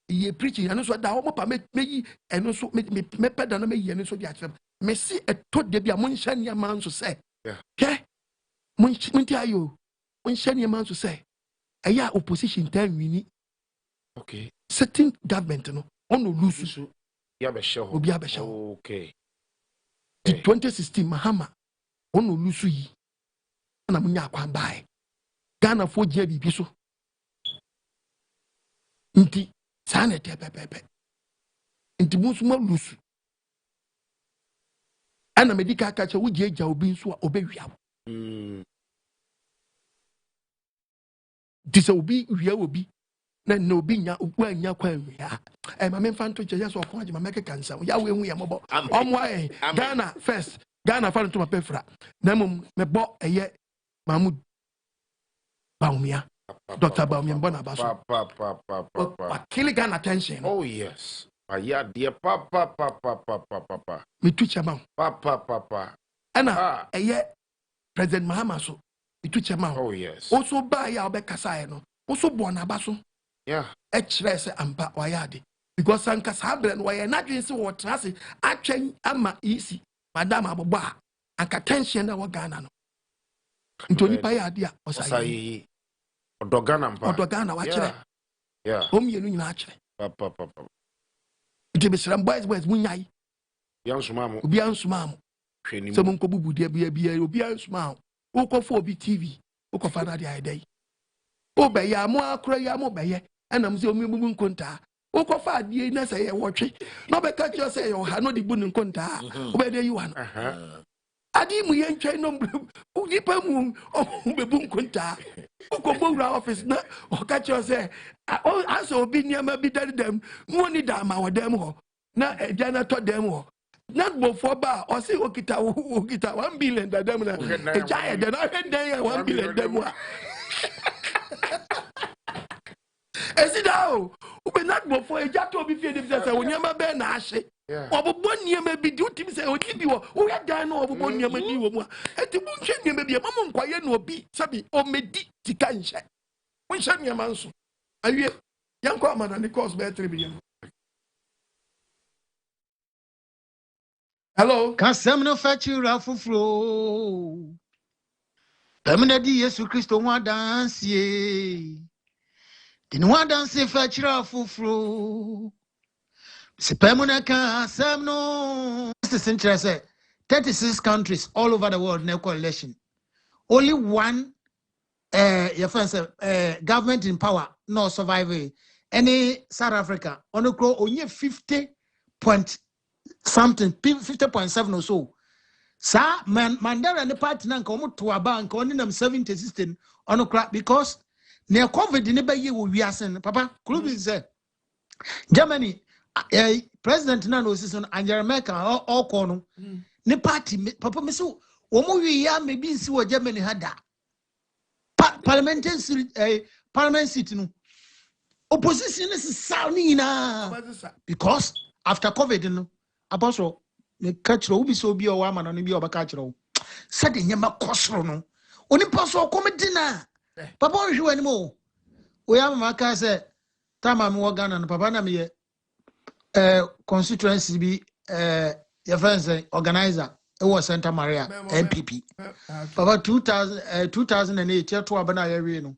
ye preaching anu so da mo pa me yi enu so me peda na me yi enu so di akyem me si eto de bia mo nhya nia man so se ke mo nti ayo mo nhya nia man so se eya opposition time wini okay certain government no ono lusu ya be sheho obi abesheho okay the 2016 mahama ono lusu yi na munya akwan bae Ghana fo gye bibi so nti sana te pepepe nti musuma lusu ana medika kacha wugye agya obi nso a obewia dise obi wia obi na obi nya anya kwa wia ma me fanto je so ko agye ma meke kansa ya we hu ya mobo omo Ghana first Ghana fa to mapefra na mum me bo eye Mahmoud Baumia Dr. Baumia mbona baso killing Ghana attention oh yes aya dear papa me tu chama papa ana eye President Mahama so me tu chama oh yes also ba ya obekasa no also bo na baso yeah e kire se ampa wayade because anka sabre no waye na dwen se wo trase atwen ama isi madam aboba anka tension na wo Ghana no ntoni pa ya ade a osayi odogana wa kire yeah omienu nyina akire papa ite besram boys munyai yansumamo obi ansumamo hwenimu se monko bubu de bia obi ansumamo ukofo obi TV ukofa na de ayedai obe ya mo akora ya mo beye anam se omi bubu nkonta ukofa ade na se ye wotwe no be ka kyo se ye ha no de bu nkonta obe de yi wa no adi mu ye ntwe no udipa mu bebu nkonta ukobo ura office na o ka kyo se aso obi niama bi dadam mu ni da ma wadam ho na ejana to dem ho not before ba o say okita 1 billion dadam na eja de na hweden 1 billion dem wa esidao ube not before eja to obi fie dem say onyama be na ahye obobo niama bi di utim say odi bi wo wo ya dan na obobo niama di wo mu eti bu nhwe niama bi mama nkwaye na obi sabi o medi tika nhye wo nhye niama nso awie yanko amana ni course be 3 billion. Hello. Kasem no fetchura fufuro. Pemene di Yesu Kristo wa dansie. Dini wa dansie fetchura fufuro. Se pemene kasem no. This is interesting. 36 countries all over the world na coalition. Only one your friends government in power no survive. Any South Africa on grow only 50 point something 50.7 or so. Sa Mandela and the party na nka omo to aba nka oni nam 70 system on crack because near COVID in the year we are saying papa Kulubi say Germany president na no season Angela Merkel all kono ne party papa me so omo wi ya me bi nsi wo Germany hada parliament seat no opposition is sounding because after COVID no apostle me catch ro bi so bi o wa ma no bi o ba catch ro said nyema kosro no oni paso comedy na papa nhwe ani mo we am maka say tama me wo Ghana no papa na me constituency bi your friends organizer it was Santa Maria MPP papa 2008 to abana ya wi no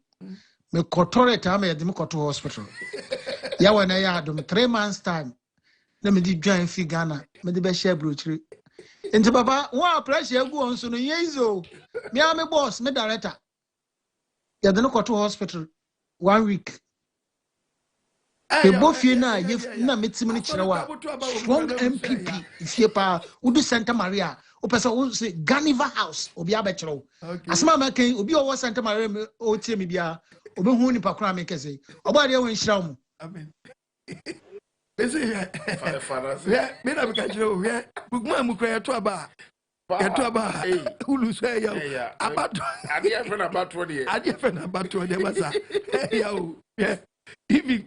me kotorete am ye me koto hospital ya wana ya adom 3 months time na me di join fi Ghana me di be share brochiri enti papa wa pressure egu on so no yezo me am me boss me director ya de no koto hospital 1 week Ebofie na na metim ni kirewa strong MPP ifie pa udu Santa Maria o pesa o say Ganiva House obi abekiro asema makan obi o Santa Maria o tie me bia obi hu ni pakura me kese obade won hira mu amen bese ya me na beka kiro ya bugma mu kra to aba ulu so ya abato ade afa na abato de masa ya o even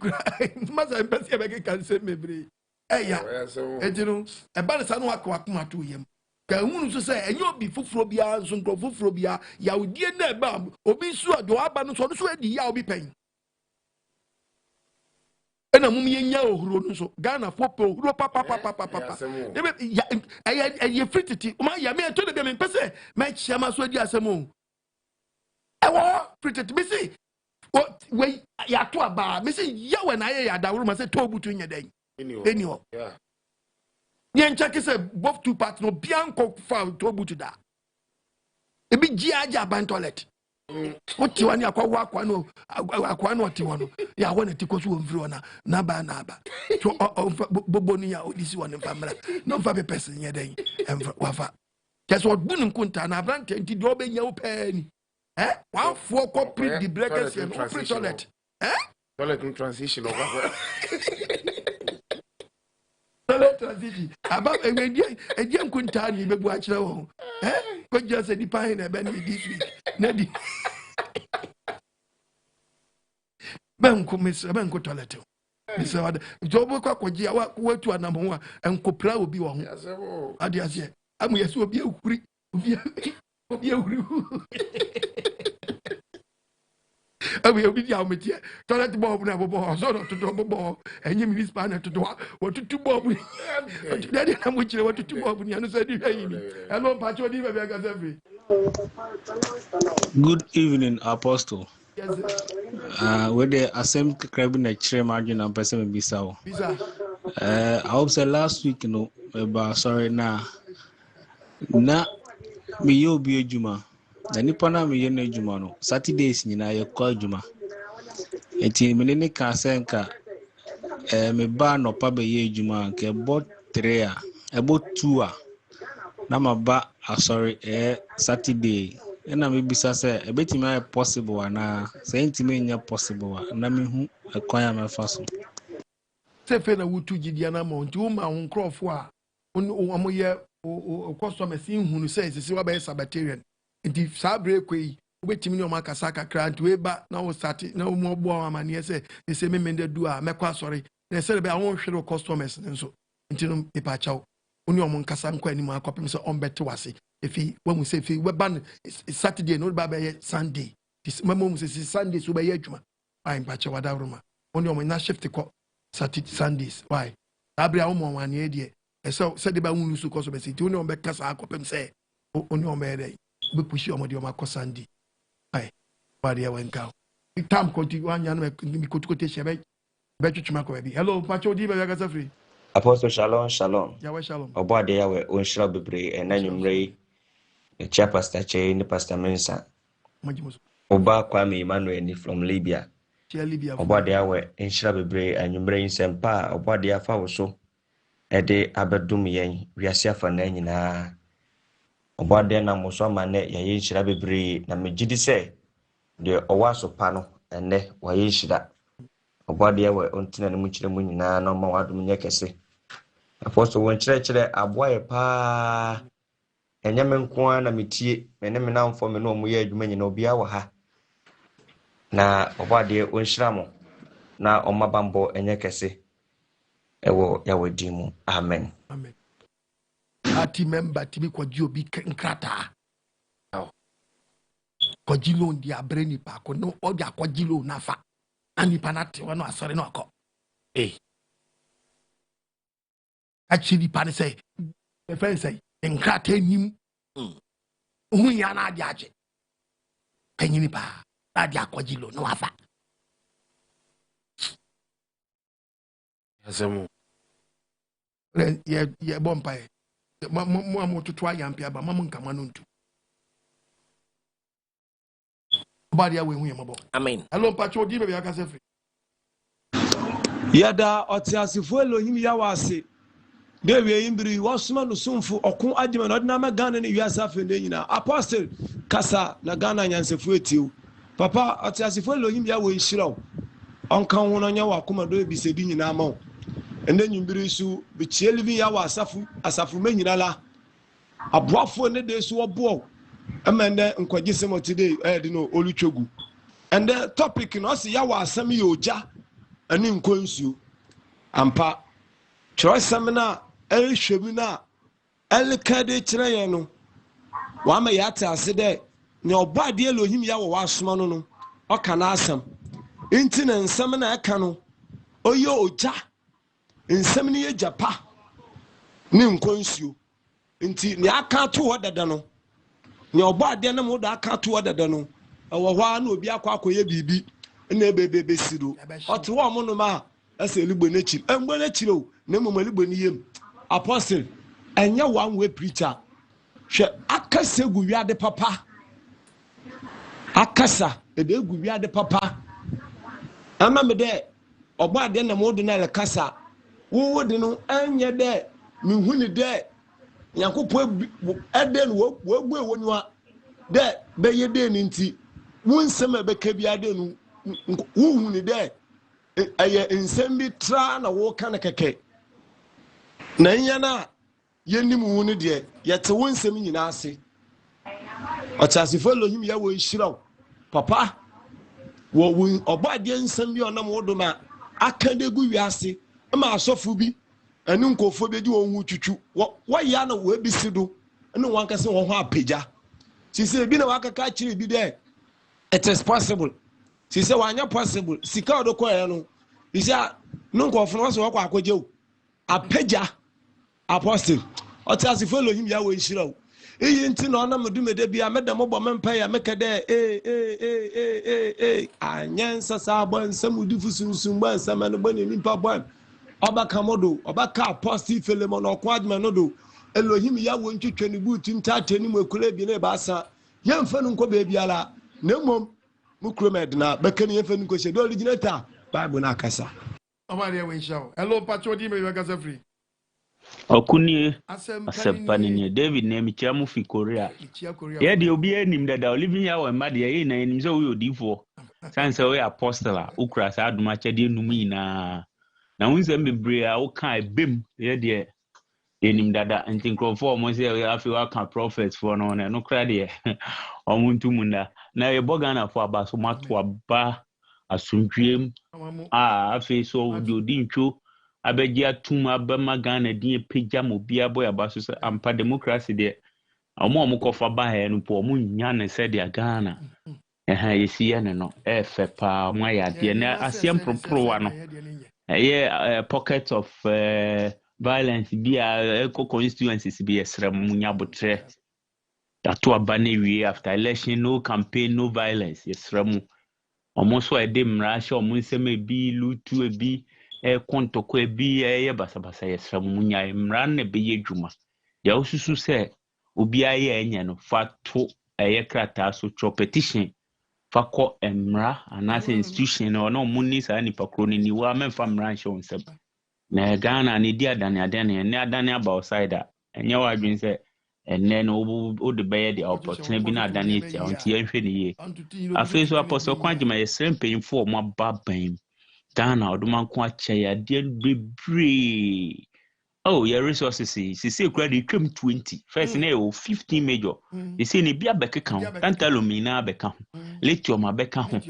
masa mpese be kan se mebre ya ejinu e ba sa no akwa to yem ka hunu so se enyo bi fufuro bia so nkro fufuro bia ya odie na ba obi su ado aba no so edi ya obi pen ena mum yenya ohuro no so Ghana fopo ohuro papa ye frititi o ma ya me to de be me pese me chiama so adi asemo ewo frititi me si we ya to aba me si ya we na ya da woro ma se to obutu nya den eniwo ye ncha ke se both two parts no bianco fa to obutu da e bi ji aja ban toilet oti wani akwa no oti wono ya wona ti ko so wonfiri wona na ba so bobo ni ya odisi wona famra no fa be person ye den wafa keso odbu nkunta na brante nti do be nya wo pani one for corporate the breakers and operate toilet toilet transition toilet transition aba edi nkunta ni bebu a kire wo ko just di pan na be ni this week na di banko toilet bisa wada jobo kwa koji watu anamo a enkopra obi wo ho ade ase amu yeso obi ehuri obi ehuri obi dia ometie toilet bob na bobo so to bobo enye municipal na to watutu bob dade na mo kire watutu bob ni anu say di hwani hello pacho di be ga say. Good evening, Apostle. Yes, With the Asem crab in a chair margin and person Bissau. I hope say last week, sorry, na me yo be a juma. The Nipana me yen jumano. Saturdays in a call juma. Eti menene kasenka me ba no pa be ye juma ke bot 3 about 2 na maba sorry Saturday na me bisa say e betimi possible na say intimi nya possible na me hu ekwan ya mefa so se fe na wutu gidia na ma nti wo ma ho nkrofo a omo ye customers nhunu say sisi wa be Sabbatarian nti sabre kwei obetimi ni o makasa kakra nti we ba na wo start na wo mo bo amane say se me mende du a mekwa sorry na se be a won hwere customers nso nti no ipa chawo oni omo nkasa nkwa ni ma akopem so ombete wase efi when we say efi we ban Saturday no ba be Sunday this mama mu say Sunday so be adwuma ai mpa che wada roma oni omo na shift ko Saturday Sundays why abri a omo wan ye de so say de ba wunu su ko so be say oni omo be kasa akopem say oni omo be dey be pushi omo de omo akọ Sunday ai bari ya wenka tam ko ti wan yan me kotukote shebe be twetwuma ko be hello pacho di be ga sa free Apostle Shalom. Yawe Shalom. Obade yawe onshira bebre enanyumre the chair pastor che ni pastor Mensa. Oba Kwame Emmanuel ni from Libya. Obade yawe onshira bebre anyumre nsempa obade afa wo so ede abedum yen wiase afa na nyina. Obade na mo so ma ne ye onshira bebre na megidi se de owaso pa no ene wa ye nshira. Obade yawe ontina ne mu kire mu nyina na ma wadum nye kese. Apostle won chere aboye pa enyame nko na metie mene me na mfo me no mo ye adwuma nyina obi awo ha na obade onhyira mo na omabambo enye kese ewo yawo dimu amen. Amen. Ati member tibi kwa jio bi nkrata. Kwa jilo ndi abreni pa ko no odia kwa jilo nafa. Ani panate wano asore no akọ. Actually pan say the friend say nkrata nim. Hu ya na adi aje. Kanyini pa. Adi akwa jilo no afa. Asem. Ye bompa e. Mo amototo ayampia ba mamu nkama no ntu. Body we hu yamabo. Amen. Hello pacho di be aka se free. Yada otiasifo Elohim yawase. De we yimbiri wasuma no sumfu okun adima no na Ghana ne wiasa afa ne nyina. Apostle kasa na Ghana nyansefo etiu. Papa otiasifo Elohim yawo nhiraw. Onka ho no nya wakoma do ebisedi nyina ma. Ende nyimbiri su bichie living yawo asafu manyina la. Aboafo ne de so obo. Amende nkwagisemo today de no oluchogu. And the topic no se yawo asem ye Ogya ani Nkwa Nsuo. Ampa choice na ehwebu na elkade kire ye no. Wa ma yata ase de ne obade Elohim yawo wasoma no no. Oka na asem. Inti na nsem na eka no. Oye Ogya. Nsem ne Ogyapa. Ni Nkwa Nsuo. Inti ne aka to hodada no. Ne obade na mo da aka to hodada no. Ewo hwa na obi akwakoye bibi na ebebebe siro. Ote wo mo no ma ase eligbo na chiri. Engbo na chiri o na mo eligbo ni yem. Apostle enya one way preacher. Hwe akasa gu wiade papa. Akasa ede gu wiade papa. Ama me de obade na mo do na le kasa. Wo de no enya de mi hu ni de Onyankopon ede no wo gbu ewonwa de be ye de ni nti wunsem ebeka bia de no wu ni de aye nsem bi tra na wo ka na keke na nya na yenim wu ni de yete wunsem nyina ase otasifo Elohim ya wo nhiraw papa wo obade nsem bi onam wo do ma akade gu wiase ma asofo bi anu nkofo be di wo hu twutwu wo ya na wo ebisi do enu wanka se wo ho apagya sise bi na wakaka kire bi de it is possible sise wanya possible sika odo ko ya no isa no nkofo no so wo kwa akogye o apagya apostle otasifo Elohim ya wo nhiraw iyi nti na ona medumede bia medam bo mempa ya mekede anyensa sa bo nsam difu sunsun bo nsam no bo ni nipa bo Obaka modo obaka apostle Philemon okwadme no do Elohim ya wo ntwetwe ni buti ntate ni mwekule bi ne baasa yemfa no nko beebiala na mom mukromed na bekani yemfa no nko hye do originator Bible na akasa Omari we show. Hello pacho di me aka se free. Okunie asepani David na emikia mu fi Korea. Ye de obi anim dada Olivia ya wa ma de ye na enim se wo yodifo. Sanse we apostle ukra sa aduma chede num ina. Na wunse bebre a wo kan ebem ye de enim dada nti nkrofo mo se afi wa kan prophets for no no kra de omuntu munda na ye bogana fo abaso mato aba asundwem afi so di odintwo abeji atum abama Ghana din pagya mo bia boy abaso se ampa democracy de omo kofa ba he no po mo nya ne se de Ghana yesi ye ne no efe pa mo ya de na asem propro no pockets of violence be eco constituencies be esrem munya botre that abane we after election no campaign no violence esrem almost so edemra sha omunsem ebi lutu ebi kontoko ebi basabasa esrem munya emra na be yedwuma ya osusu se obi aye enya no fato krata so petition fako emra anase institution no munni sa ni pakroni ni wa memfa mra nche onsem na Ghana ni dia adane ne adane aba outside enye wa adwin se enne no o de be the opportunity bi na adane ti onti yenhwe ni ye afi so apostle kwagema yesrem payinfo mo ababan Ghana odumanko ache ya de bebre. Oh, your resources see credit 20 first na 15 major you see ni bia beka kan tantalumina beka lithium abeka ho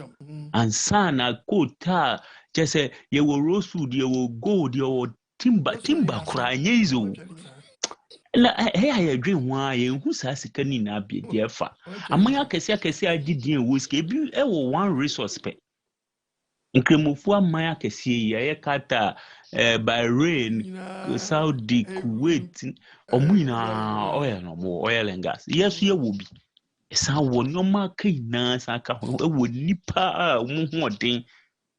ansa na quota just say you will rosewood you will gold you will timba kura nyezo na ya dream wa ye hu sa sika ni na bia de fa amanya akese agidie wo sika bi e wo one resource pe nkremofu amanya akese ye kata by rain Saudi Kuwait omuna oil and gas yes ye wo bi esa wo nyoma kai na sa ka ho e wo nipa a wo ho den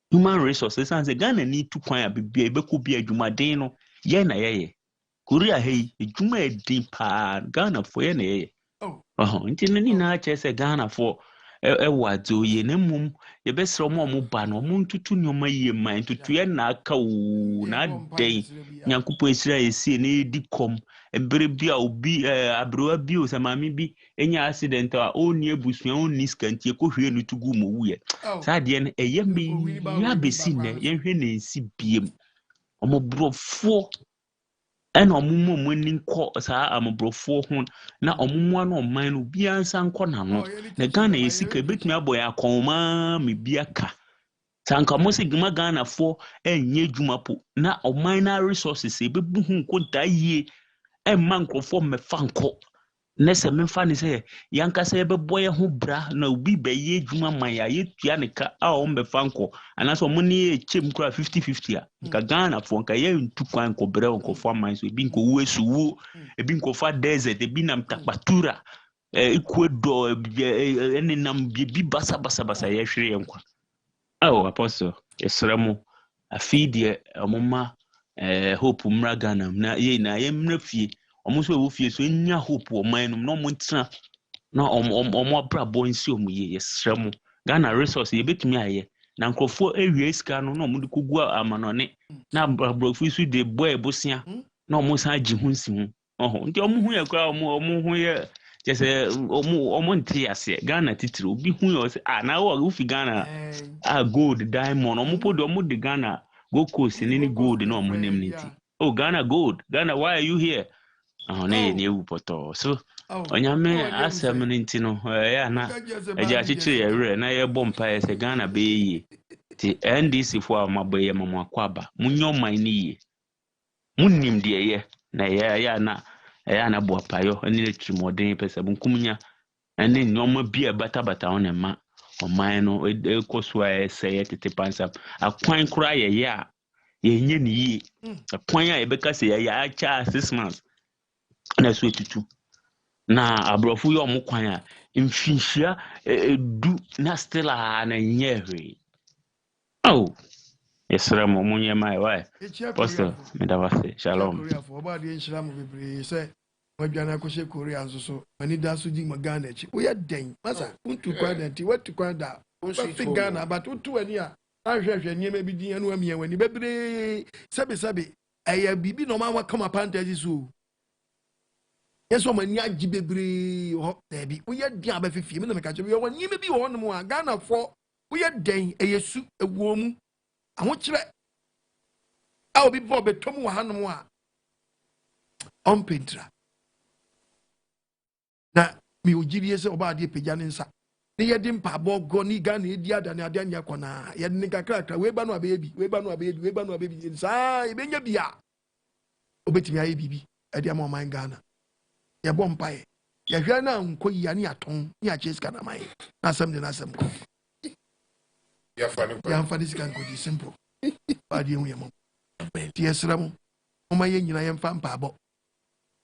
human resources and say Ghana need to kwan abibia ebeko bi adwumaden no ye na ye Korea hey adwuma edin pa Ghana for ye na ye nti ni na che say Ghana for wadzo ye na mum ye besro mo ba no mo ntutu nyoma ye man ntutu ye na aka o na den nyankopo esira esi na edikom ebere bia obi abroa bi o samami bi enya accident a oni ebusua oni skantie ko hwe no tugu mo wuye sa de ne eye me ya besi ne ye hwe ne nsi biem omobrofo ena omumu ni nko saa amobrofo ho na omumu na oman no bia nsa nko na no na Ghana yesika betumi aboy akoma me bia ka sanka mo se gima Ghana fo enye dwuma po na oman na resources ebebu hu nko daye emma nkrofo mefa nko nese memfa ne se yanka se bebo ye ho bra na obi be ye dwuma man ya yetua ne ka a o mefa nko anaso mo ne echem kura 50-50 a nka Ghana fo nka ye ntukwan nko bre nko fo man so ebi nko wesuwo ebi nko fa desert ebi nam takpatura Ecuador ene nam bi basa ye hwere ye nkwa apostle esramo afidie omoma hope mra Ghana na ye mra fie omuso wo fie so nya hope o man no mo ntra na omo brabo nsi omu ye yesremo Ghana resource ye betumi aye na nkrofo ewie sika no na omo de kogu amanone na brabo su de boy bosia na omo san agi hu nsi hu nti omo hu ye kwa omo hu ye jese omo nti ase Ghana titiri obi hu ye se na wo fi Ghana gold diamond omo po de omo de Ghana go coast ni gold na omo nem nti Ghana gold Ghana why are you here na ye ne wupoto so onyame asem nti no ya na eja chichiri ere na ye bompa ye se Ghana be yi ti NDC fo amaboye mamo akwaba munyo man ni yi munnim de ye na ya na boapayo ani le trimodin pese bunkumunya ani nyoma bia bata on ma oman no ekosua ese tete pansa akwan kura ye ya nye ni yi akwan ya ebeka se ya acha 6 months na so etutu na abrofo yo mo kwan a mfinhia du na still na nyehwe yesra mo munye mai why pastor medawase shalom Korea for about the Islam bebre say wadwana ko she Korea so mani da so ji magana chi wo ya den masa untu kwada ti watu kwada fi Ghana but untu ani a ahwehwe niema bi din anu amia wani bebre sabe aya bibi no ma kama pantaji so yeso mani agi bebre ho dabi wo ya din abafifie me na meka che wo niema bi ho no mu a Ghana for wo ya den eyesu ewuo mu ahokyere a obi bo betom wa hanom a ompentra na mi ojiri se oba ade pegya ne nsa ne yedi mpa bogo ni Ghana edi adane ade anya kwana yedi ne kakrakra we ba no abebi nsa ebenya bia obetimi aye bibi ade ama man Ghana ye bom pae ye hwa na nko yi ani aton ni a cheska na mai na asem de na asem ko ya fa ni sika nko di simple ba de hu ye mo ti esra mo oma ye nyina ye mfa mpa abo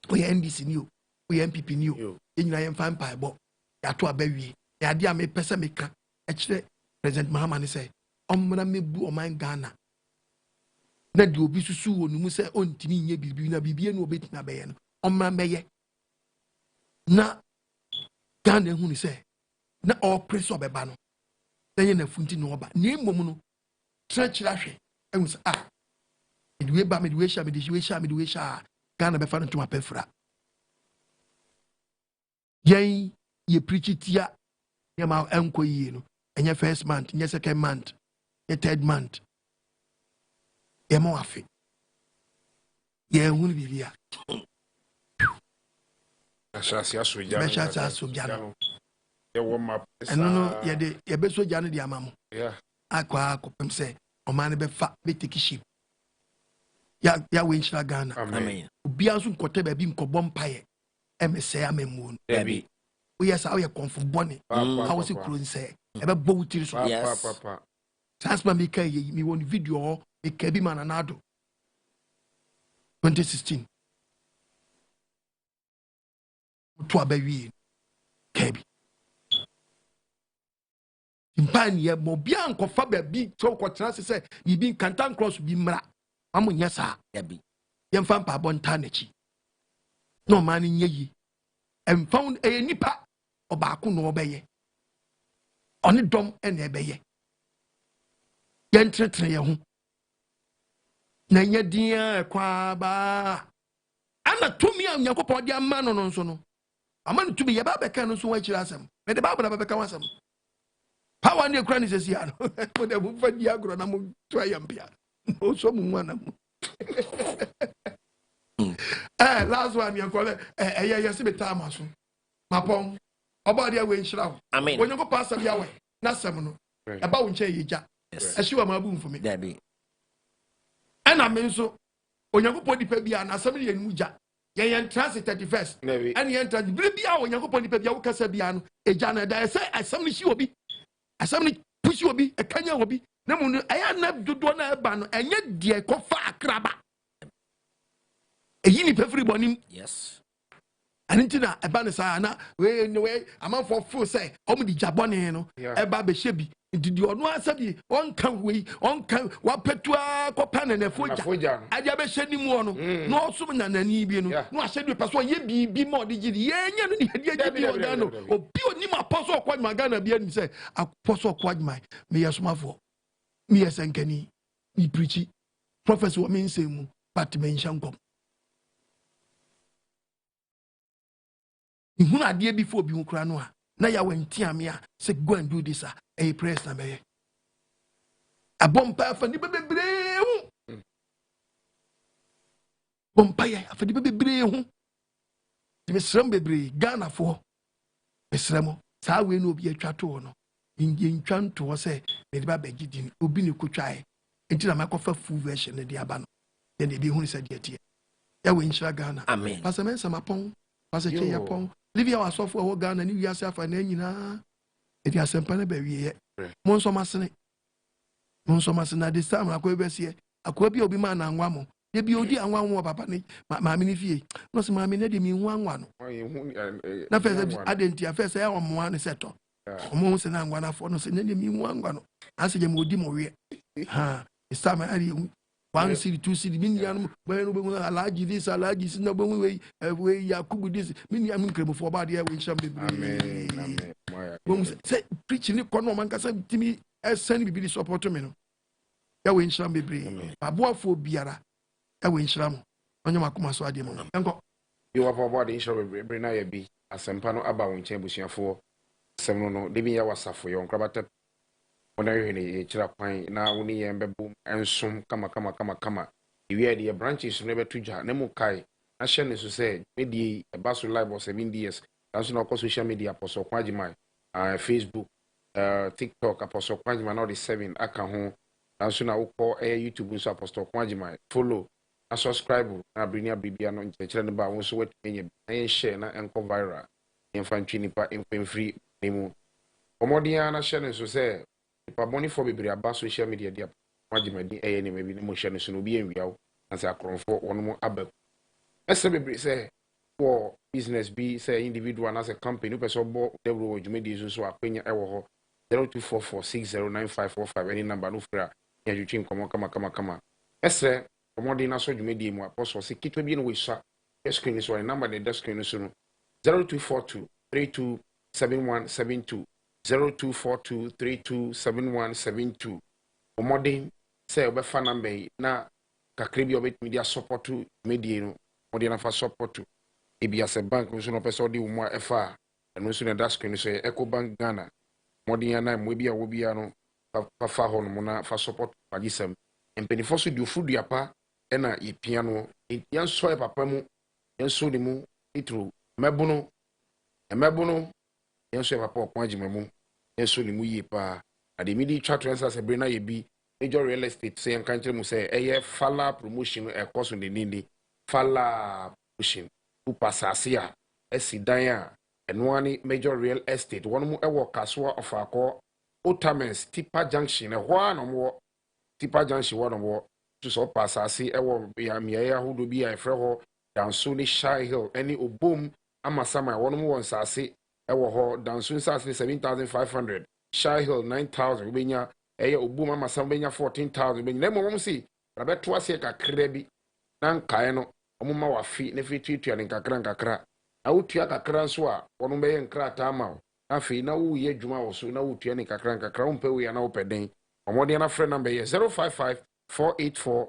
o ye NDC ni o ye MPP ni o ye nyina ye mfa mpa abo ya to abawie ya de a me pese me ka e kire President Mahama ni say omra mebu oman Ghana na de obi susu wo numu say ontimi nye bibi na bibie no obetina be ye no omra meye na Ghana hu ni say na o press obeba no na ye na funti no oba na emom no trechira hwe ehun say mediwe ba mediwe sha Ghana be fa no tuma pefra yen ye preach tia ye ma enko yi no enye first month enye second month ye third month ye mo afi ye hunu bibia ashasi asoja no ye wo map no ye de ye be soja no de amamo yeah akwa akopem se o man be fa be take ship ya we nhyira Ghana amen obia nso nkote ba bi nkobɔ mpaye emese amemu no baby we sa we comfort bone how was kuro nse ebe bo wutiri so yes transfer me kai mi won video me ka bi mananado 2016 to abawi kabi impani ye mo bia nkofa ba bi to ko tena se bibi kantan cross bi mra amunya sa baby yemfa mpa bonta nachi no man nyeyi emfa nipa obaako no obeye oni dom ene ebeye yentretre ye ho na nya dia kwa ba ana tumi a Onyankopon dia ma no nso no ama no tumi ye ba beka no so wa kira asem me de ba ba beka wasem power ne kura ni sesi ano mo de bu fa dia agro na mo to ayampia o so mu nwana mu last one yankole yesi beta maso mapon oba dia we nhyira ho amen Onyankopon asem ya we na sem no e ba wo nche yeja ehyiwa ma bu mfumi dabi ana me nso Onyankopon dipa bia na asem ye nmu ja yen transit 31st and yen transit bia Onyankopon dipa bia wo kasa bia no eja na da say asem ni hyi obi asem ni pushi obi e kanya obi na mu aya na dodo na eba no enye die ko fa akraba eyi ni pefri bonim yes anintina eba ne sa na we amam for full say omu di jabone no eba be hye bi didi ono asabi onka we onka wapetua ko pane na foja aja be hye ni mu ono no so na nani bi no no ahye de peso ye bibi mo de gidi ye nya no ni hedi gidi o da no obi oni ma poso kwa magana bi ani say aposo kwa mai me yesomafo me yesenkani me preachi prophecy wo me nsemu but me nshankom ihuna ade before bi nkura no a na ya wantiame a say go and do this a prayer na be abompa afani bebre hu bompa ya afani bebre hu di mesram bebre Ghana fo mesramo saa we no obi atwa to no indie ntwa nto say me de ba bagidi obi ne kotwae enti na makofa full version ne de aba no de ne bi hu se de tie ya we nhyira Ghana amen pastor mensa mapon pastor che yapon Livia was off for Ghana ni wiase afa na nyina edi asempa na ba wiye mo nso masene this time akwa besie akwa bi obi ma na anwa mo ye bi odi anwa wo papa ni maami ni fie no se maami na de mi nwa anwa no na fese adenti afese ya mo an seto mo se na anwa na fo no se na de mi nwa anwa no ase je mo odi mo we ha this time ari 1 city 2 city minian no be alaji this alaji sin no be we Yakubu this minian nkremo for bad here we sham be amen say preaching ni kono man kasa timi send bibi support me no ya we sham be aboafo biara ya we sham onye makoma so ade mo enko you have about the issue be na ya bi asempa no aba won chen busuafo sem no de bi ya wasafo yo nkrabata ona yene kira kwan na woni ye mbebum ensom kama iwe de branches no betu dwa na mu kai na hye ne so say media eba so live for 7 years that's no social media apostle kwajima Facebook TikTok apostle kwajima na the 7 aka ho that's na ukọ YouTube so apostle kwajima follow na subscribe na brinia bibia no nkyekere ne ba won so wetu enye share na enko viral infantry nipa free nemu omodia na hye ne so say pa boni for bebre aba social media dia magimadi ne mebi ne mo hye no so no bi enwiawo na say akronfo wono aba ese bebre say for business bi say individual na say company person bo debro jumedi so akwenya ewo ho 0244609545 any number no fra ya juchi nkomo kama ese omodi na so jumedi mu apostle say kitwa bi no we sha screen so number the screen so no 0242327172 0242327172 omodin say obefa number na kakre bi obet media support media no odi na fa support ebia se bank so no person di umu efa eno so na dash screen so Eco Bank Ghana modin na mo bia wo bia no fa ho no na fa support pagisam empenifo so di ofudu apa na ye piano yan so e papa mu yan so ni mu itru mebuno yan so e papa okwa jima mu yan so ni mu ye pa ade mi di twa transfer se bre na ye bi major real estate say en kanche mu say eye fala promotion e koso ne nini fala promotion upasase a esidan a eno ani major real estate won mu ewo kasoa of akọ Otamens Tipa Junction e ho anom Tipa Junction won mo to so pasase ewo ya miya hudo bi a efre ho Danso ni Shy Hill any obom amasama won mu won sase ewo ho Danso sase 7,500 Shy Hill 9,000 benya eye obom amasama benya 14,000 benya nemo mo si rabeto ase kakra bi nan kae no omuma wafi ne fi tutua ne kakra na wotua kakra nso a won beye nkrata ama afi na wo ye dwuma wo so na wotua ne kakra wo mpe wo ya na wo peden omode na frɛ number ye 055 484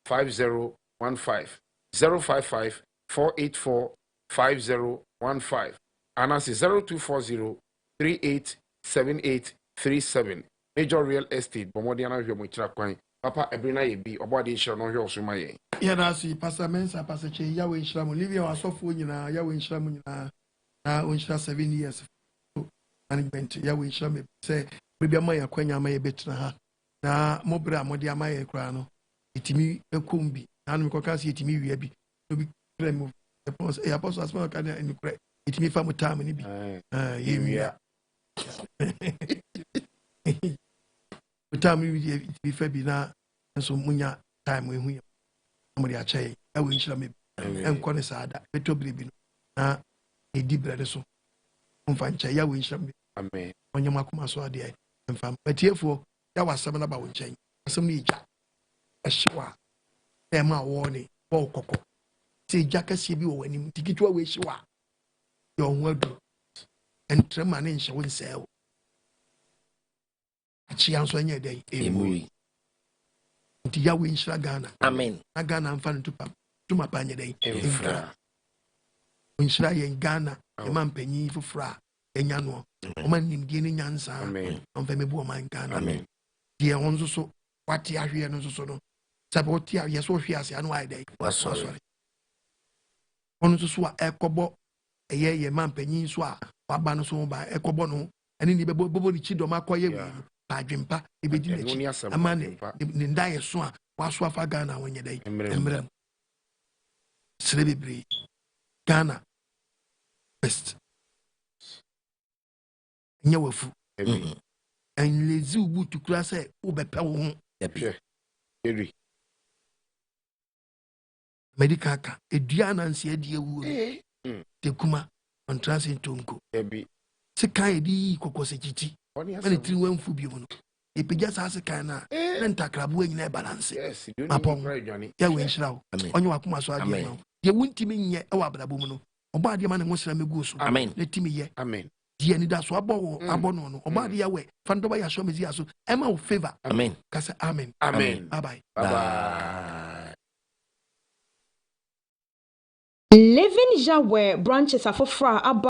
5015 055 484 5015 and as 0240 387837 Major Real Estate bomodiana hwe mo kira kwan papa ebrina ye bi obode nhyira no hwe osuma ye ya na si pastor mensa pastor che ya we nhyira mo Olivia wasofo nyina ya we nhyira mo nyina na o nhyira 7 years management ya we nhyira me say bibia ma ya kwanya ma ye betina ha na mobra modi ama ye kra no etimi ekombi na no ko kasi etimi wia bi obi kra mo e apostle asma ka na ni kra etimi fa mo time ni bi ye wia time wi etimi fa bi na so munya time ehu ya modi a chai ya we nhyira me enko ne saada betobri bi na edi brede so mfa ncha ya we nhyira me amen onye makoma so ade mfa batiefo ya wasam na ba wo nchen asem ni ija ehwa e ma wo ni wo kokko ti ija kase bi wo wanim tikitwa we hwa yo ho adu entrema ne nhye wo nsɛw achi anso nya dai emui nti ya we nhyira Ghana amen na Ghana mfa ntupa tuma pa nya dai emfra nhyira ye Ghana e ma mpanyi fofora enya no o man nimdie ne nyansa amen mfa mebu o man Ghana amen die onzo so wate ahwe no so no sabe wate ahwe so hwe ase anu ai dai wasori onzo so a ekobo eye man panyin so a waba no so ba ekobo no ani ni bebo ni chido makoye wi pa dwempa ebedi na chi amane ni ndaye so a waso afa Ghana wonye dai emrem celebrity Ghana best nya wafu en lezi ubu tukura se ubepe wo ho eri medical ka edua na nse ade ewu tekuma on transit tonko ebi se kan edi kokose chichi mane tiri wanfu bi no epija sa se kan na ntakrabo anyina balance mapom ya we nhyira wo onye wakoma so ade ma ye wuntimi nye e wa brabo mu no oba ade ma ne ho sra megu so na timi ye amen die ni da so abo no no oba ade ya we fando ba ya so mezi aso e ma wo favor amen kasa amen amen bye bye Living Jawe branches afofra